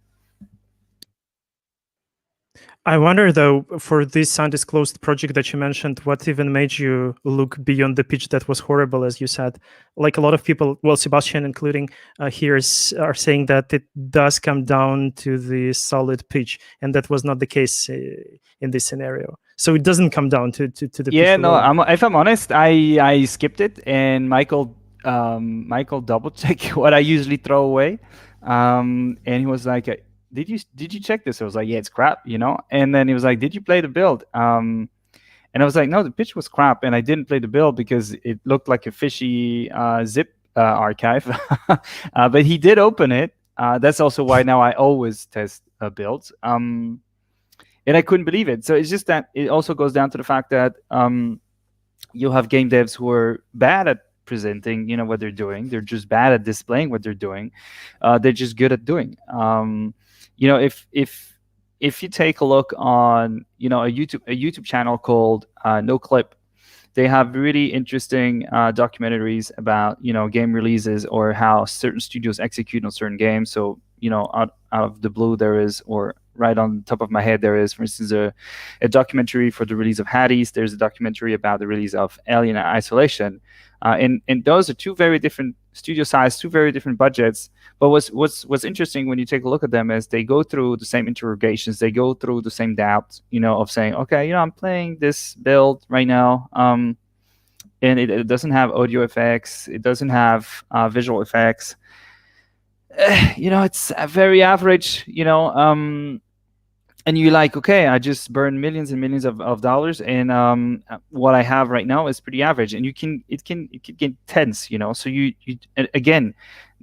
I wonder, though, for this undisclosed project that you mentioned, what even made you look beyond the pitch that was horrible, as you said? Like a lot of people, well, Sebastian including here, are saying that it does come down to the solid pitch, and that was not the case in this scenario. So it doesn't come down to the pitch. Yeah, no. If I'm honest, I skipped it, and Michael double checked what I usually throw away, and he was like, did you check this? I was like, yeah, it's crap, And then he was like, did you play the build? And I was like, no, the pitch was crap, and I didn't play the build because it looked like a fishy zip archive. But he did open it. That's also why now I always test builds. And I couldn't believe it. So it's just that it also goes down to the fact that you'll have game devs who are bad at presenting, what they're doing. They're just bad at displaying what they're doing. They're just good at doing. If you take a look on a YouTube channel called No Clip, they have really interesting documentaries about game releases or how certain studios execute on certain games. So out of the blue there is, or right on top of my head there is, for instance, a documentary for the release of Hades. There's a documentary about the release of Alien Isolation, and those are two very different studio size, two very different budgets. But what's interesting when you take a look at them is they go through the same interrogations, they go through the same doubts, of saying, okay, I'm playing this build right now, and it doesn't have audio effects, it doesn't have visual effects. It's very average, and you're like, okay, I just burned millions and millions of dollars, and what I have right now is pretty average. And it can get tense, So you again,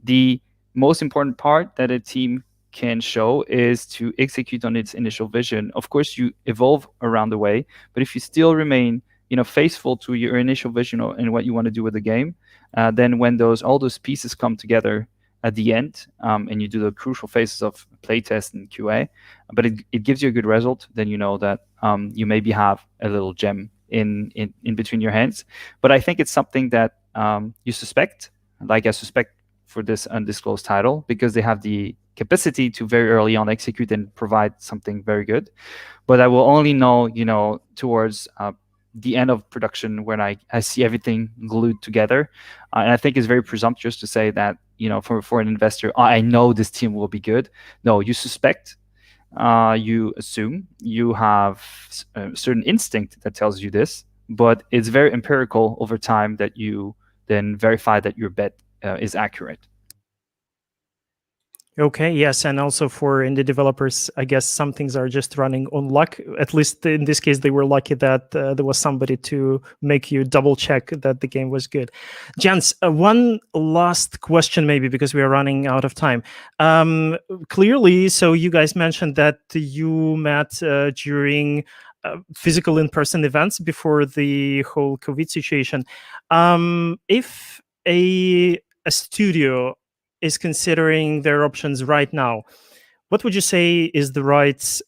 the most important part that a team can show is to execute on its initial vision. Of course, you evolve around the way, but if you still remain, faithful to your initial vision and what you want to do with the game, then when all those pieces come together at the end, and you do the crucial phases of playtest and QA, but it gives you a good result, then you know that you maybe have a little gem in between your hands. But I think it's something that you suspect, like I suspect for this undisclosed title, because they have the capacity to very early on execute and provide something very good. But I will only know, towards the end of production when I see everything glued together. And I think it's very presumptuous to say that, for an investor, I know this team will be good. No, you suspect, you assume, you have a certain instinct that tells you this, but it's very empirical over time that you then verify that your bet is accurate. Okay, yes, and also for indie developers, I guess some things are just running on luck. At least in this case, they were lucky that there was somebody to make you double check that the game was good. Jens, one last question maybe, because we are running out of time. Clearly, so you guys mentioned that you met during physical in-person events before the whole COVID situation. If a studio is considering their options right now, what would you say is the right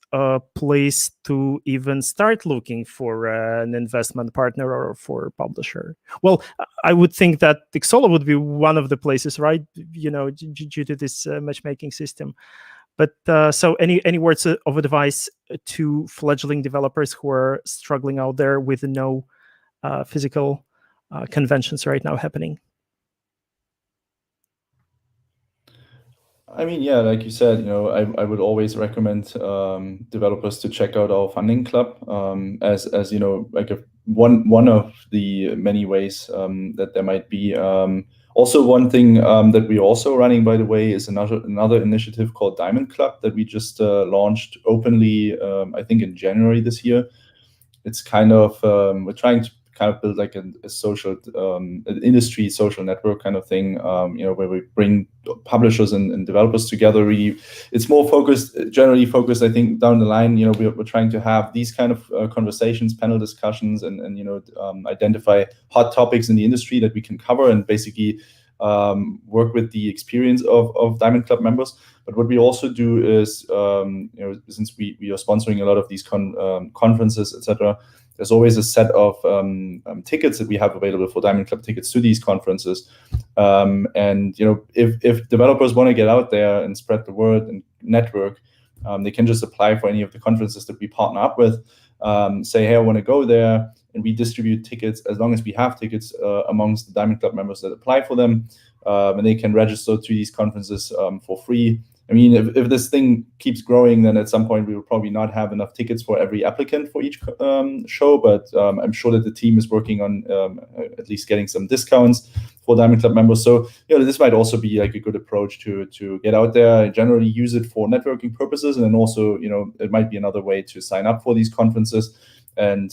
place to even start looking for an investment partner or for a publisher? Well, I would think that Xsolla would be one of the places, right? Due to this matchmaking system. But so any words of advice to fledgling developers who are struggling out there with no physical conventions right now happening? I mean, yeah, like you said, I would always recommend developers to check out our funding club, as like one of the many ways that there might be. Also, one thing that we're also running, by the way, is another initiative called Diamond Club that we just launched openly, I think in January this year. It's kind of we're trying to kind of build like a social, an industry social network kind of thing, where we bring publishers and developers together. Really, it's more focused, generally focused, I think, down the line. We're trying to have these kind of conversations, panel discussions, and identify hot topics in the industry that we can cover, and basically work with the experience of Diamond Club members. But what we also do is, since we are sponsoring a lot of these conferences, etc., there's always a set of tickets that we have available for Diamond Club tickets to these conferences. And if developers want to get out there and spread the word and network, they can just apply for any of the conferences that we partner up with. Say, hey, I want to go there, and we distribute tickets as long as we have tickets amongst the Diamond Club members that apply for them, and they can register to these conferences for free. I mean, if this thing keeps growing, then at some point we will probably not have enough tickets for every applicant for each show. But I'm sure that the team is working on at least getting some discounts for Diamond Club members. So this might also be like a good approach to get out there and generally use it for networking purposes, and then also it might be another way to sign up for these conferences and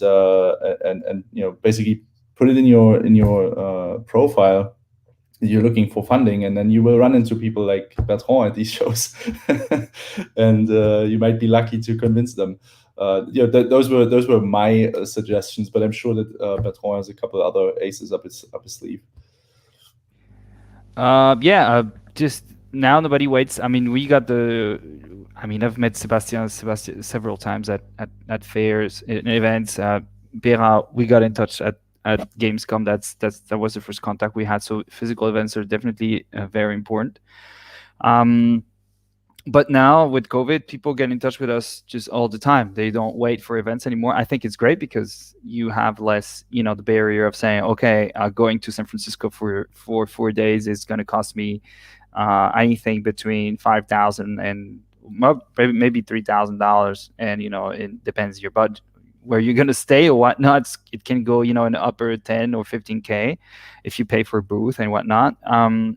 basically put it in your profile. You're looking for funding, and then you will run into people like Bertrand at these shows, and you might be lucky to convince them. Those were my suggestions, but I'm sure that Bertrand has a couple other aces up his sleeve. Just now nobody waits. I mean, I've met Sebastian several times at fairs, in events. Bera, we got in touch at Gamescom. That was the first contact we had. So physical events are definitely very important. But now with COVID, people get in touch with us just all the time. They don't wait for events anymore. I think it's great because you have less, the barrier of saying, okay, going to San Francisco for 4 days is going to cost me anything between $5,000 and maybe $3,000, and it depends your budget, where you're going to stay or whatnot. It can go, an upper 10 or 15K if you pay for a booth and whatnot.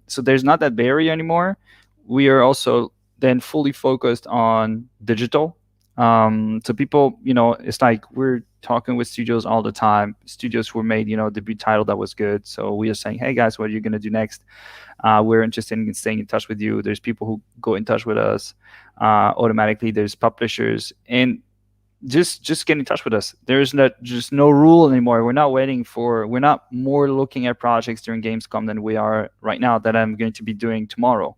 So there's not that barrier anymore. We are also then fully focused on digital. So people, it's like we're talking with studios all the time. Studios who made, debut title that was good. So we are saying, hey guys, what are you going to do next? We're interested in staying in touch with you. There's people who go in touch with us automatically. There's publishers, and just get in touch with us. There's just no rule anymore. We're not more looking at projects during Gamescom than we are right now that I'm going to be doing tomorrow.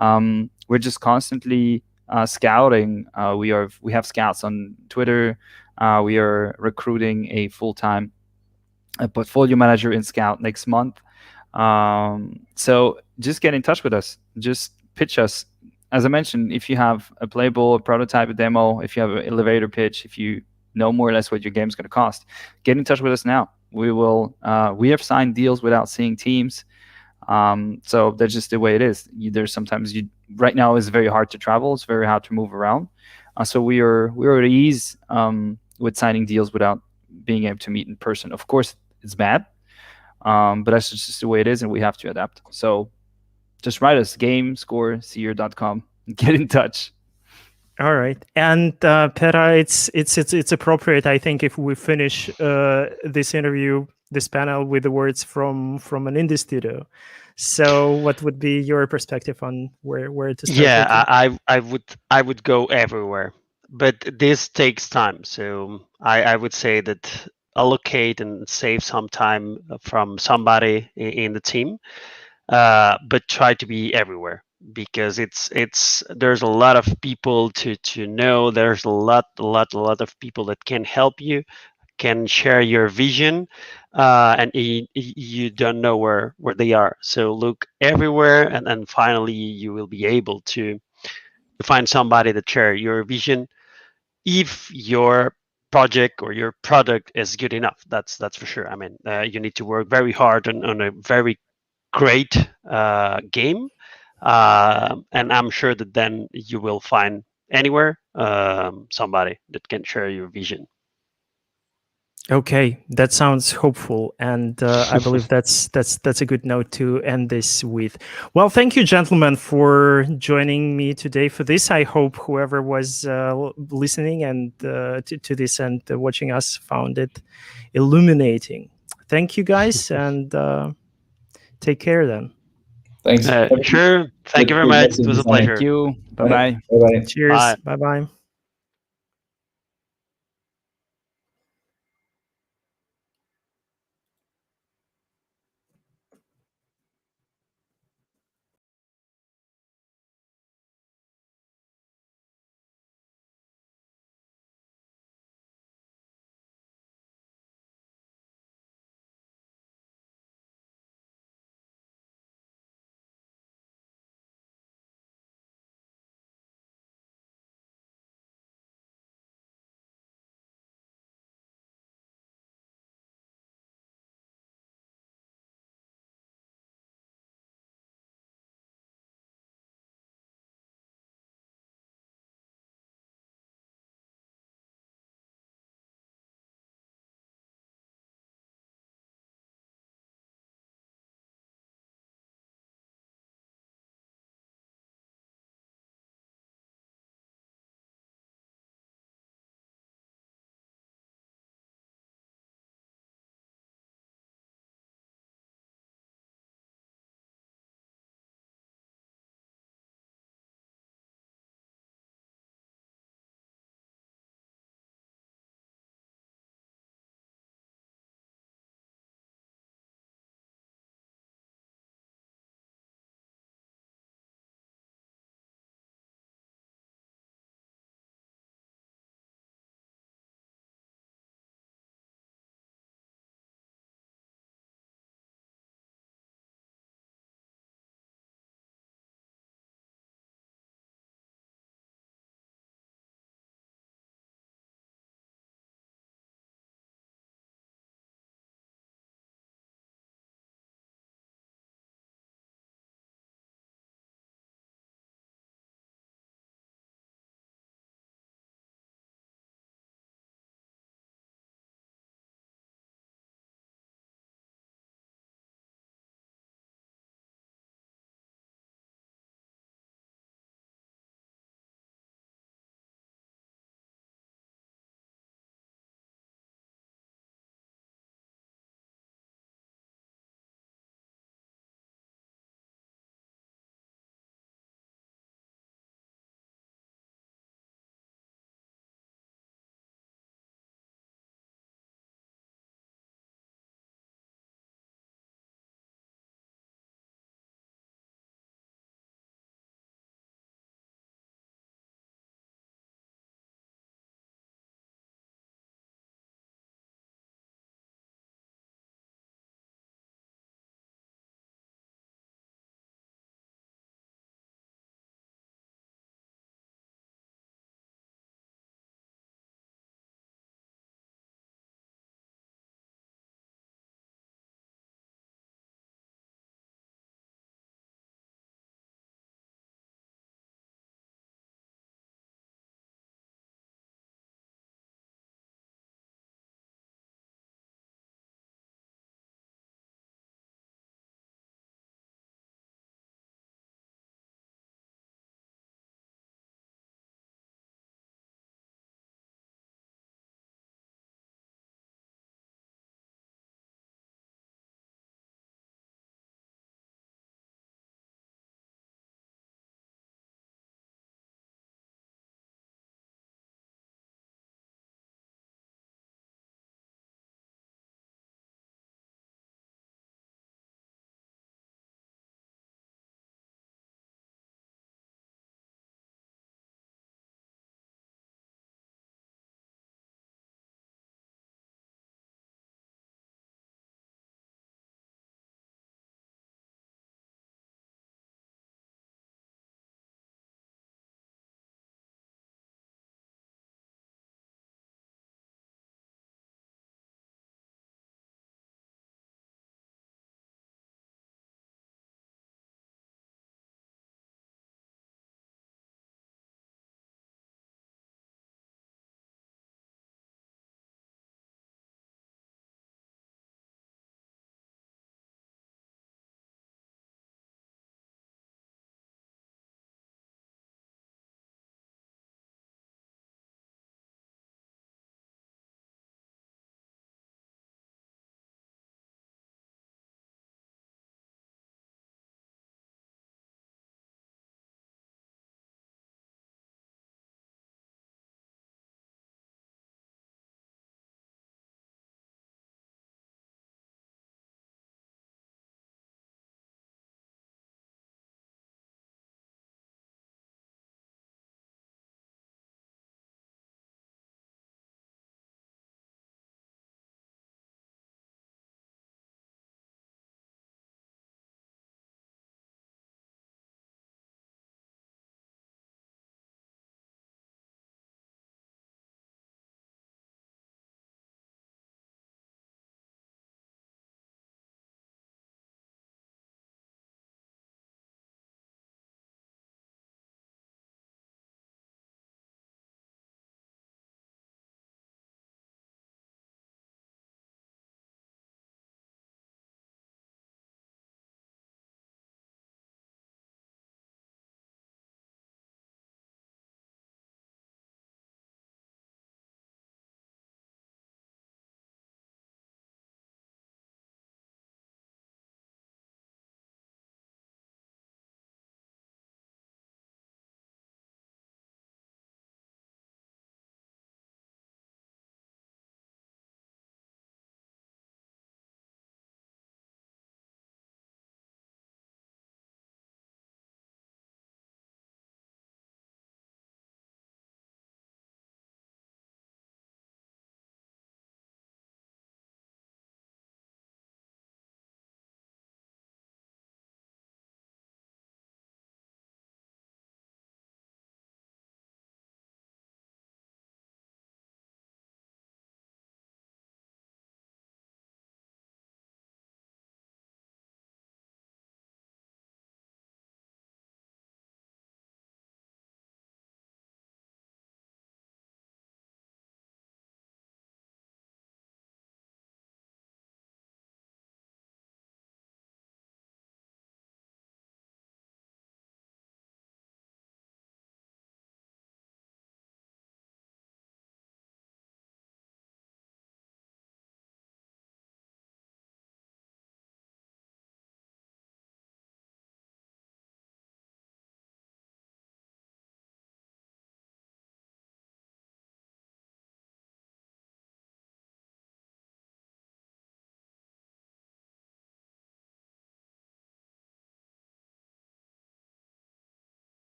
We're just constantly scouting. We have scouts on Twitter. We are recruiting a full-time portfolio manager in Scout next month. So just get in touch with us. Just pitch us. As I mentioned, if you have a playable, a prototype, a demo, if you have an elevator pitch, if you know more or less what your game is going to cost, get in touch with us now. We will. We have signed deals without seeing teams, so that's just the way it is. There's sometimes right now it's very hard to travel. It's very hard to move around. So we're at ease with signing deals without being able to meet in person. Of course, it's bad, but that's just the way it is, and we have to adapt. So just write us, gamescoreseer.com. Get in touch. All right. And Pera, it's appropriate, I think, if we finish this interview, this panel, with the words from an indie studio. So what would be your perspective on where to start? Yeah, I would go everywhere, but this takes time. So I would say that allocate and save some time from somebody in the team. But try to be everywhere, because there's a lot of people to know. There's a lot of people that can help you, can share your vision, and you don't know where they are. So look everywhere, and finally you will be able to find somebody that share your vision. If your project or your product is good enough, that's for sure. I mean, you need to work very hard on a very great game, and I'm sure that then you will find anywhere somebody that can share your vision. Okay, that sounds hopeful, and I believe that's a good note to end this with. Well, thank you, gentlemen, for joining me today for this. I hope whoever was listening and to this and watching us found it illuminating. thank you guys, and take care then. Thanks. Sure. Thank you very much. It was a pleasure. Thank you. Bye-bye. Bye-bye. Cheers. Bye-bye.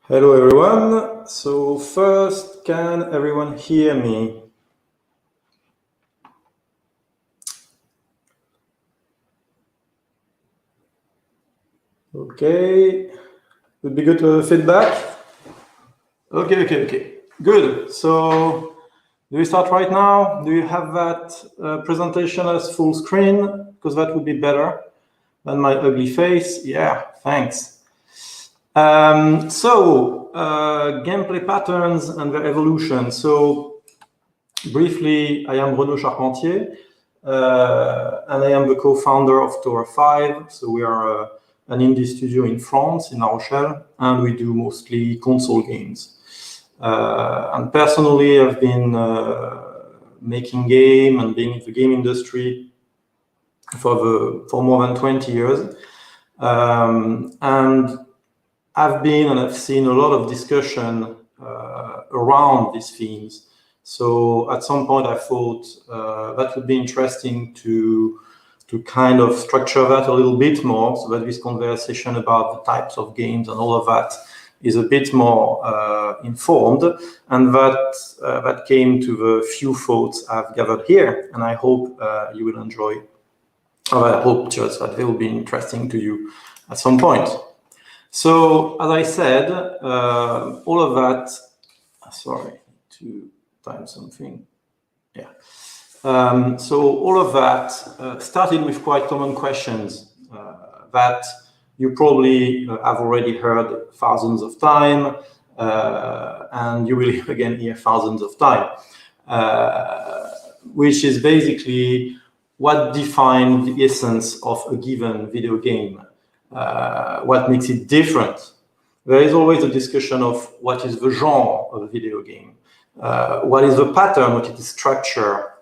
Hello everyone. So first, can everyone hear me? Okay, would be good to have feedback. Okay. Good. So do we start right now? Do you have that presentation as full screen? Because that would be better than my ugly face. Yeah, thanks. Gameplay patterns and their evolution. So briefly, I am Renaud Charpentier, and I am the co-founder of Tower 5. So we are an indie studio in France, in La Rochelle, and we do mostly console games. And personally, I've been making game and being in the game industry for more than 20 years. And I've been and I've seen a lot of discussion around these themes. So at some point I thought that would be interesting to kind of structure that a little bit more, so that this conversation about the types of games and all of that is a bit more informed, and that came to the few thoughts I've gathered here, and I hope you will enjoy. I hope just that they will be interesting to you at some point. So, as I said, all of that, sorry, to time something, yeah. So all of that started with quite common questions that you probably have already heard thousands of times, and you will again hear thousands of times, which is basically what defines the essence of a given video game. What makes it different? There is always a discussion of what is the genre of a video game, what is the pattern, what is the structure,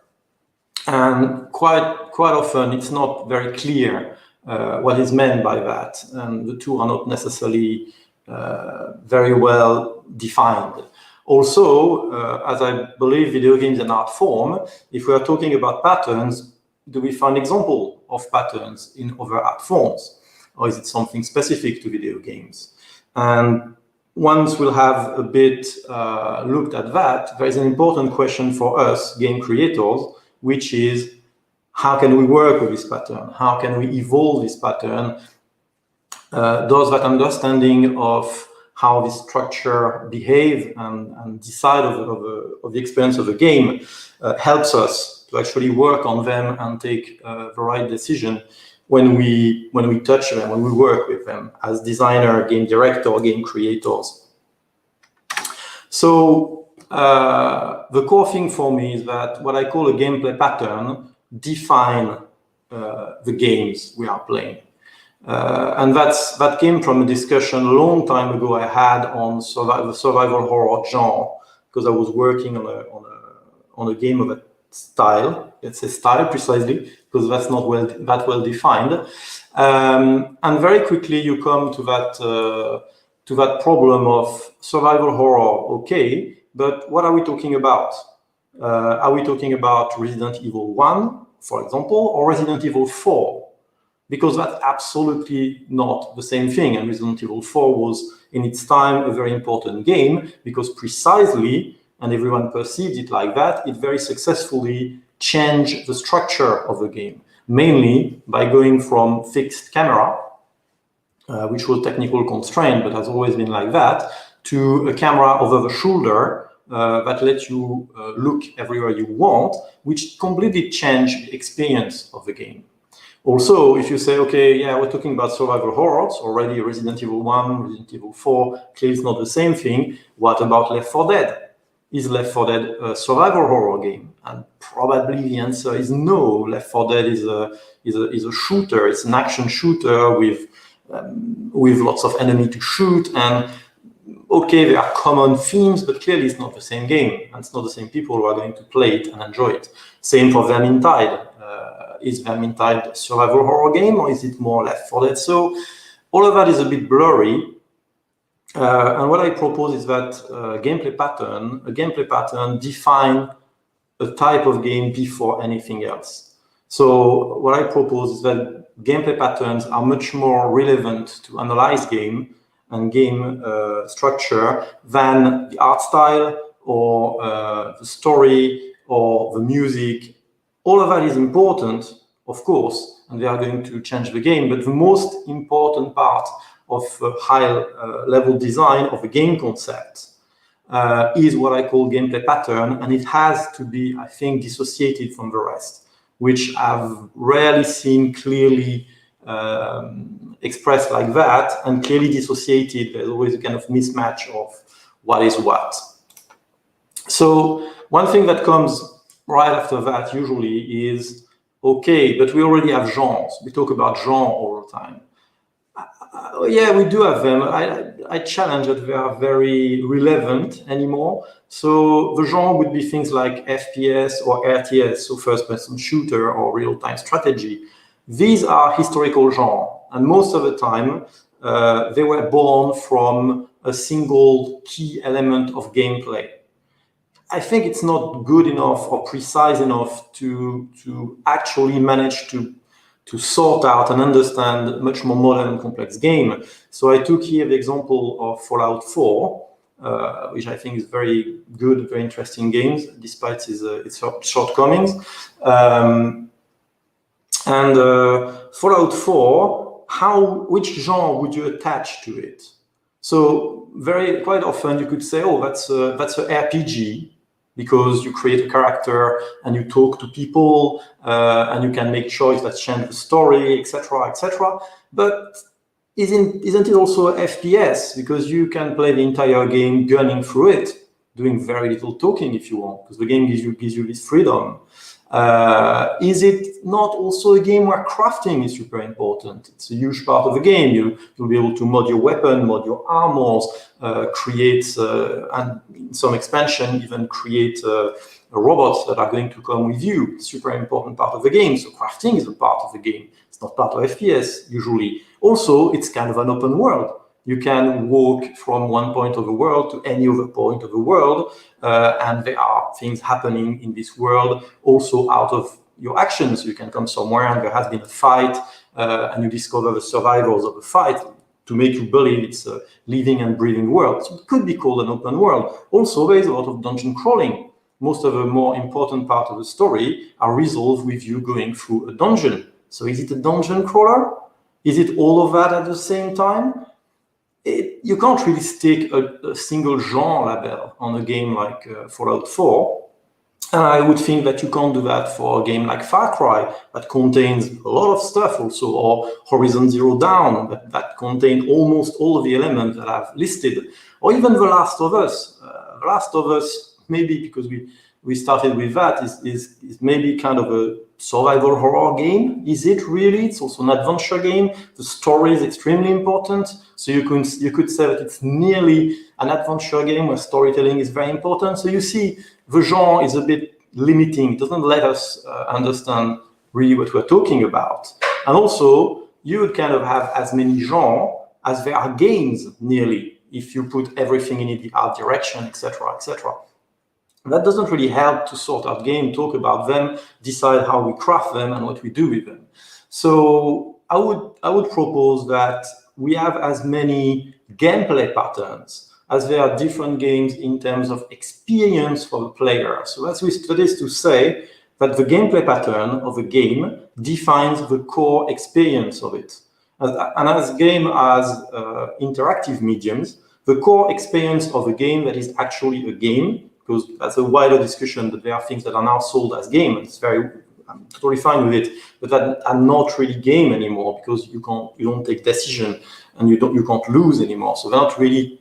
and quite often it's not very clear what is meant by that, and the two are not necessarily very well defined. Also, as I believe video games are an art form, if we are talking about patterns, do we find example of patterns in other art forms? Or is it something specific to video games? And once we'll have a bit looked at that, there is an important question for us game creators, which is how can we work with this pattern? How can we evolve this pattern? Does that understanding of how this structure behave and decide of the experience of the game helps us to actually work on them and take the right decision when we touch them, when we work with them as designer, game director, game creators. So the core thing for me is that what I call a gameplay pattern define the games we are playing. And that came from a discussion a long time ago I had on the survival horror genre, because I was working on a game of a style, let's say style precisely, because that's not that well defined. And very quickly you come to that problem of survival horror, okay, but what are we talking about? Are we talking about Resident Evil 1, for example, or Resident Evil 4? Because that's absolutely not the same thing. And Resident Evil 4 was, in its time, a very important game, because precisely, and everyone perceived it like that, it very successfully changed the structure of the game, mainly by going from fixed camera, which was technical constraint, but has always been like that, to a camera over the shoulder that lets you look everywhere you want, which completely changed the experience of the game. Also, if you say, okay, yeah, we're talking about survival horrors, already Resident Evil 1, Resident Evil 4, clearly it's not the same thing. What about Left 4 Dead? is Left 4 Dead a survival horror game? And probably the answer is no. Left 4 Dead is a shooter. It's an action shooter with lots of enemy to shoot. And okay, there are common themes, but clearly it's not the same game. And it's not the same people who are going to play it and enjoy it. Same for Vermintide. Is Vermintide a survival horror game, or is it more Left 4 Dead? So all of that is a bit blurry. And what I propose is that a gameplay pattern define a type of game before anything else. So what I propose is that gameplay patterns are much more relevant to analyze game and game structure than the art style or the story or the music. All of that is important, of course, and they are going to change the game. But the most important part of high-level design of a game concept is what I call gameplay pattern, and it has to be, I think, dissociated from the rest, which I've rarely seen clearly expressed like that, and clearly dissociated. There's always a kind of mismatch of what is what. So one thing that comes right after that usually is, okay, but we already have genres. We talk about genre all the time. Yeah, we do have them. I challenge that they are very relevant anymore. So the genre would be things like FPS or RTS, so first-person shooter or real-time strategy. These are historical genres, and most of the time they were born from a single key element of gameplay. I think it's not good enough or precise enough to actually manage to sort out and understand a much more modern and complex game. So I took here the example of Fallout 4, which I think is very good, very interesting games, despite its shortcomings. Fallout 4, which genre would you attach to it? So quite often you could say, oh, that's a RPG, because you create a character and you talk to people and you can make choices that change the story, etc., etc. But isn't it also a FPS? Because you can play the entire game gunning through it, doing very little talking if you want, because the game gives you this freedom. Is it not also a game where crafting is super important? It's a huge part of the game. You'll be able to mod your weapon, mod your armors, create, and in some expansion, even create robots that are going to come with you. Super important part of the game. So crafting is a part of the game. It's not part of FPS usually. Also, it's kind of an open world. You can walk from one point of the world to any other point of the world, and there are things happening in this world also out of your actions. You can come somewhere and there has been a fight, and you discover the survivors of the fight to make you believe it's a living and breathing world. So it could be called an open world. Also, there is a lot of dungeon crawling. Most of the more important part of the story are resolved with you going through a dungeon. So is it a dungeon crawler? Is it all of that at the same time? You can't really stick a single genre label on a game like Fallout 4. And I would think that you can't do that for a game like Far Cry that contains a lot of stuff also, or Horizon Zero Dawn that contain almost all of the elements that I've listed, or even The Last of Us. The Last of Us, maybe because we started with that, is maybe kind of a survival horror game. Is it really? It's also an adventure game. The story is extremely important. So you could say that it's nearly an adventure game where storytelling is very important. So you see, the genre is a bit limiting. It doesn't let us understand really what we're talking about. And also, you would kind of have as many genres as there are games nearly, if you put everything in the art direction, etc., etc. That doesn't really help to sort out game, talk about them, decide how we craft them and what we do with them. So I would propose that we have as many gameplay patterns as there are different games in terms of experience for the player. So that is to say that the gameplay pattern of a game defines the core experience of it. And as game as interactive mediums, the core experience of a game that is actually a game, because that's a wider discussion, that there are things that are now sold as games. I'm totally fine with it, but that are not really game anymore, because you don't take decision and you can't lose anymore. So they're not really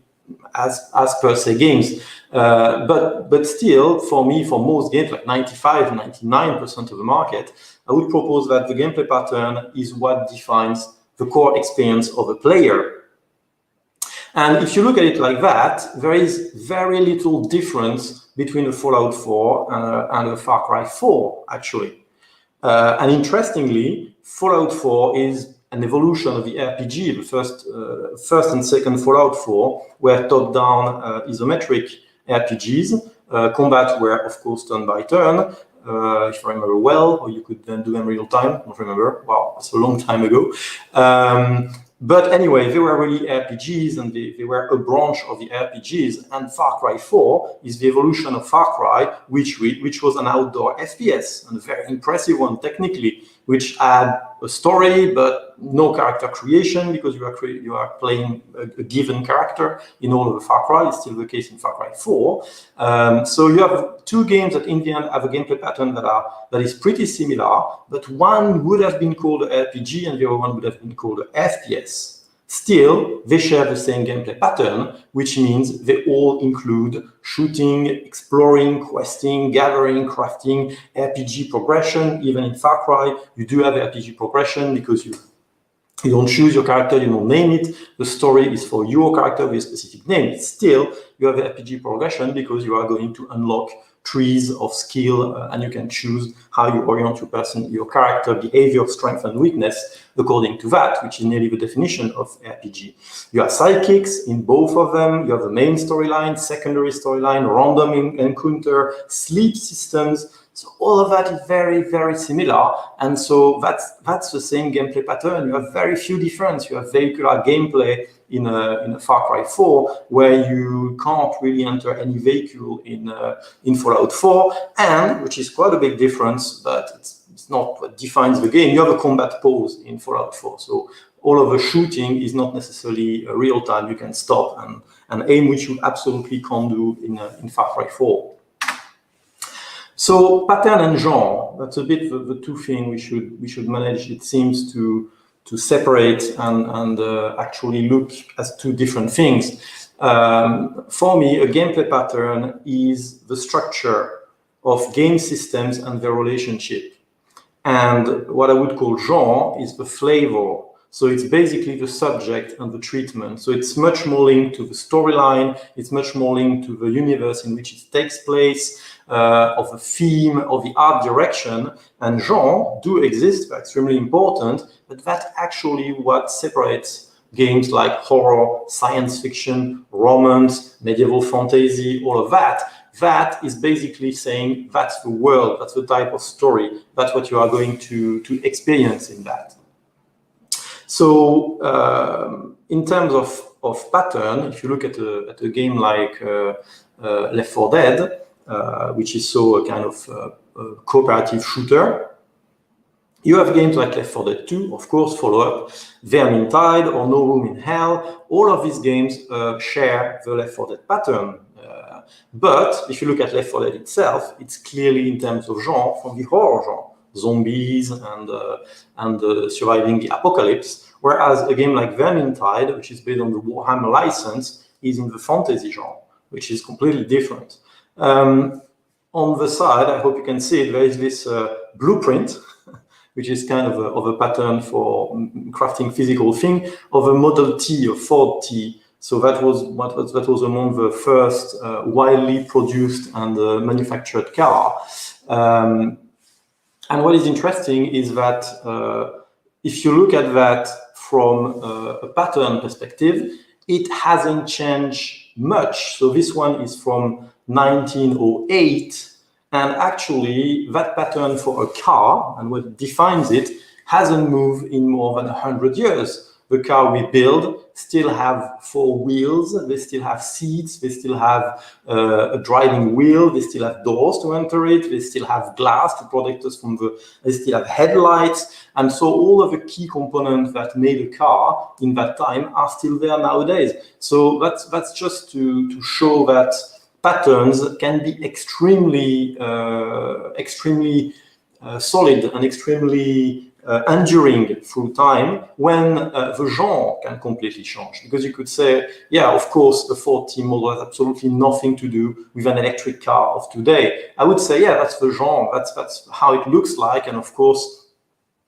as per se games. But still, for me, for most games, like 95, 99% of the market, I would propose that the gameplay pattern is what defines the core experience of a player. And if you look at it like that, there is very little difference between a Fallout 4 and a Far Cry 4, actually. And interestingly, Fallout 4 is an evolution of the RPG. The first and second Fallout 4 were top-down isometric RPGs. Combat were, of course, turn by turn, if I remember well, or you could then do them real time. I don't remember. Wow, it's a long time ago. But anyway, they were really RPGs, and they were a branch of the RPGs. And Far Cry 4 is the evolution of Far Cry, which was an outdoor FPS, and a very impressive one technically, which had a story but no character creation, because you are playing a given character in all of the Far Cry. It's still the case in Far Cry 4. So you have two games that in the end have a gameplay pattern that is pretty similar, but one would have been called an RPG and the other one would have been called an FPS. Still, they share the same gameplay pattern, which means they all include shooting, exploring, questing, gathering, crafting, RPG progression. Even in Far Cry, you do have RPG progression because you don't choose your character, you don't name it. The story is for your character with a specific name. Still, you have RPG progression because you are going to unlock trees of skill, and you can choose how you orient your character, behavior, strength, and weakness according to that, which is nearly the definition of RPG. You have sidekicks in both of them. You have the main storyline, secondary storyline, random encounter, sleep systems. So all of that is very, very similar. And so that's the same gameplay pattern. You have very few difference. You have vehicular gameplay in a Far Cry 4, where you can't really enter any vehicle in Fallout 4, and which is quite a big difference, but it's not what defines the game. You have a combat pause in Fallout 4, so all of the shooting is not necessarily real time. You can stop and aim, which you absolutely can't do in Far Cry 4. So pattern and genre, that's a bit the two things we should manage. It seems to separate and actually look as two different things. For me, a gameplay pattern is the structure of game systems and their relationship. And what I would call genre is the flavor. So it's basically the subject and the treatment. So it's much more linked to the storyline. It's much more linked to the universe in which it takes place, of the theme, of the art direction. And genre do exist, they're extremely important, but that's actually what separates games like horror, science fiction, romance, medieval fantasy, all of that. That is basically saying that's the world, that's the type of story, that's what you are going to experience in that. So in terms of pattern, if you look at a game like Left 4 Dead, which is so a kind of cooperative shooter, you have games like Left 4 Dead 2, of course, follow-up, Vermintide or No Room in Hell. All of these games share the Left 4 Dead pattern. But if you look at Left 4 Dead itself, it's clearly in terms of genre from the horror genre, zombies and surviving the apocalypse, whereas a game like Vermintide, which is based on the Warhammer license, is in the fantasy genre, which is completely different. On the side, I hope you can see it, there is this blueprint, which is kind of a pattern for crafting physical thing, of a Model T, a Ford T. So that was among the first widely produced and manufactured car. And what is interesting is that if you look at that from a pattern perspective, it hasn't changed much. So this one is from 1908. And actually, that pattern for a car, and what defines it, hasn't moved in more than 100 years. The car we build still have 4 wheels, they still have seats, they still have a driving wheel, they still have doors to enter it, they still have glass to protect us from they still have headlights. And so all of the key components that made a car in that time are still there nowadays. So that's just to show that patterns can be extremely solid and extremely enduring through time when the genre can completely change. Because you could say, yeah, of course, the Ford-T model has absolutely nothing to do with an electric car of today. I would say, yeah, that's the genre, that's how it looks like. And of course,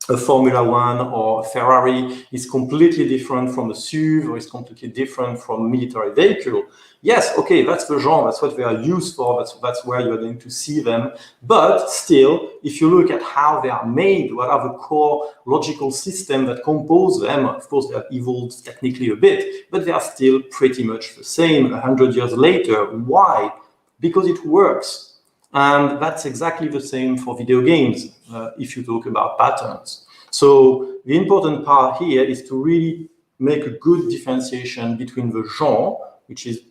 a Formula One or a Ferrari is completely different from a SUV, or is completely different from a military vehicle. Yes, okay, that's the genre, that's what they are used for, that's where you're going to see them. But still, if you look at how they are made, what are the core logical systems that compose them, of course, they have evolved technically a bit, but they are still pretty much the same 100 years later. Why? Because it works. And that's exactly the same for video games, if you talk about patterns. So the important part here is to really make a good differentiation between the genre, which is,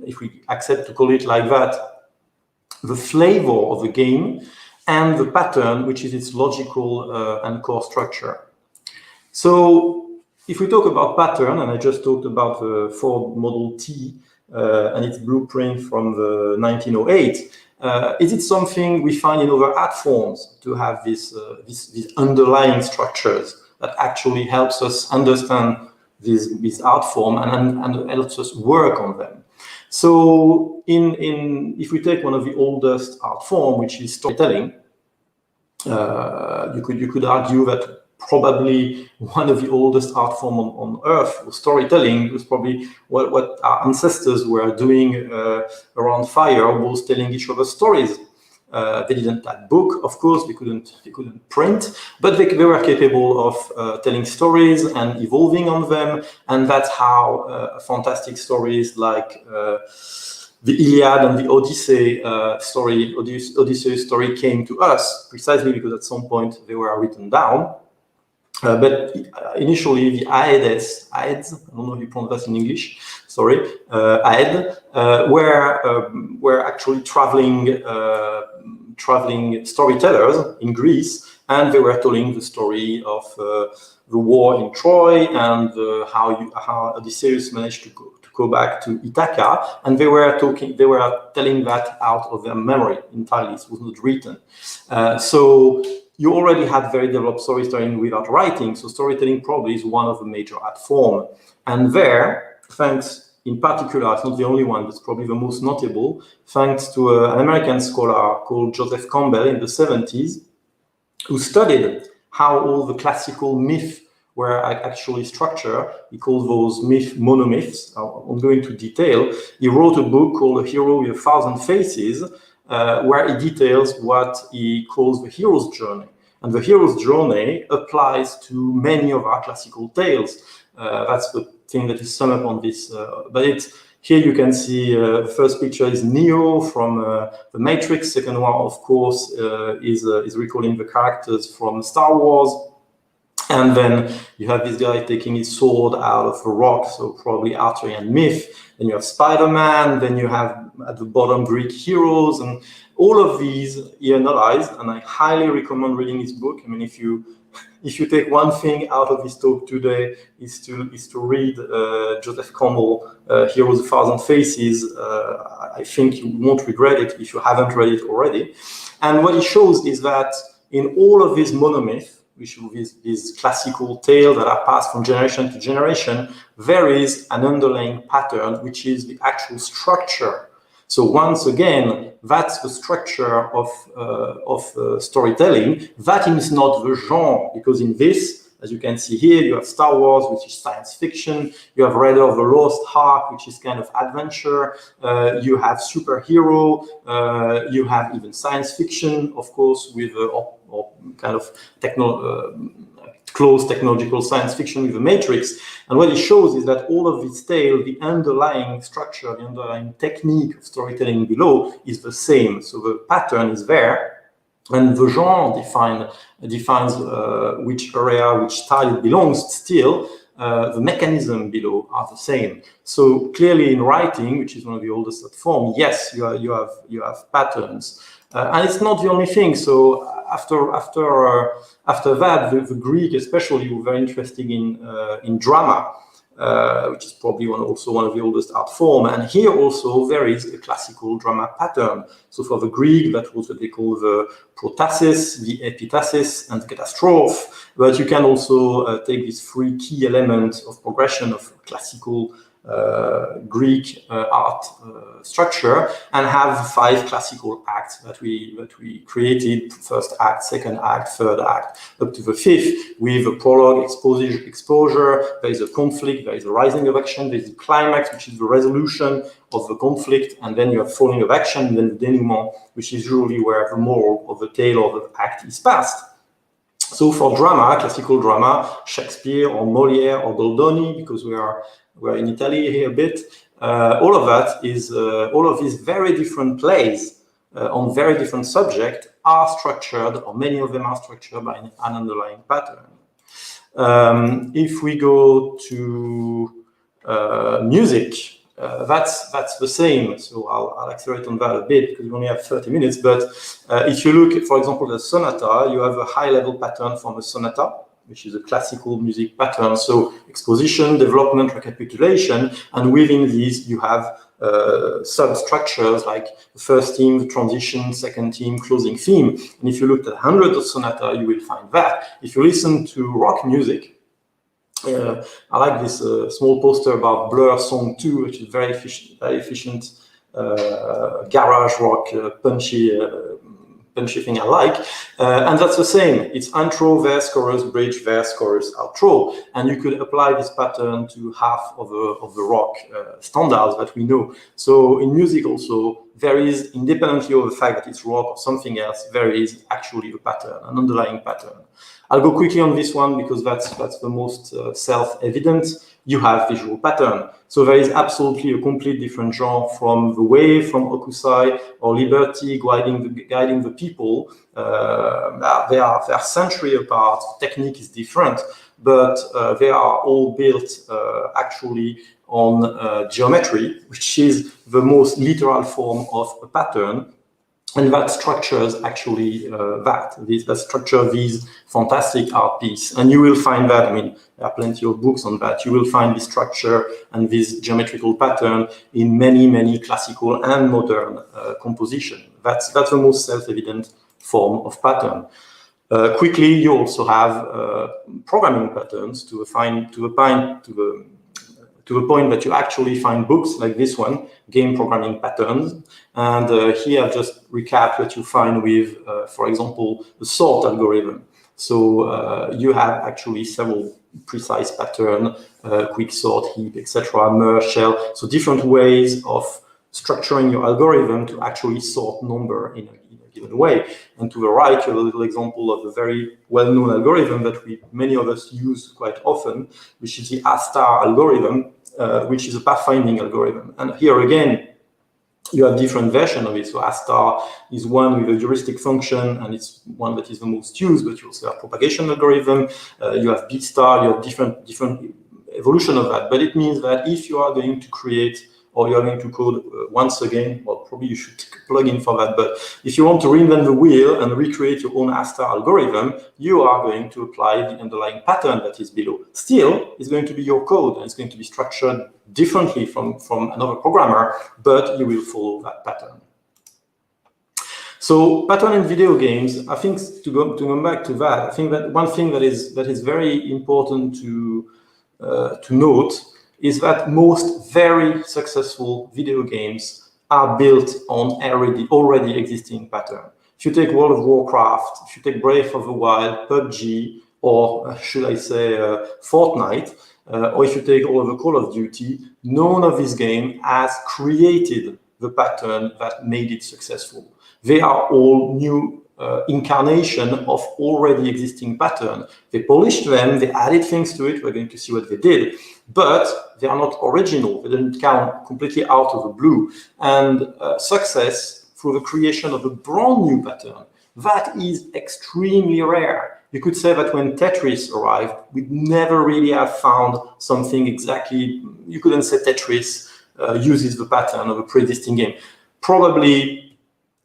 if we accept to call it like that, the flavor of the game, and the pattern, which is its logical and core structure. So if we talk about pattern, and I just talked about the Ford Model T and its blueprint from the 1908, is it something we find in other art forms to have these underlying structures that actually helps us understand this art form and helps us work on them? So if we take one of the oldest art form, which is storytelling, you could argue that probably one of the oldest art form on earth, storytelling, was probably what our ancestors were doing around fire, was telling each other stories. They didn't have book, of course, they couldn't print, but they were capable of telling stories and evolving on them, and that's how fantastic stories like the Iliad and the Odyssey Odysseus story came to us, precisely because at some point they were written down. But initially, the Aedes, I don't know if you pronounce that in English, sorry, Aed, were actually traveling storytellers in Greece, and they were telling the story of the war in Troy and how Odysseus managed to go back to Ithaca, and they were telling that out of their memory entirely. It was not written. So you already had very developed storytelling without writing, so storytelling probably is one of the major art forms. And there, thanks in particular, it's not the only one, but it's probably the most notable, thanks to an American scholar called Joseph Campbell in the 70s, who studied how all the classical myths were actually structured. He called those monomyths. I won't go into detail. He wrote a book called A Hero with 1,000 Faces, where he details what he calls the hero's journey. And the hero's journey applies to many of our classical tales. That's the thing that is summed up on this. But here you can see the first picture is Neo from The Matrix. Second one, of course, is recalling the characters from Star Wars. And then you have this guy taking his sword out of a rock, so probably Arthurian myth. Then you have Spider-Man, then you have at the bottom Greek heroes, and all of these he analyzed, and I highly recommend reading his book. I mean, if you take one thing out of this talk today, is to read Joseph Campbell, Heroes of 1,000 Faces. I think you won't regret it if you haven't read it already. And what he shows is that in all of these monomyths, which is these classical tales that are passed from generation to generation, there is an underlying pattern, which is the actual structure. So once again, that's the structure of storytelling. That is not the genre, because in this, as you can see here, you have Star Wars, which is science fiction. You have Raiders of the Lost Ark, which is kind of adventure. You have superhero. You have even science fiction, of course, with or kind of close technological science fiction with the Matrix. And what it shows is that all of this tale, the underlying structure, the underlying technique of storytelling below is the same. So the pattern is there, and the genre defines which area, which style it belongs. Still, the mechanism below are the same. So clearly, in writing, which is one of the oldest art forms, yes, you have patterns. And it's not the only thing. So after that, the Greek especially were very interested in drama. which is probably also one of the oldest art form. And here also there is a classical drama pattern. So for the Greek, that was what they call the protasis, the epitasis, and the catastrophe. But you can also take these 3 key elements of progression of classical Greek art structure and have 5 classical acts that we created: first act, second act, third act, up to the 5th, with a prologue, exposure. There is a conflict, there is a rising of action, there is a climax, which is the resolution of the conflict, and then you have falling of action, and then the denouement, which is usually where the moral of the tale of the act is passed. So for drama, classical drama, Shakespeare or Molière or Goldoni, because we're in Italy here a bit, all of that is, all of these very different plays on very different subjects are structured, or many of them are structured by an underlying pattern. If we go to music, that's the same. So I'll accelerate on that a bit because we only have 30 minutes. But if you look, for example, at the sonata, you have a high-level pattern from a sonata, which is a classical music pattern. So exposition, development, recapitulation, and within these you have substructures like the first theme, the transition, second theme, closing theme. And if you look at hundreds of sonata, you will find that. If you listen to rock music, I like this small poster about Blur Song 2, which is very efficient garage rock, punchy thing I like. And that's the same. It's intro, verse, chorus, bridge, verse, chorus, outro. And you could apply this pattern to half of the rock standards that we know. So in music also, there is, independently of the fact that it's rock or something else, there is actually a pattern, an underlying pattern. I'll go quickly on this one because that's the most self-evident. You have visual pattern. So there is absolutely a complete different genre from the wave, from Okusai or Liberty guiding the people. They are century apart. Technique is different, but they are all built actually on geometry, which is the most literal form of a pattern. And that structures actually that structure these fantastic art pieces. And you will find that, I mean, there are plenty of books on that. You will find this structure and this geometrical pattern in many, many classical and modern composition. That's the most self-evident form of pattern. Quickly, you also have programming patterns to the point that you actually find books like this one, game programming patterns. And here I've just recapped what you find with, for example, the sort algorithm. So you have actually several precise pattern, quick sort, heap, etc., merge, shell. So different ways of structuring your algorithm to actually sort number in a given way. And to the right, you have a little example of a very well-known algorithm that many of us use quite often, which is the A** algorithm, which is a pathfinding algorithm. And here again, you have different versions of it. So A* is one with a heuristic function, and it's one that is the most used, but you also have propagation algorithm. You have B*, you have different evolution of that. But it means that if you are going to create, or you are going to code once again, well, probably you should take a plugin for that, but if you want to reinvent the wheel and recreate your own A* algorithm, you are going to apply the underlying pattern that is below. Still, it's going to be your code, and it's going to be structured differently from another programmer, but you will follow that pattern. So pattern in video games, I think to go back to that, I think that one thing that is very important to note is that most very successful video games are built on already existing pattern. If you take World of Warcraft, if you take Breath of the Wild, PUBG, or should I say Fortnite, or if you take all of the Call of Duty, none of these games has created the pattern that made it successful. They are all new incarnation of already existing pattern. They polished them, they added things to it, we're going to see what they did, but they are not original, they didn't come completely out of the blue. And success through the creation of a brand new pattern, that is extremely rare. You could say that when Tetris arrived, we'd never really have found something exactly, you couldn't say Tetris uses the pattern of a pre-existing game. Probably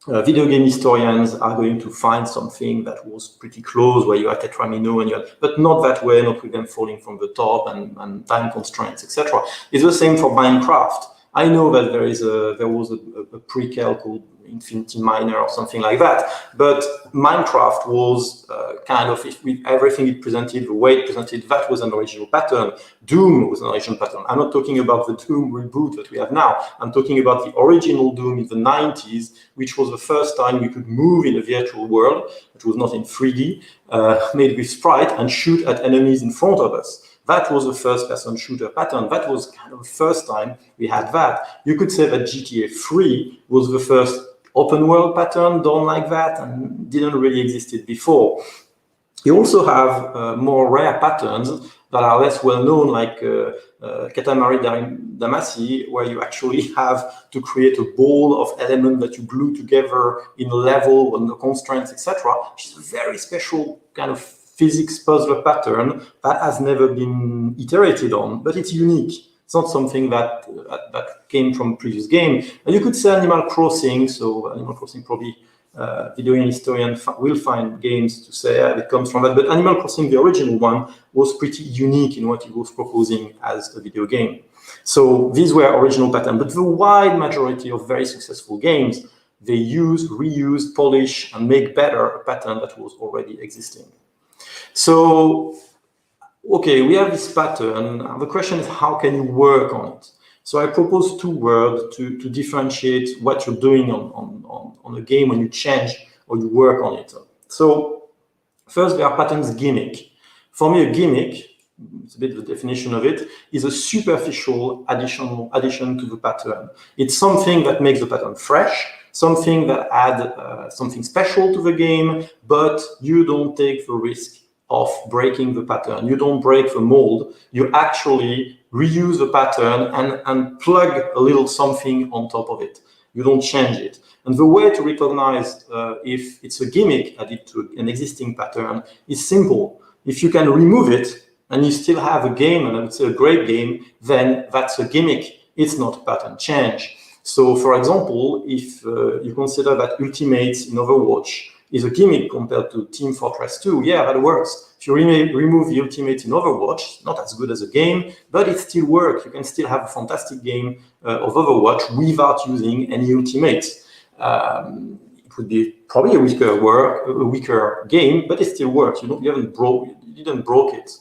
Video game historians are going to find something that was pretty close, where you had Tetramino, but not that way, not with them falling from the top and time constraints, etc. It's the same for Minecraft. I know that there was a prequel called Infinity Miner or something like that, but Minecraft was kind of, with everything it presented, the way it presented, that was an original pattern. Doom was an original pattern. I'm not talking about the Doom reboot that we have now. I'm talking about the original Doom in the 90s, which was the first time we could move in a virtual world. It was not in 3D, made with sprite, and shoot at enemies in front of us. That was the first-person shooter pattern. That was kind of the first time we had that. You could say that GTA 3 was the first open-world pattern done like that and didn't really existed before. You also have more rare patterns that are less well-known, like Katamari Damacy, where you actually have to create a ball of elements that you glue together in a level under constraints, etc., which is a very special kind of physics puzzle pattern that has never been iterated on, but it's unique. It's not something that came from previous game. And you could say Animal Crossing. So Animal Crossing, probably video game historian will find games to say it comes from that. But Animal Crossing, the original one, was pretty unique in what it was proposing as a video game. So these were original patterns. But the wide majority of very successful games, they use, reuse, polish, and make better a pattern that was already existing. So, okay, we have this pattern. The question is, how can you work on it? So I propose two words to differentiate what you're doing on a game when you change or you work on it. So first, there are patterns gimmick. For me, a gimmick, it's a bit the definition of it, is a superficial addition to the pattern. It's something that makes the pattern fresh, something that adds something special to the game, but you don't take the risk of breaking the pattern. You don't break the mold. You actually reuse the pattern and plug a little something on top of it. You don't change it. And the way to recognize if it's a gimmick added to an existing pattern is simple. If you can remove it and you still have a game, and I would say a great game, then that's a gimmick. It's not a pattern change. So for example, if you consider that Ultimates in Overwatch is a gimmick compared to Team Fortress 2, yeah, that works. If you remove the Ultimate in Overwatch, not as good as a game, but it still works. You can still have a fantastic game of Overwatch without using any Ultimates. It would be probably a weaker game, but it still works. You didn't broke it.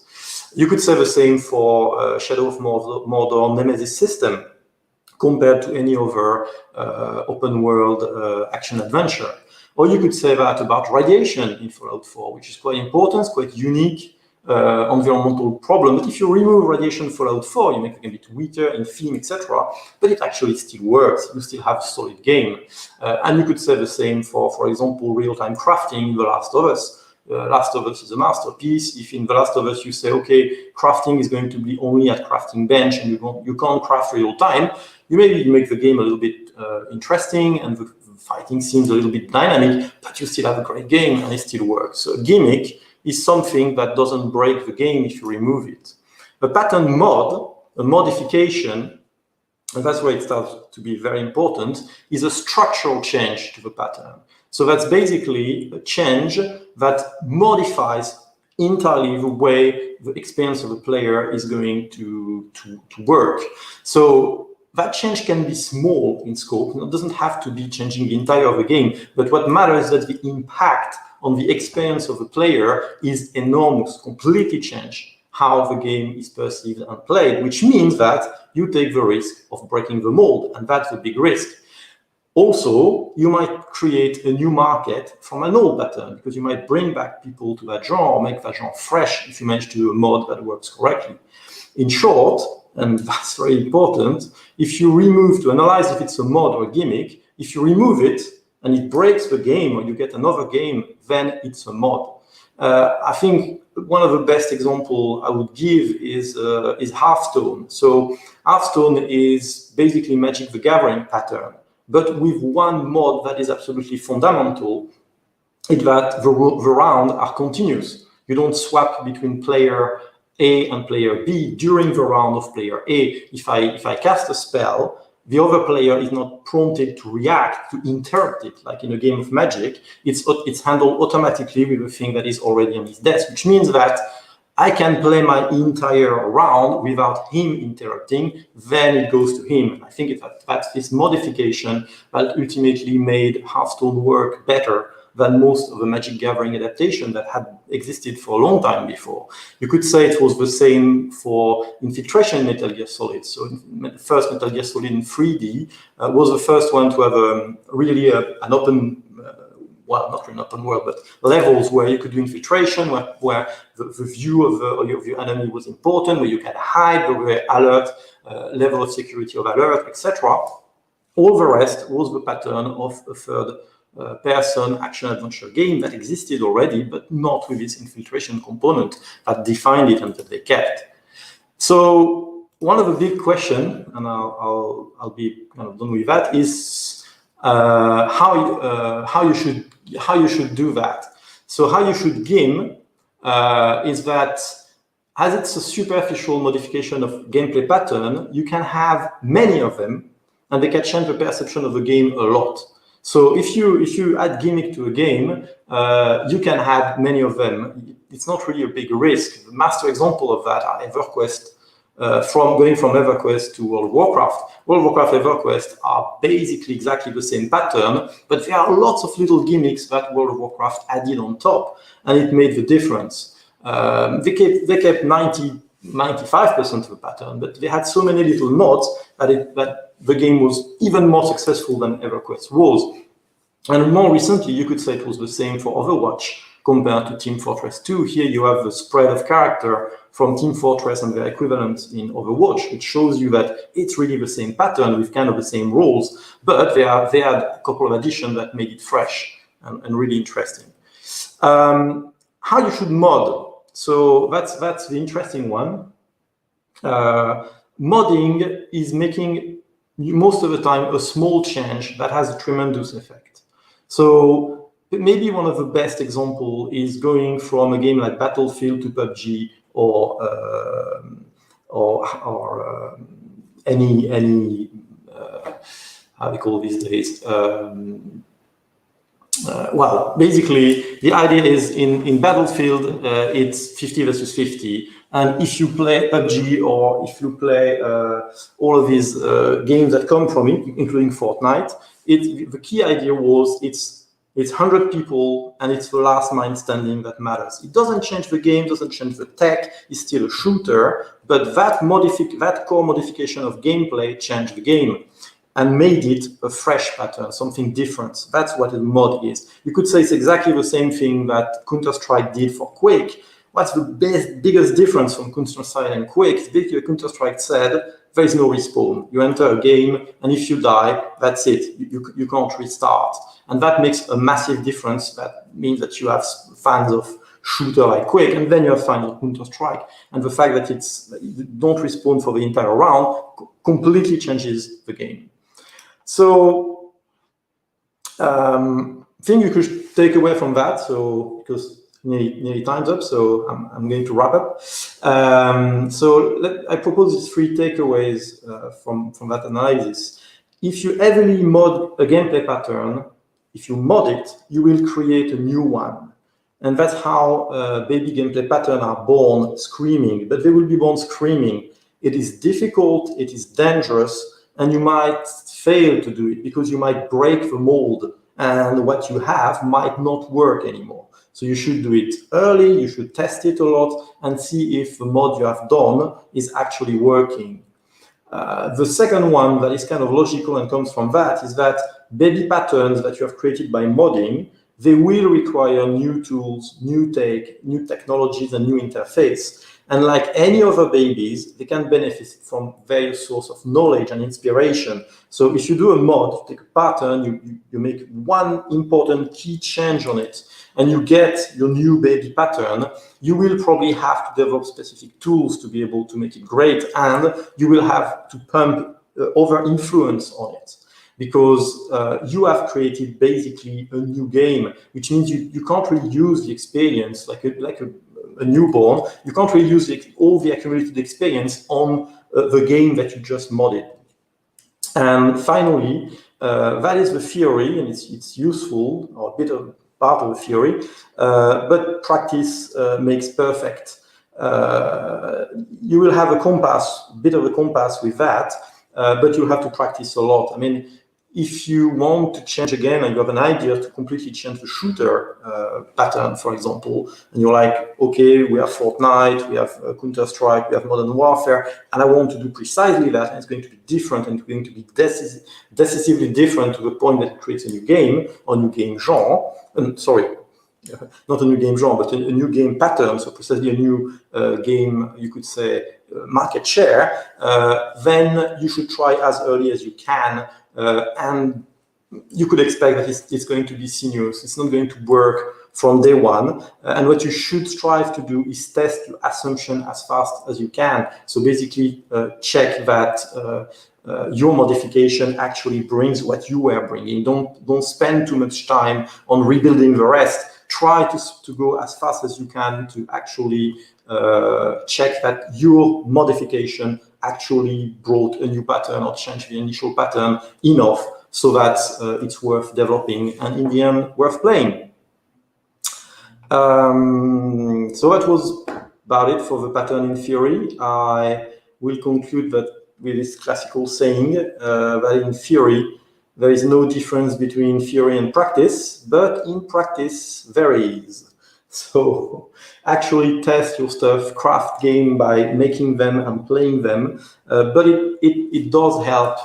You could say the same for Shadow of Mordor Nemesis system compared to any other open world action adventure. Or you could say that about radiation in Fallout 4, which is quite important, it's quite unique environmental problem. But if you remove radiation Fallout 4, you make it a bit weaker in theme, etc. But it actually still works. You still have a solid game. And you could say the same for example, real-time crafting in The Last of Us. Last of Us is a masterpiece. If in The Last of Us you say, okay, crafting is going to be only at crafting bench and you can't craft real time, you make the game a little bit interesting and the fighting seems a little bit dynamic, but you still have a great game and it still works. So a gimmick is something that doesn't break the game if you remove it. A pattern mod, a modification, and that's where it starts to be very important, is a structural change to the pattern. So that's basically a change that modifies entirely the way the experience of the player is going to work. So that change can be small in scope. It doesn't have to be changing the entire of the game, but what matters is that the impact on the experience of the player is enormous, completely change how the game is perceived and played, which means that you take the risk of breaking the mold, and that's a big risk. Also, you might create a new market from an old pattern because you might bring back people to that genre or make that genre fresh if you manage to do a mod that works correctly. In short, and that's very important, if you remove, to analyze if it's a mod or a gimmick, if you remove it and it breaks the game or you get another game, then it's a mod. I think one of the best examples I would give is Hearthstone. So Hearthstone is basically Magic the Gathering pattern, but with one mod that is absolutely fundamental, is that the rounds are continuous. You don't swap between player A and player B during the round of player A. If I cast a spell the other player is not prompted to react, to interrupt it, like in a game of Magic. It's handled automatically with a thing that is already on his desk, which means that I can play my entire round without him interrupting, then it goes to him. I think that's this modification that ultimately made Hearthstone work better than most of the Magic Gathering adaptation that had existed for a long time before. You could say it was the same for Infiltration in Metal Gear Solid. So the first Metal Gear Solid in 3D was the first one to have really an open, well, not really an open world, but levels where you could do infiltration, where the view of your enemy was important, where you can hide, where alert, level of security of alert, etc. All the rest was the pattern of a third person action-adventure game that existed already, but not with this infiltration component that defined it and that they kept. So one of the big questions, and I'll be kind of done with that, is how you should do that. So how you should game is that, as it's a superficial modification of gameplay pattern, you can have many of them, and they can change the perception of the game a lot. So if you add gimmick to a game, you can have many of them. It's not really a big risk. The master example of that are EverQuest, going from EverQuest to World of Warcraft. World of Warcraft and EverQuest are basically exactly the same pattern, but there are lots of little gimmicks that World of Warcraft added on top, and it made the difference. They kept 95% of the pattern, but they had so many little mods that the game was even more successful than EverQuest was. And more recently, you could say it was the same for Overwatch compared to Team Fortress 2. Here you have the spread of character from Team Fortress and their equivalent in Overwatch, which shows you that it's really the same pattern with kind of the same rules, but they had a couple of additions that made it fresh and really interesting. How you should mod. So that's the interesting one. Modding is making, most of the time, a small change that has a tremendous effect. So maybe one of the best examples is going from a game like Battlefield to PUBG or any how we call these days. Well, basically, the idea is in Battlefield, it's 50 versus 50. And if you play PUBG or if you play all of these games that come from it, including Fortnite, the key idea was it's 100 people and it's the last man standing that matters. It doesn't change the game, doesn't change the tech, it's still a shooter, but that core modification of gameplay changed the game and made it a fresh pattern, something different. That's what a mod is. You could say it's exactly the same thing that Counter-Strike did for Quake. What's the biggest difference from Counter-Strike and Quake? Basically, Counter-Strike said, there is no respawn. You enter a game, and if you die, that's it. You can't restart. And that makes a massive difference. That means that you have fans of shooter like Quake, and then you have fans of Counter-Strike. And the fact that you don't respawn for the entire round completely changes the game. So, thing you could take away from that, so because nearly time's up, so I'm going to wrap up. I propose these 3 takeaways from that analysis. If you heavily mod a gameplay pattern, if you mod it, you will create a new one. And that's how baby gameplay patterns are born screaming, but they will be born screaming. It is difficult, it is dangerous, and you might fail to do it because you might break the mold and what you have might not work anymore. So you should do it early, you should test it a lot and see if the mod you have done is actually working. The second one that is kind of logical and comes from that is that baby patterns that you have created by modding, they will require new tools, new technologies and new interface. And like any other babies, they can benefit from various sources of knowledge and inspiration. So if you do a mod, you take a pattern, you make one important key change on it, and you get your new baby pattern, you will probably have to develop specific tools to be able to make it great, and you will have to pump other influence on it. Because you have created basically a new game, which means you can't really use the experience like a newborn. You can't really use all the accumulated experience on the game that you just modded. And finally, that is the theory, and it's useful, or a bit of part of the theory, but practice makes perfect. You will have a compass, a bit of a compass with that, but you have to practice a lot. I mean, if you want to change again and you have an idea to completely change the shooter pattern, for example, and you're like, okay, we have Fortnite, we have Counter-Strike, we have Modern Warfare, and I want to do precisely that, and it's going to be different, and it's going to be decisively different to the point that it creates a new game, or new game genre. Sorry, not a new game genre, but a new game pattern, so precisely a new game, you could say, market share, then you should try as early as you can, and you could expect that it's going to be sinuous. It's not going to work from day one. And what you should strive to do is test your assumption as fast as you can. So basically check that your modification actually brings what you were bringing. Don't spend too much time on rebuilding the rest. Try to go as fast as you can to actually check that your modification actually brought a new pattern or changed the initial pattern enough so that it's worth developing and in the end worth playing. So that was about it for the pattern in theory. I will conclude that with this classical saying that in theory there is no difference between theory and practice, but in practice there is. So actually test your stuff, craft game by making them and playing them, but it does help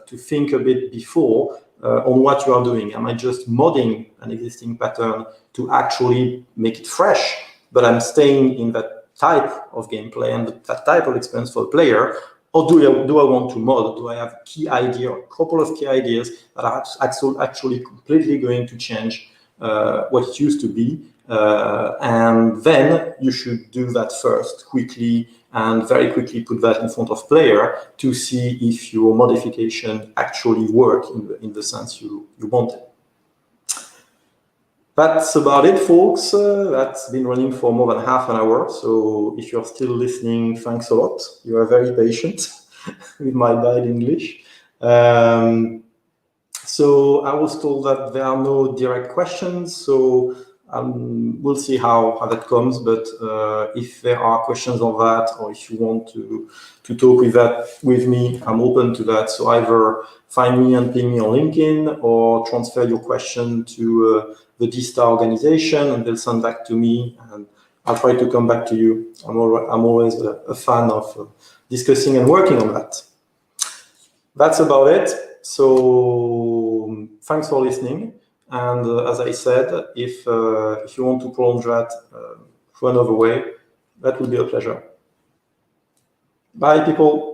to think a bit before on what you are doing. Am I just modding an existing pattern to actually make it fresh, but I'm staying in that type of gameplay and that type of experience for the player? Or do I want to mod? Do I have a key idea or a couple of key ideas that are actually completely going to change what it used to be? And then you should do that first, quickly, and very quickly put that in front of player to see if your modification actually work in the sense you wanted. That's about it, folks. That's been running for more than half an hour. So if you're still listening, thanks a lot. You are very patient with my bad English. So I was told that there are no direct questions. So we'll see how that comes. But if there are questions on that, or if you want to talk with me, I'm open to that. So either find me and ping me on LinkedIn, or transfer your question to the DStars organization, and they'll send back to me, and I'll try to come back to you. I'm always a fan of discussing and working on that. That's about it. So thanks for listening. And as I said, if you want to prolong that for another way, that would be a pleasure. Bye, people.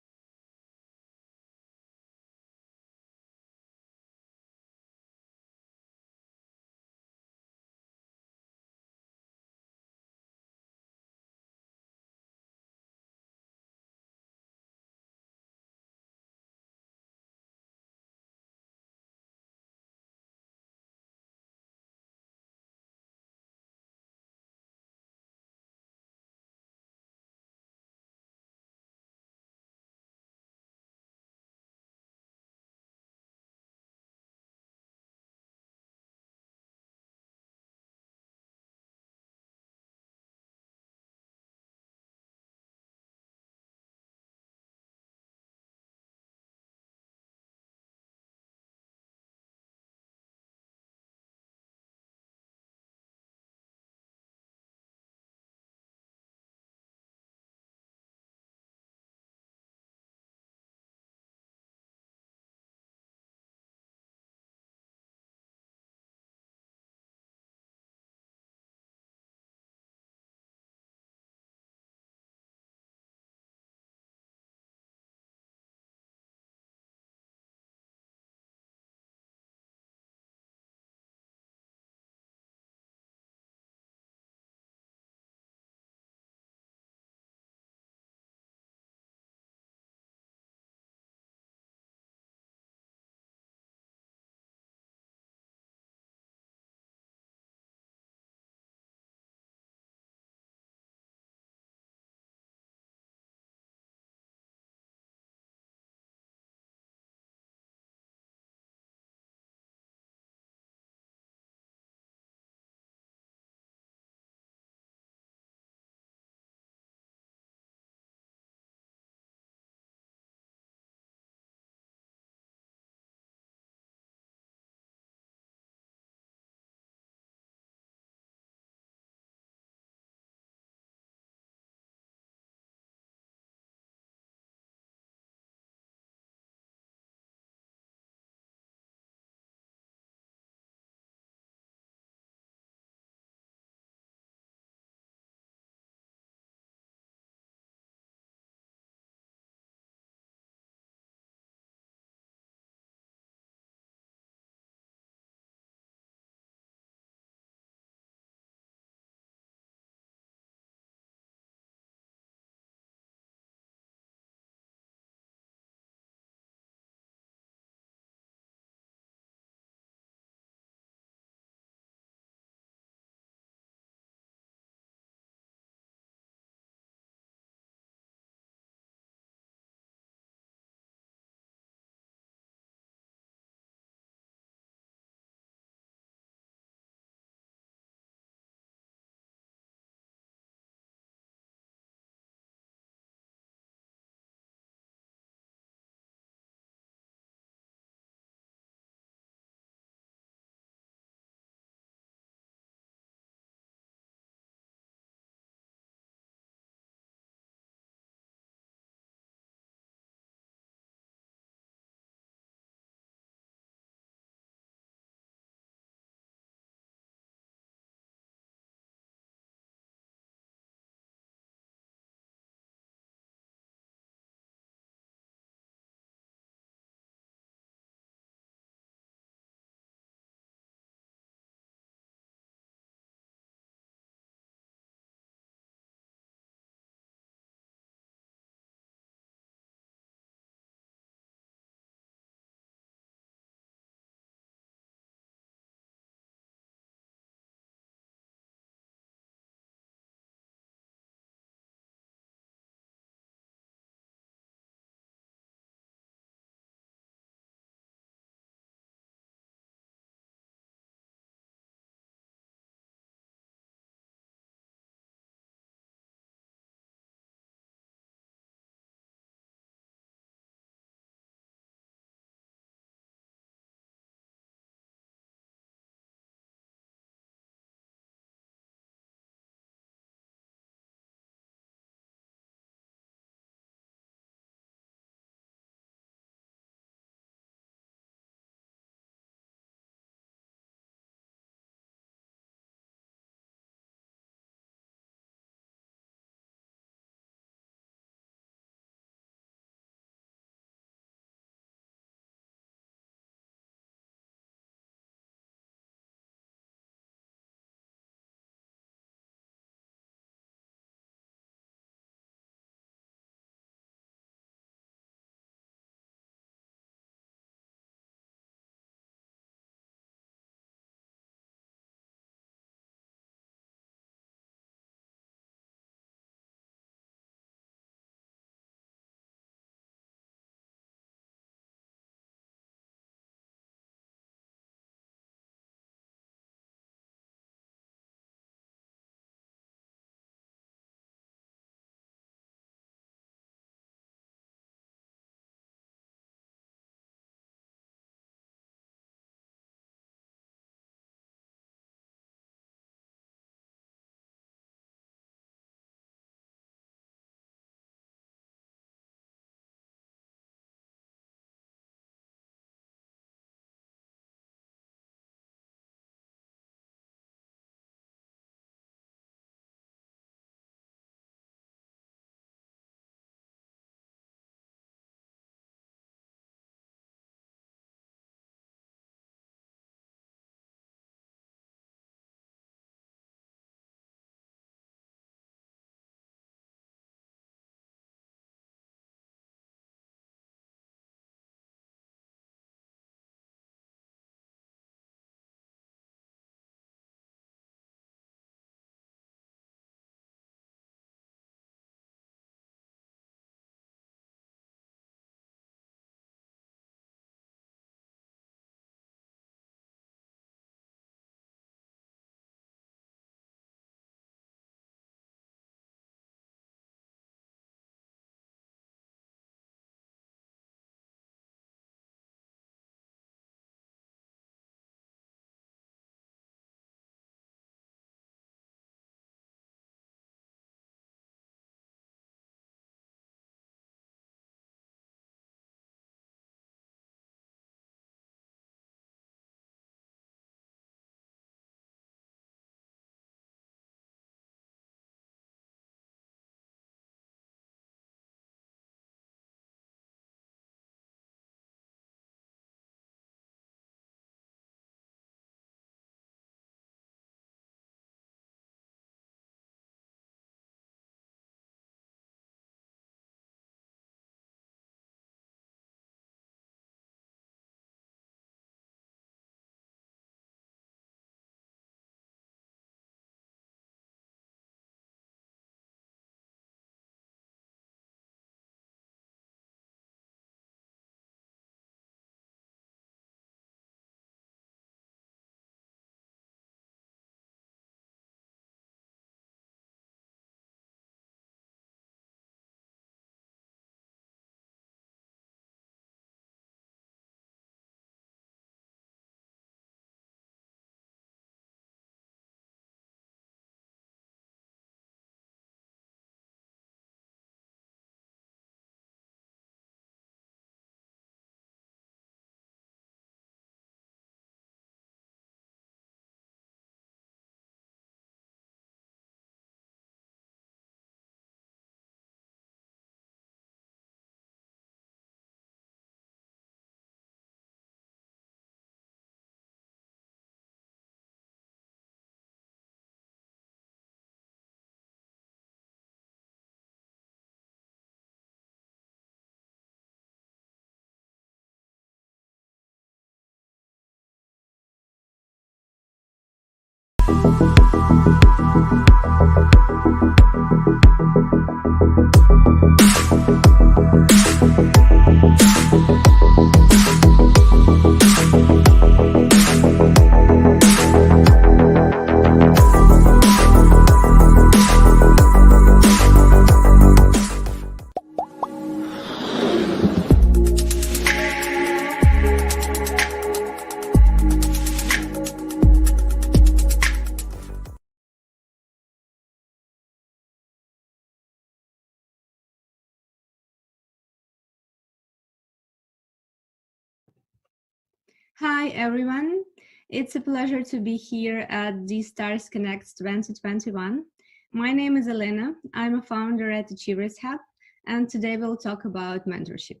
Hi, everyone. It's a pleasure to be here at DStars Connect 2021. My name is Elena. I'm a founder at Achievers Hub, and today we'll talk about mentorship.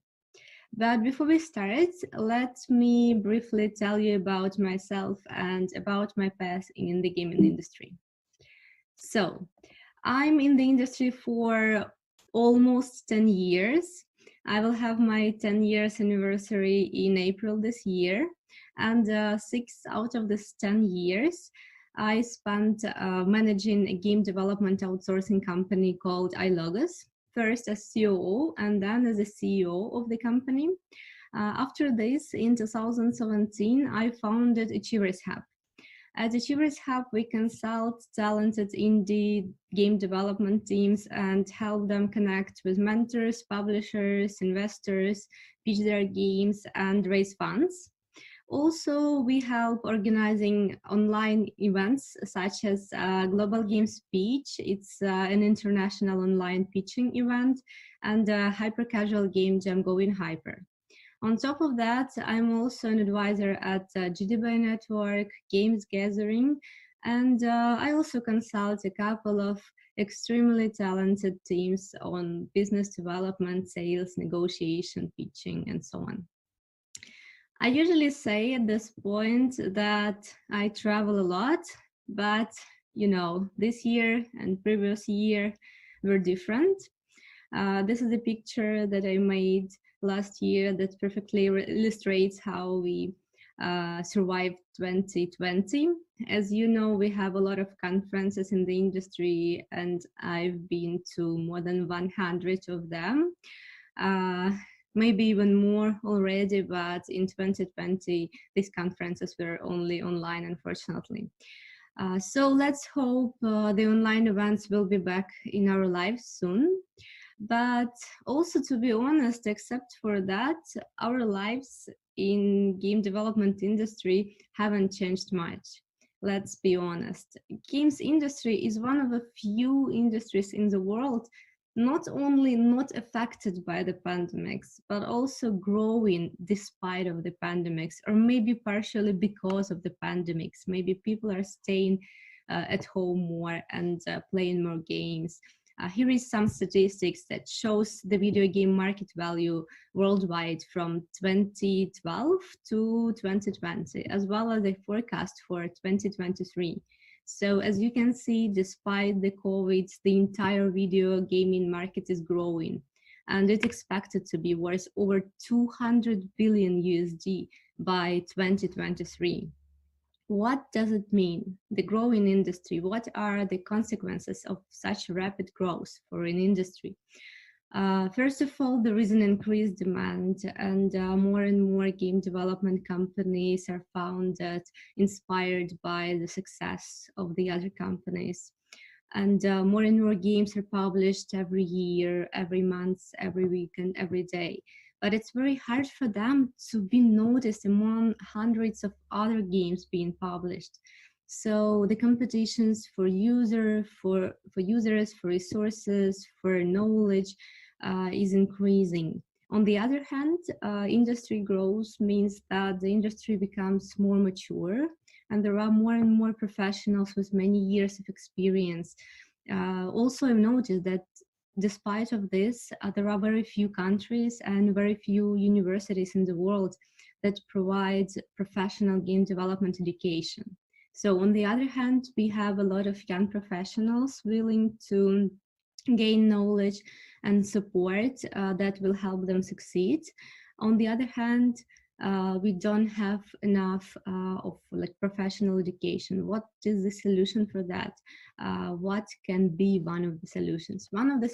But before we start, let me briefly tell you about myself and about my path in the gaming industry. So, I'm in the industry for almost 10 years. I will have my 10 years anniversary in April this year. And 6 out of these 10 years, I spent managing a game development outsourcing company called iLogos, first as COO and then as a CEO of the company. After this, in 2017, I founded Achievers Hub. At Achievers Hub, we consult talented indie game development teams and help them connect with mentors, publishers, investors, pitch their games, and raise funds. Also, we help organizing online events such as Global Games Pitch. It's an international online pitching event, and a hyper-casual game jam going hyper. On top of that, I'm also an advisor at GDB Network, Games Gathering, and I also consult a couple of extremely talented teams on business development, sales, negotiation, pitching, and so on. I usually say at this point that I travel a lot, but you know, this year and previous year were different. This is a picture that I made last year that perfectly illustrates how we survived 2020. As you know, we have a lot of conferences in the industry, and I've been to more than 100 of them. Maybe even more already, but in 2020, these conferences were only online, unfortunately. So let's hope the online events will be back in our lives soon. But also, to be honest, except for that, our lives in game development industry haven't changed much. Let's be honest. Games industry is one of the few industries in the world not only not affected by the pandemics, but also growing despite of the pandemics, or maybe partially because of the pandemics. Maybe people are staying at home more and playing more games. Here is some statistics that shows the video game market value worldwide from 2012 to 2020, as well as a forecast for 2023. So as you can see, despite the COVID, the entire video gaming market is growing, and it's expected to be worth over 200 billion USD by 2023. What does it mean, the growing industry? What are the consequences of such rapid growth for an industry? First of all, there is an increased demand, and more and more game development companies are founded, inspired by the success of the other companies. And more games are published every year, every month, every week, and every day. But it's very hard for them to be noticed among hundreds of other games being published. So the competitions for users, for resources, for knowledge is increasing. On the other hand, industry growth means that the industry becomes more mature, and there are more and more professionals with many years of experience. Also, I've noticed that despite of this, there are very few countries and very few universities in the world that provide professional game development education. So on the other hand, we have a lot of young professionals willing to gain knowledge, and support that will help them succeed. On the other hand, we don't have enough of like professional education. What is the solution for that? What can be one of the solutions? One of the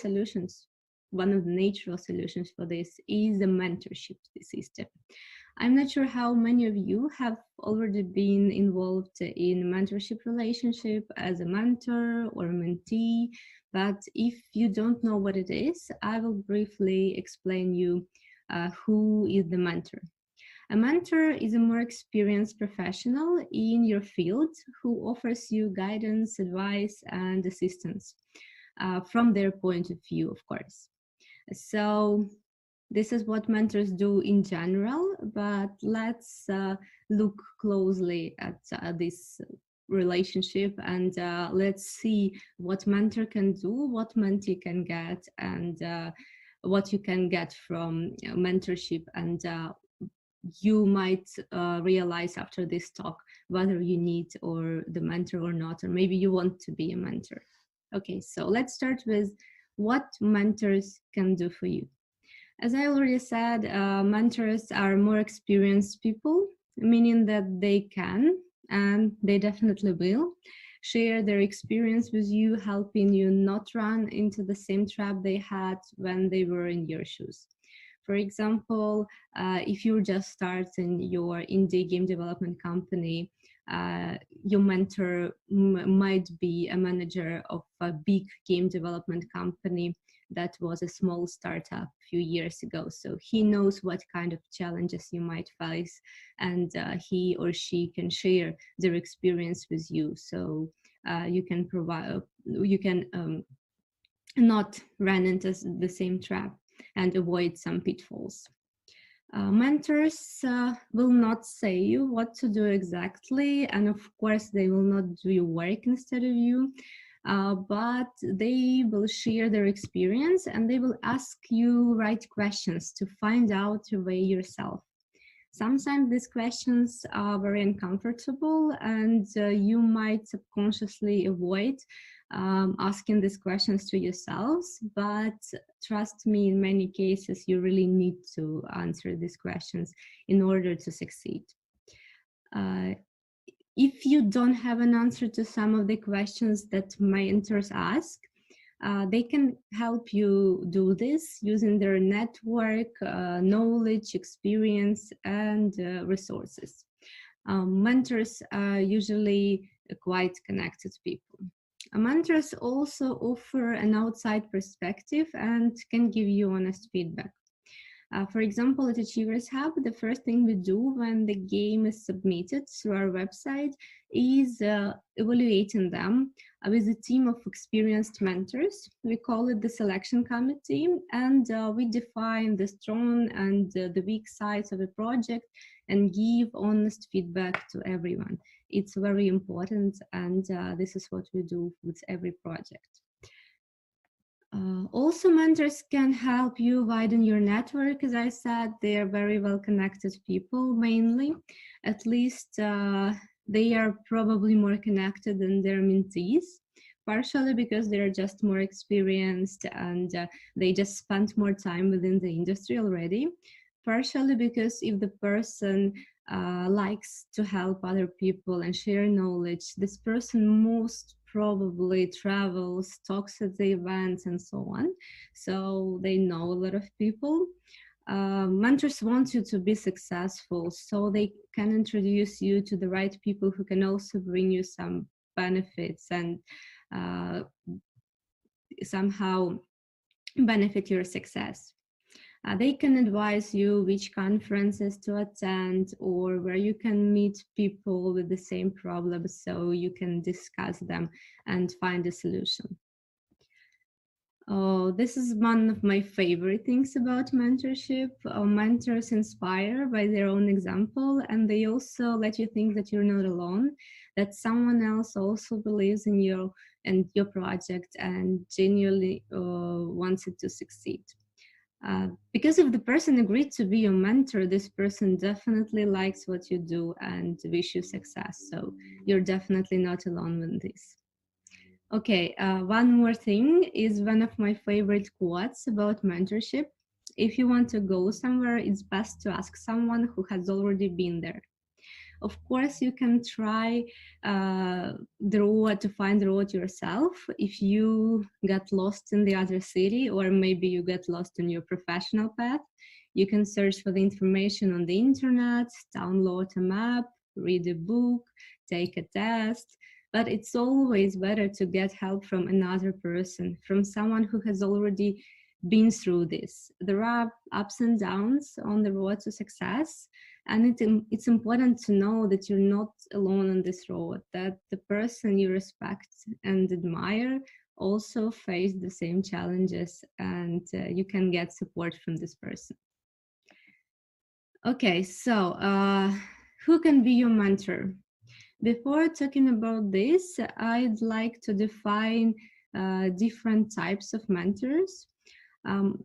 natural solutions for this is the mentorship system. I'm not sure how many of you have already been involved in a mentorship relationship as a mentor or a mentee, but if you don't know what it is, I will briefly explain you who is the mentor. A mentor is a more experienced professional in your field who offers you guidance, advice, and assistance from their point of view, of course. So this is what mentors do in general, but let's look closely at this relationship and let's see what mentor can do, what mentee can get, and what you can get from mentorship. And you might realize after this talk whether you need or the mentor or not, or maybe you want to be a mentor. Okay, so let's start with what mentors can do for you. As I already said, mentors are more experienced people, meaning that they can, and they definitely will, share their experience with you, helping you not run into the same trap they had when they were in your shoes. For example, if you're just starting your indie game development company, your mentor might be a manager of a big game development company that was a small startup a few years ago. So he knows what kind of challenges you might face, and he or she can share their experience with you. So you can provide, you can not run into the same trap and avoid some pitfalls. Mentors will not say you what to do exactly, and of course they will not do your work instead of you, but they will share their experience and they will ask you right questions to find out your way yourself. Sometimes these questions are very uncomfortable and you might subconsciously avoid asking these questions to yourselves, but trust me, in many cases, you really need to answer these questions in order to succeed. If you don't have an answer to some of the questions that mentors ask, they can help you do this using their network, knowledge, experience, and resources. Mentors are usually quite connected people. Mentors also offer an outside perspective and can give you honest feedback. For example, at Achievers Hub, the first thing we do when the game is submitted through our website is evaluating them with a team of experienced mentors. We call it the selection committee, and we define the strong and the weak sides of a project and give honest feedback to everyone. It's very important, and this is what we do with every project. Also, mentors can help you widen your network. As I said, they are very well-connected people, mainly. At least they are probably more connected than their mentees, partially because they're just more experienced and they just spent more time within the industry already. Partially because if the person likes to help other people and share knowledge, this person most probably travels, talks at the events, and so on. So they know a lot of people. Mentors want you to be successful, so they can introduce you to the right people who can also bring you some benefits and somehow benefit your success. They can advise you which conferences to attend or where you can meet people with the same problems so you can discuss them and find a solution. Oh, this is one of my favorite things about mentorship. Mentors inspire by their own example, and they also let you think that you're not alone, that someone else also believes in you and your project and genuinely wants it to succeed. Because if the person agreed to be your mentor, this person definitely likes what you do and wish you success. So you're definitely not alone with this. Okay, one more thing is one of my favorite quotes about mentorship. If you want to go somewhere, it's best to ask someone who has already been there. Of course, you can try to find the road yourself if you got lost in the other city, or maybe you get lost in your professional path. You can search for the information on the internet, download a map, read a book, take a test. But it's always better to get help from another person, from someone who has already been through this. There are ups and downs on the road to success, and it's important to know that you're not alone on this road, that the person you respect and admire also face the same challenges, and you can get support from this person. Okay, so who can be your mentor? Before talking about this, I'd like to define different types of mentors.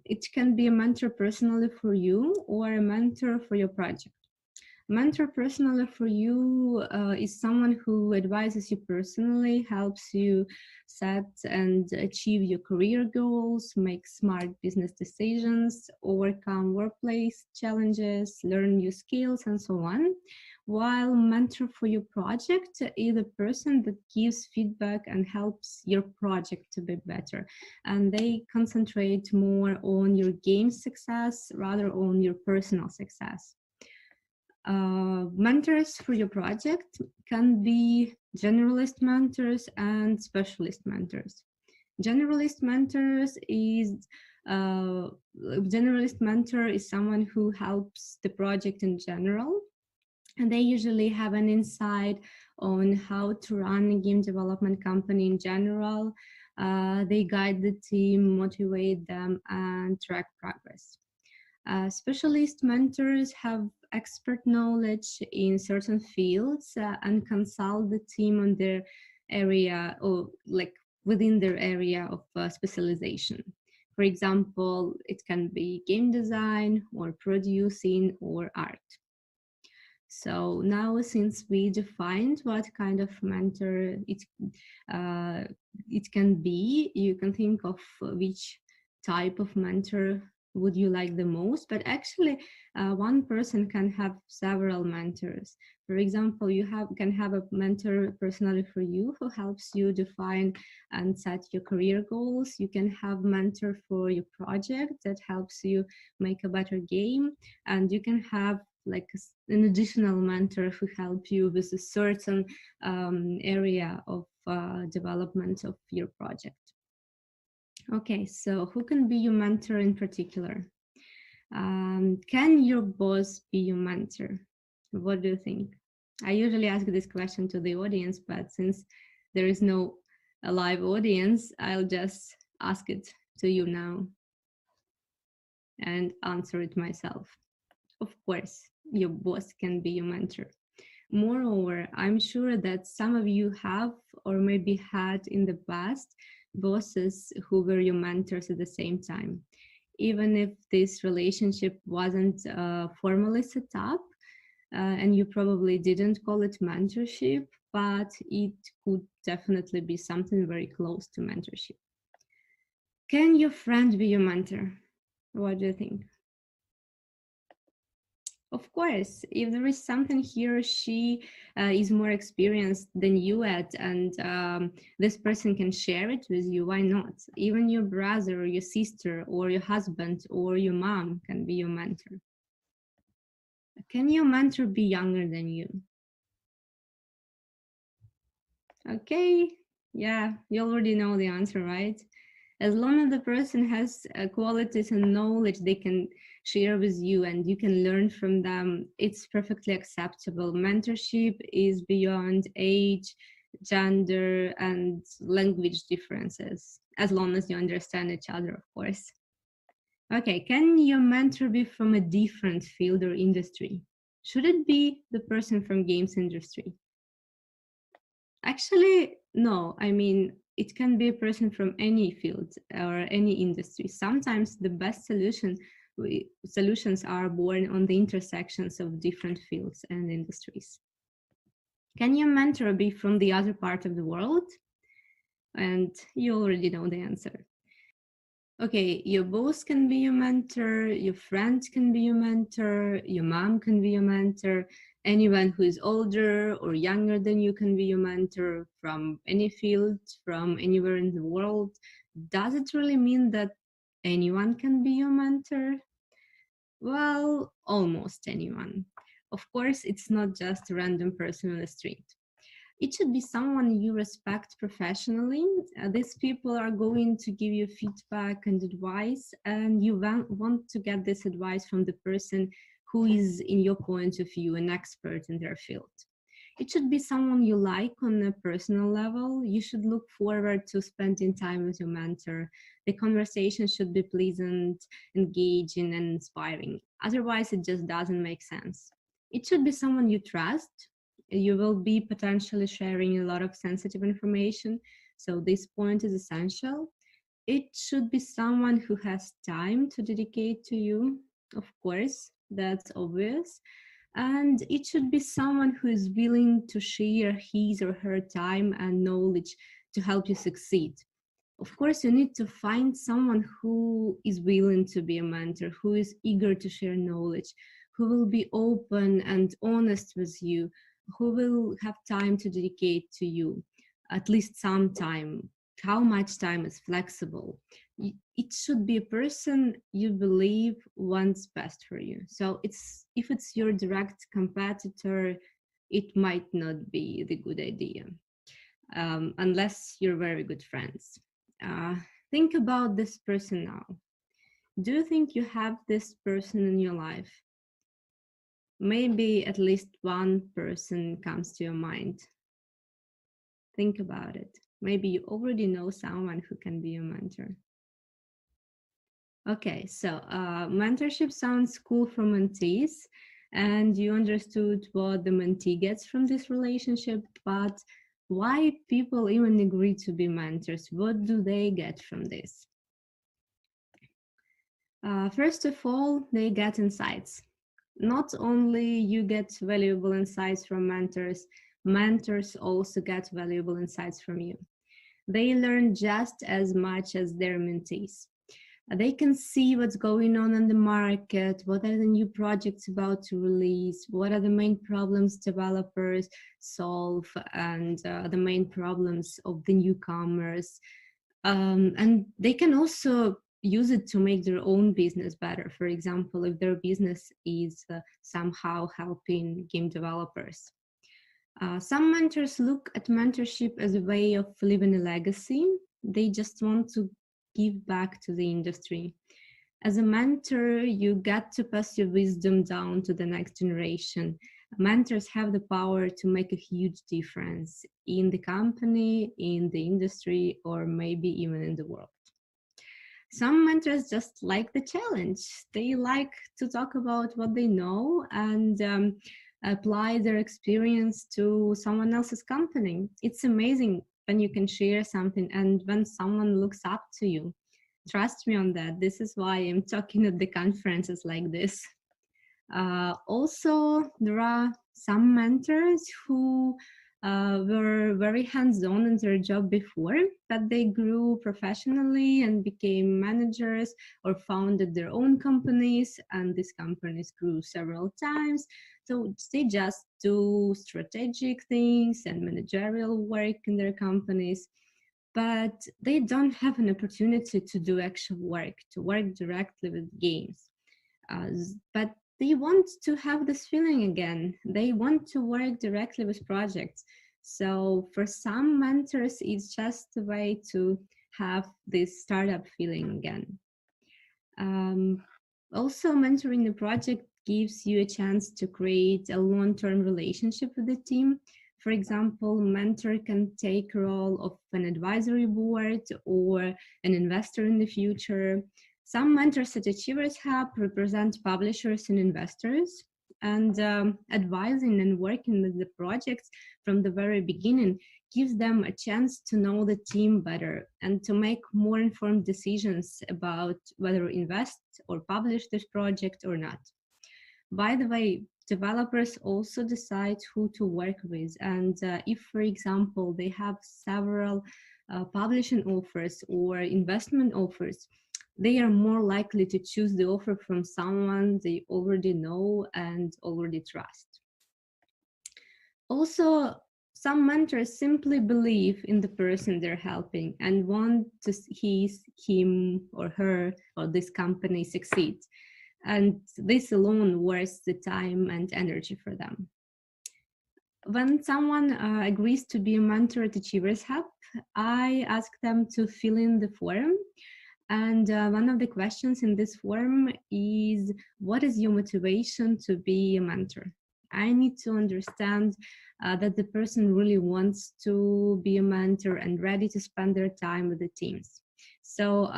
It can be a mentor personally for you or a mentor for your project. Mentor personally for you is someone who advises you personally, helps you set and achieve your career goals, make smart business decisions, overcome workplace challenges, learn new skills, and so on. While mentor for your project is a person that gives feedback and helps your project to be better. And they concentrate more on your game success rather on your personal success. Mentors for your project can be generalist mentors and specialist mentors. Generalist mentor is someone who helps the project in general, and they usually have an insight on how to run a game development company in general. They guide the team, motivate them, and track progress. Specialist mentors have expert knowledge in certain fields and consult the team on their area, or like within their area of specialization. For example, it can be game design or producing or art. So now, since we defined what kind of mentor it can be, you can think of which type of mentor would you like the most. But actually, one person can have several mentors. For example, you can have a mentor personally for you who helps you define and set your career goals. You can have mentor for your project that helps you make a better game, and you can have like an additional mentor who help you with a certain area of development of your project. Okay, so who can be your mentor in particular? Can your boss be your mentor? What do you think? I usually ask this question to the audience, but since there is no live audience, I'll just ask it to you now and answer it myself. Of course, your boss can be your mentor. Moreover, I'm sure that some of you have or maybe had in the past bosses who were your mentors at the same time. Even if this relationship wasn't formally set up, and you probably didn't call it mentorship, but it could definitely be something very close to mentorship. Can your friend be your mentor? What do you think? Of course, if there is something he or she is more experienced than you at, and this person can share it with you, why not? Even your brother or your sister or your husband or your mom can be your mentor. Can your mentor be younger than you? Okay, yeah, you already know the answer, right? As long as the person has qualities and knowledge they can share with you and you can learn from them, it's perfectly acceptable. Mentorship is beyond age, gender, and language differences, as long as you understand each other, of course. Okay, can your mentor be from a different field or industry? Should it be the person from games industry? Actually, no. I mean, it can be a person from any field or any industry. Sometimes the best solutions are born on the intersections of different fields and industries. Can your mentor be from the other part of the world? And you already know the answer. Okay, your boss can be your mentor, your friend can be your mentor, your mom can be your mentor, anyone who is older or younger than you can be your mentor from any field, from anywhere in the world. Does it really mean that anyone can be your mentor? Well, almost anyone. Of course, it's not just a random person on the street. It should be someone you respect professionally. These people are going to give you feedback and advice, and you want to get this advice from the person who is, in your point of view, an expert in their field. It should be someone you like on a personal level. You should look forward to spending time with your mentor. The conversation should be pleasant, engaging, and inspiring. Otherwise, it just doesn't make sense. It should be someone you trust. You will be potentially sharing a lot of sensitive information, so this point is essential. It should be someone who has time to dedicate to you, of course, that's obvious. And it should be someone who is willing to share his or her time and knowledge to help you succeed. Of course, you need to find someone who is willing to be a mentor, who is eager to share knowledge, who will be open and honest with you, who will have time to dedicate to you, at least some time. How much time is flexible. It should be a person you believe wants best for you. So if it's your direct competitor, it might not be the good idea, unless you're very good friends. Think about this person now. Do you think you have this person in your life? Maybe at least one person comes to your mind. Think about it. Maybe you already know someone who can be your mentor. Okay, so mentorship sounds cool for mentees, and you understood what the mentee gets from this relationship, but why people even agree to be mentors? What do they get from this? First of all, they get insights. Not only you get valuable insights from mentors, mentors also get valuable insights from you. They learn just as much as their mentees. They can see what's going on in the market, what are the new projects about to release, what are the main problems developers solve, and the main problems of the newcomers. And they can also use it to make their own business better. For example, if their business is somehow helping game developers. Some mentors look at mentorship as a way of leaving a legacy. They just want to give back to the industry. As a mentor, you get to pass your wisdom down to the next generation. Mentors have the power to make a huge difference in the company, in the industry, or maybe even in the world. Some mentors just like the challenge. They like to talk about what they know and apply their experience to someone else's company. It's amazing when you can share something and when someone looks up to you. Trust me on that. This is why I'm talking at the conferences like this. Also, there are some mentors who were very hands-on in their job before, but they grew professionally and became managers or founded their own companies, and these companies grew several times. So they just do strategic things and managerial work in their companies, but they don't have an opportunity to do actual work, to work directly with games. But they want to have this feeling again. They want to work directly with projects. So for some mentors, it's just a way to have this startup feeling again. Also, mentoring the project gives you a chance to create a long-term relationship with the team. For example, mentor can take a role of an advisory board or an investor in the future. Some mentors at Achievers Hub represent publishers and investors, and advising and working with the projects from the very beginning gives them a chance to know the team better and to make more informed decisions about whether to invest or publish this project or not. By the way, developers also decide who to work with, and if, for example, they have several publishing offers or investment offers, they are more likely to choose the offer from someone they already know and already trust. Also, some mentors simply believe in the person they're helping and want to see him or her or this company succeed. And this alone worth the time and energy for them. When someone agrees to be a mentor at Achievers Hub, I ask them to fill in the form. And one of the questions in this form is, what is your motivation to be a mentor? I need to understand that the person really wants to be a mentor and ready to spend their time with the teams. So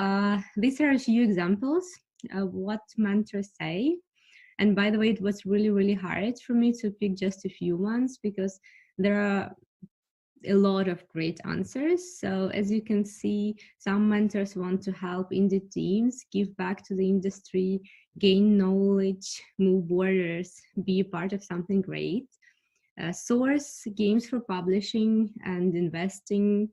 these are a few examples of what mentors say. And by the way, it was really, really hard for me to pick just a few ones because there are a lot of great answers. So as you can see, some mentors want to help indie teams, give back to the industry, gain knowledge, move borders, be a part of something great, source games for publishing and investing,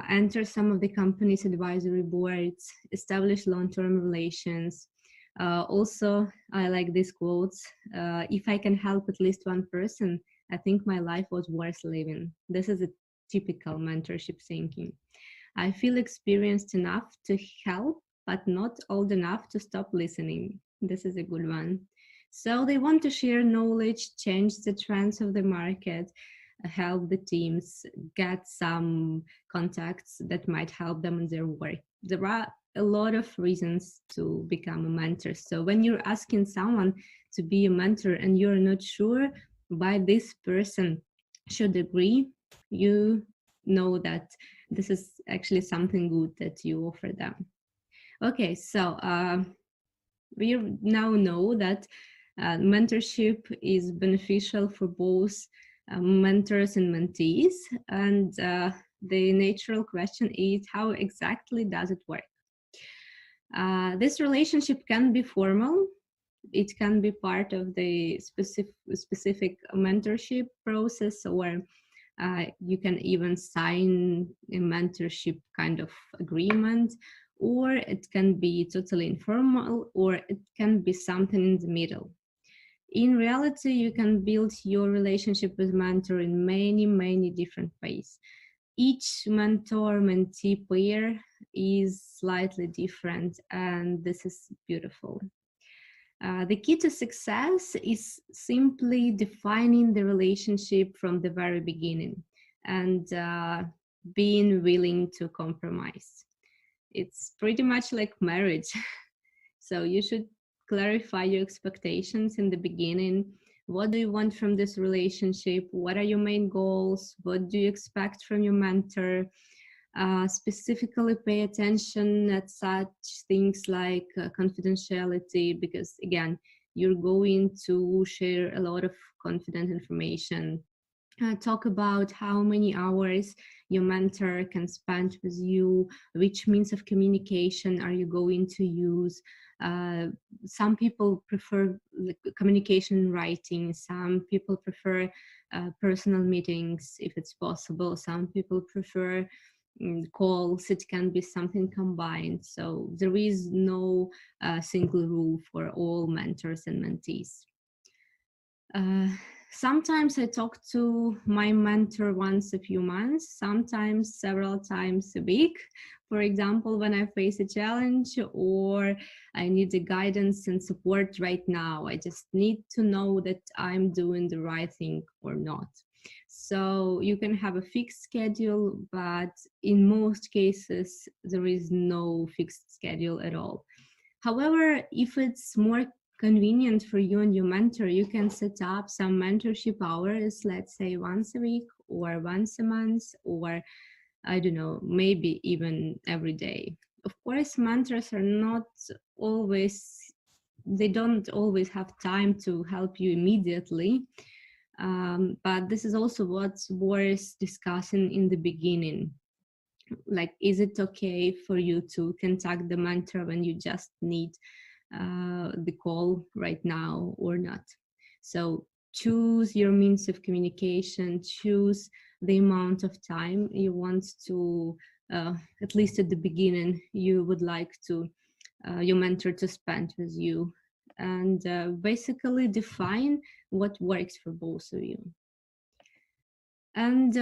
enter some of the company's advisory boards, establish long-term relations. Also, I like these quotes, if I can help at least one person, I think my life was worth living. This is a typical mentorship thinking. I feel experienced enough to help, but not old enough to stop listening. This is a good one. So they want to share knowledge, change the trends of the market, help the teams get some contacts that might help them in their work. There are a lot of reasons to become a mentor. So when you're asking someone to be a mentor and you're not sure why this person should agree, you know that this is actually something good that you offer them. Okay, so we now know that mentorship is beneficial for both mentors and mentees. And the natural question is, how exactly does it work? This relationship can be formal. It can be part of the specific mentorship process, or you can even sign a mentorship kind of agreement, or it can be totally informal, or it can be something in the middle. In reality, you can build your relationship with mentor in many, many different ways. Each mentor-mentee pair is slightly different, and this is beautiful. The key to success is simply defining the relationship from the very beginning and being willing to compromise. It's pretty much like marriage. So you should clarify your expectations in the beginning. What do you want from this relationship? What are your main goals? What do you expect from your mentor? Specifically pay attention at such things like confidentiality, because again, you're going to share a lot of confident information. Talk about how many hours your mentor can spend with you, which means of communication are you going to use. Some people prefer communication in writing, some people prefer personal meetings if it's possible, some people prefer calls. It can be something combined. So there is no single rule for all mentors and mentees. Sometimes I talk to my mentor once a few months, sometimes several times a week. For example, when I face a challenge or I need the guidance and support right now, I just need to know that I'm doing the right thing or not. So you can have a fixed schedule, but in most cases, there is no fixed schedule at all. However, if it's more convenient for you and your mentor, you can set up some mentorship hours, let's say once a week or once a month, or I don't know, maybe even every day. Of course, mentors are not always, they don't always have time to help you immediately. But this is also what's worth discussing in the beginning. Like, is it okay for you to contact the mentor when you just need the call right now or not? So choose your means of communication, choose the amount of time you want to, at least at the beginning, you would like to your mentor to spend with you, and basically define what works for both of you. And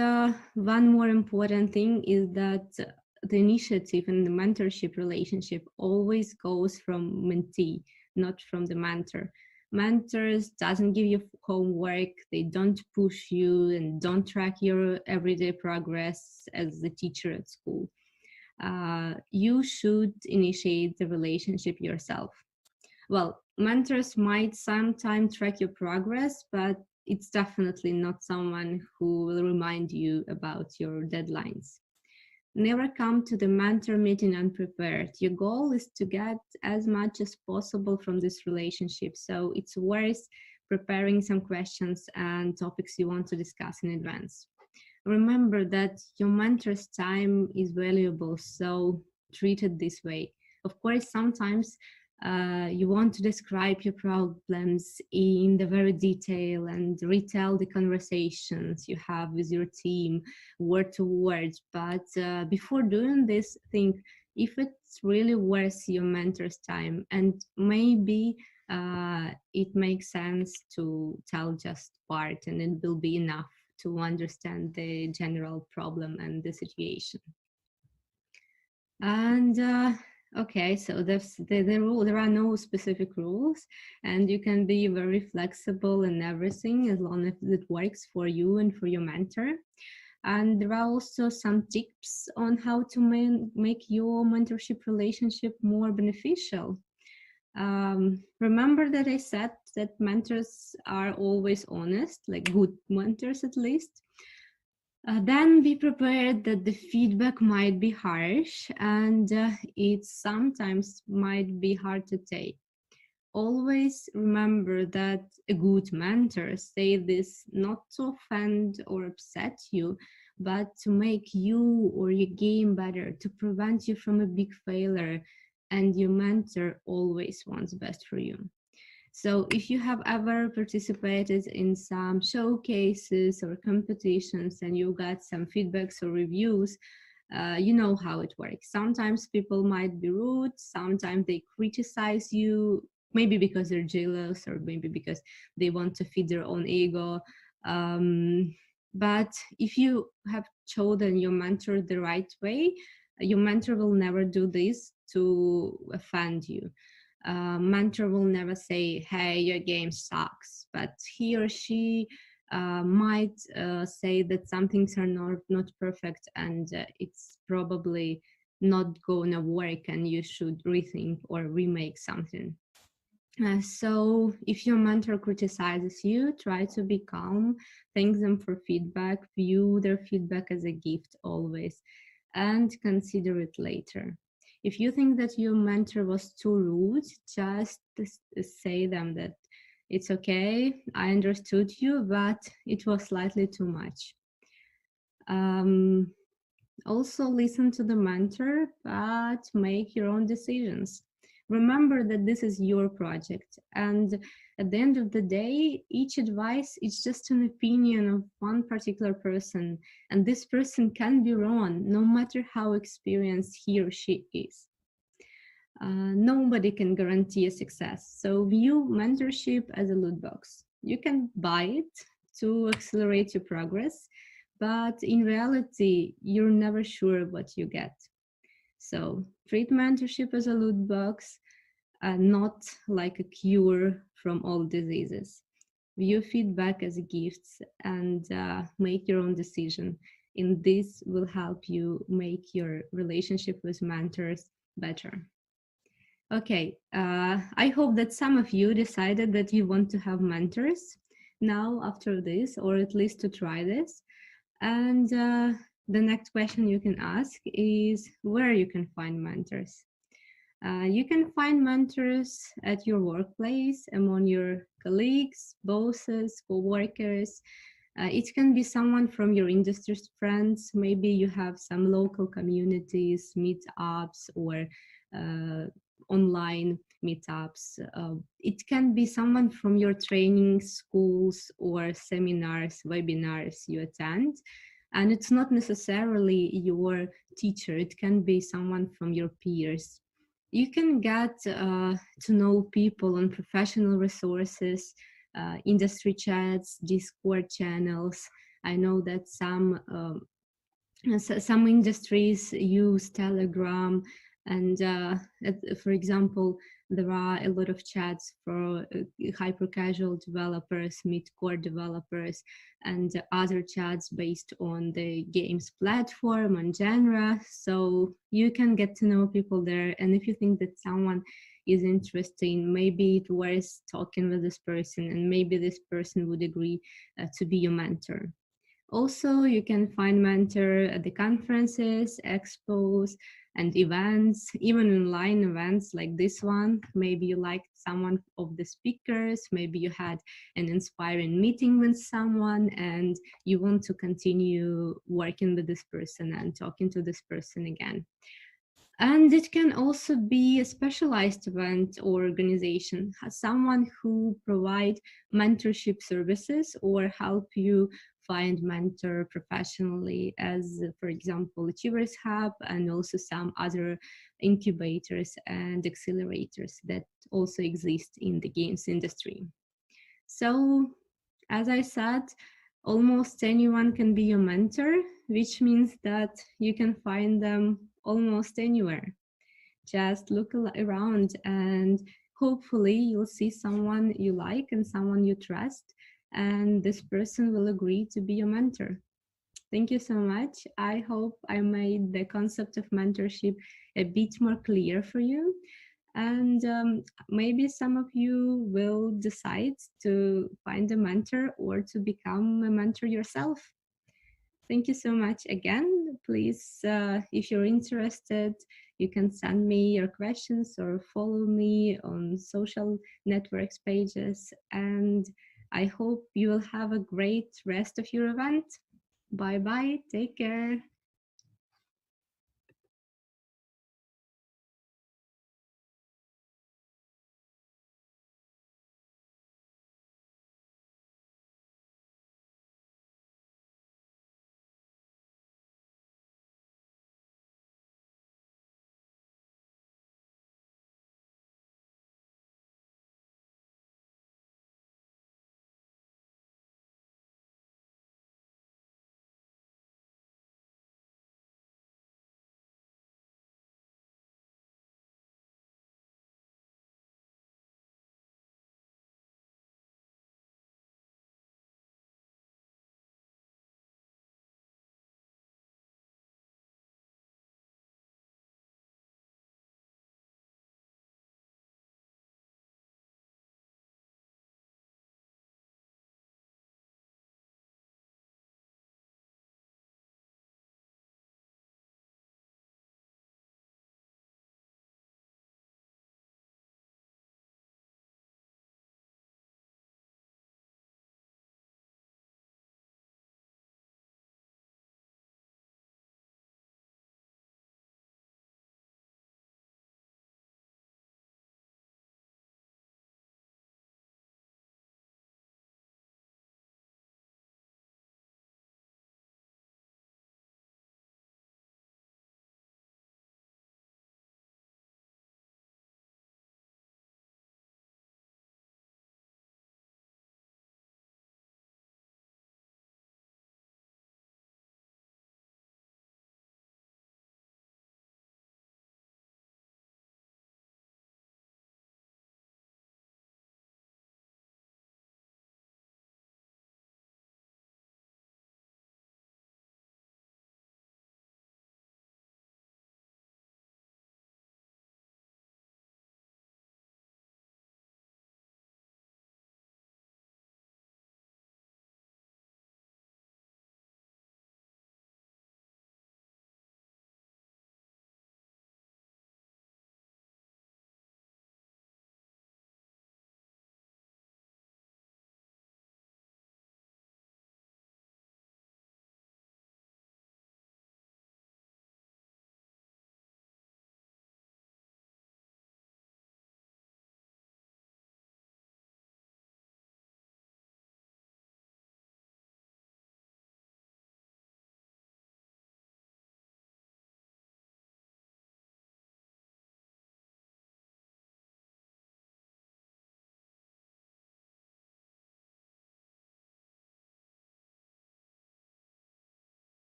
one more important thing is that the initiative and the mentorship relationship always goes from mentee, not from the mentor. Mentors doesn't give you homework, they don't push you and don't track your everyday progress as the teacher at school. You should initiate the relationship yourself. Well, mentors might sometimes track your progress, but it's definitely not someone who will remind you about your deadlines. Never come to the mentor meeting unprepared. Your goal is to get as much as possible from this relationship, so it's worth preparing some questions and topics you want to discuss in advance. Remember that your mentor's time is valuable, so treat it this way. Of course, sometimes you want to describe your problems in the very detail and retell the conversations you have with your team word to word. But before doing this, think if it's really worth your mentor's time, and maybe it makes sense to tell just part and it will be enough to understand the general problem and the situation. And okay, so there are no specific rules, and you can be very flexible in everything as long as it works for you and for your mentor. And there are also some tips on how to make your mentorship relationship more beneficial. Remember that I said that mentors are always honest, like good mentors at least. Then be prepared that the feedback might be harsh and it sometimes might be hard to take. Always remember that a good mentor say this not to offend or upset you, but to make you or your game better, to prevent you from a big failure, and your mentor always wants best for you. So if you have ever participated in some showcases or competitions and you got some feedbacks or reviews, you know how it works. Sometimes people might be rude, sometimes they criticize you, maybe because they're jealous or maybe because they want to feed their own ego. But if you have chosen your mentor the right way, your mentor will never do this to offend you. Mentor will never say, hey, your game sucks, but he or she might say that some things are not perfect and it's probably not gonna work and you should rethink or remake something. So if your mentor criticizes you, try to be calm, thank them for feedback, view their feedback as a gift always, and consider it later. If you think that your mentor was too rude, just say them that it's okay, I understood you, but it was slightly too much. Also listen to the mentor, but make your own decisions. Remember that this is your project, and at the end of the day, each advice is just an opinion of one particular person, and this person can be wrong, no matter how experienced he or she is. Nobody can guarantee a success, so view mentorship as a loot box. You can buy it to accelerate your progress, but in reality, you're never sure what you get. So treat mentorship as a loot box, not like a cure from all diseases. View feedback as gifts and make your own decision. And this will help you make your relationship with mentors better. Okay, I hope that some of you decided that you want to have mentors now after this, or at least to try this. And the next question you can ask is where you can find mentors. You can find mentors at your workplace, among your colleagues, bosses, co-workers. It can be someone from your industry's friends. Maybe you have some local communities, meetups, or online meetups. It can be someone from your training schools or seminars, webinars you attend. And it's not necessarily your teacher. It can be someone from your peers. You can get to know people on professional resources, industry chats, Discord channels. I know that some industries use Telegram, and for example, there are a lot of chats for hyper casual developers, mid-core developers, and other chats based on the game's platform and genre. So you can get to know people there. And if you think that someone is interesting, maybe it's worth talking with this person, and maybe this person would agree to be your mentor. Also, you can find mentor at the conferences, expos, and events, even online events like this one. Maybe you liked someone of the speakers, maybe you had an inspiring meeting with someone and you want to continue working with this person and talking to this person again. And it can also be a specialized event or organization, someone who provide mentorship services or help you find mentor professionally, as for example, Achievers Hub, and also some other incubators and accelerators that also exist in the games industry. So, as I said, almost anyone can be your mentor, which means that you can find them almost anywhere. Just look around and hopefully you'll see someone you like and someone you trust, and this person will agree to be your mentor. Thank you so much. I hope I made the concept of mentorship a bit more clear for you. And maybe some of you will decide to find a mentor or to become a mentor yourself. Thank you so much again. Please, if you're interested, you can send me your questions or follow me on social networks pages. And I hope you will have a great rest of your event. Bye-bye. Take care.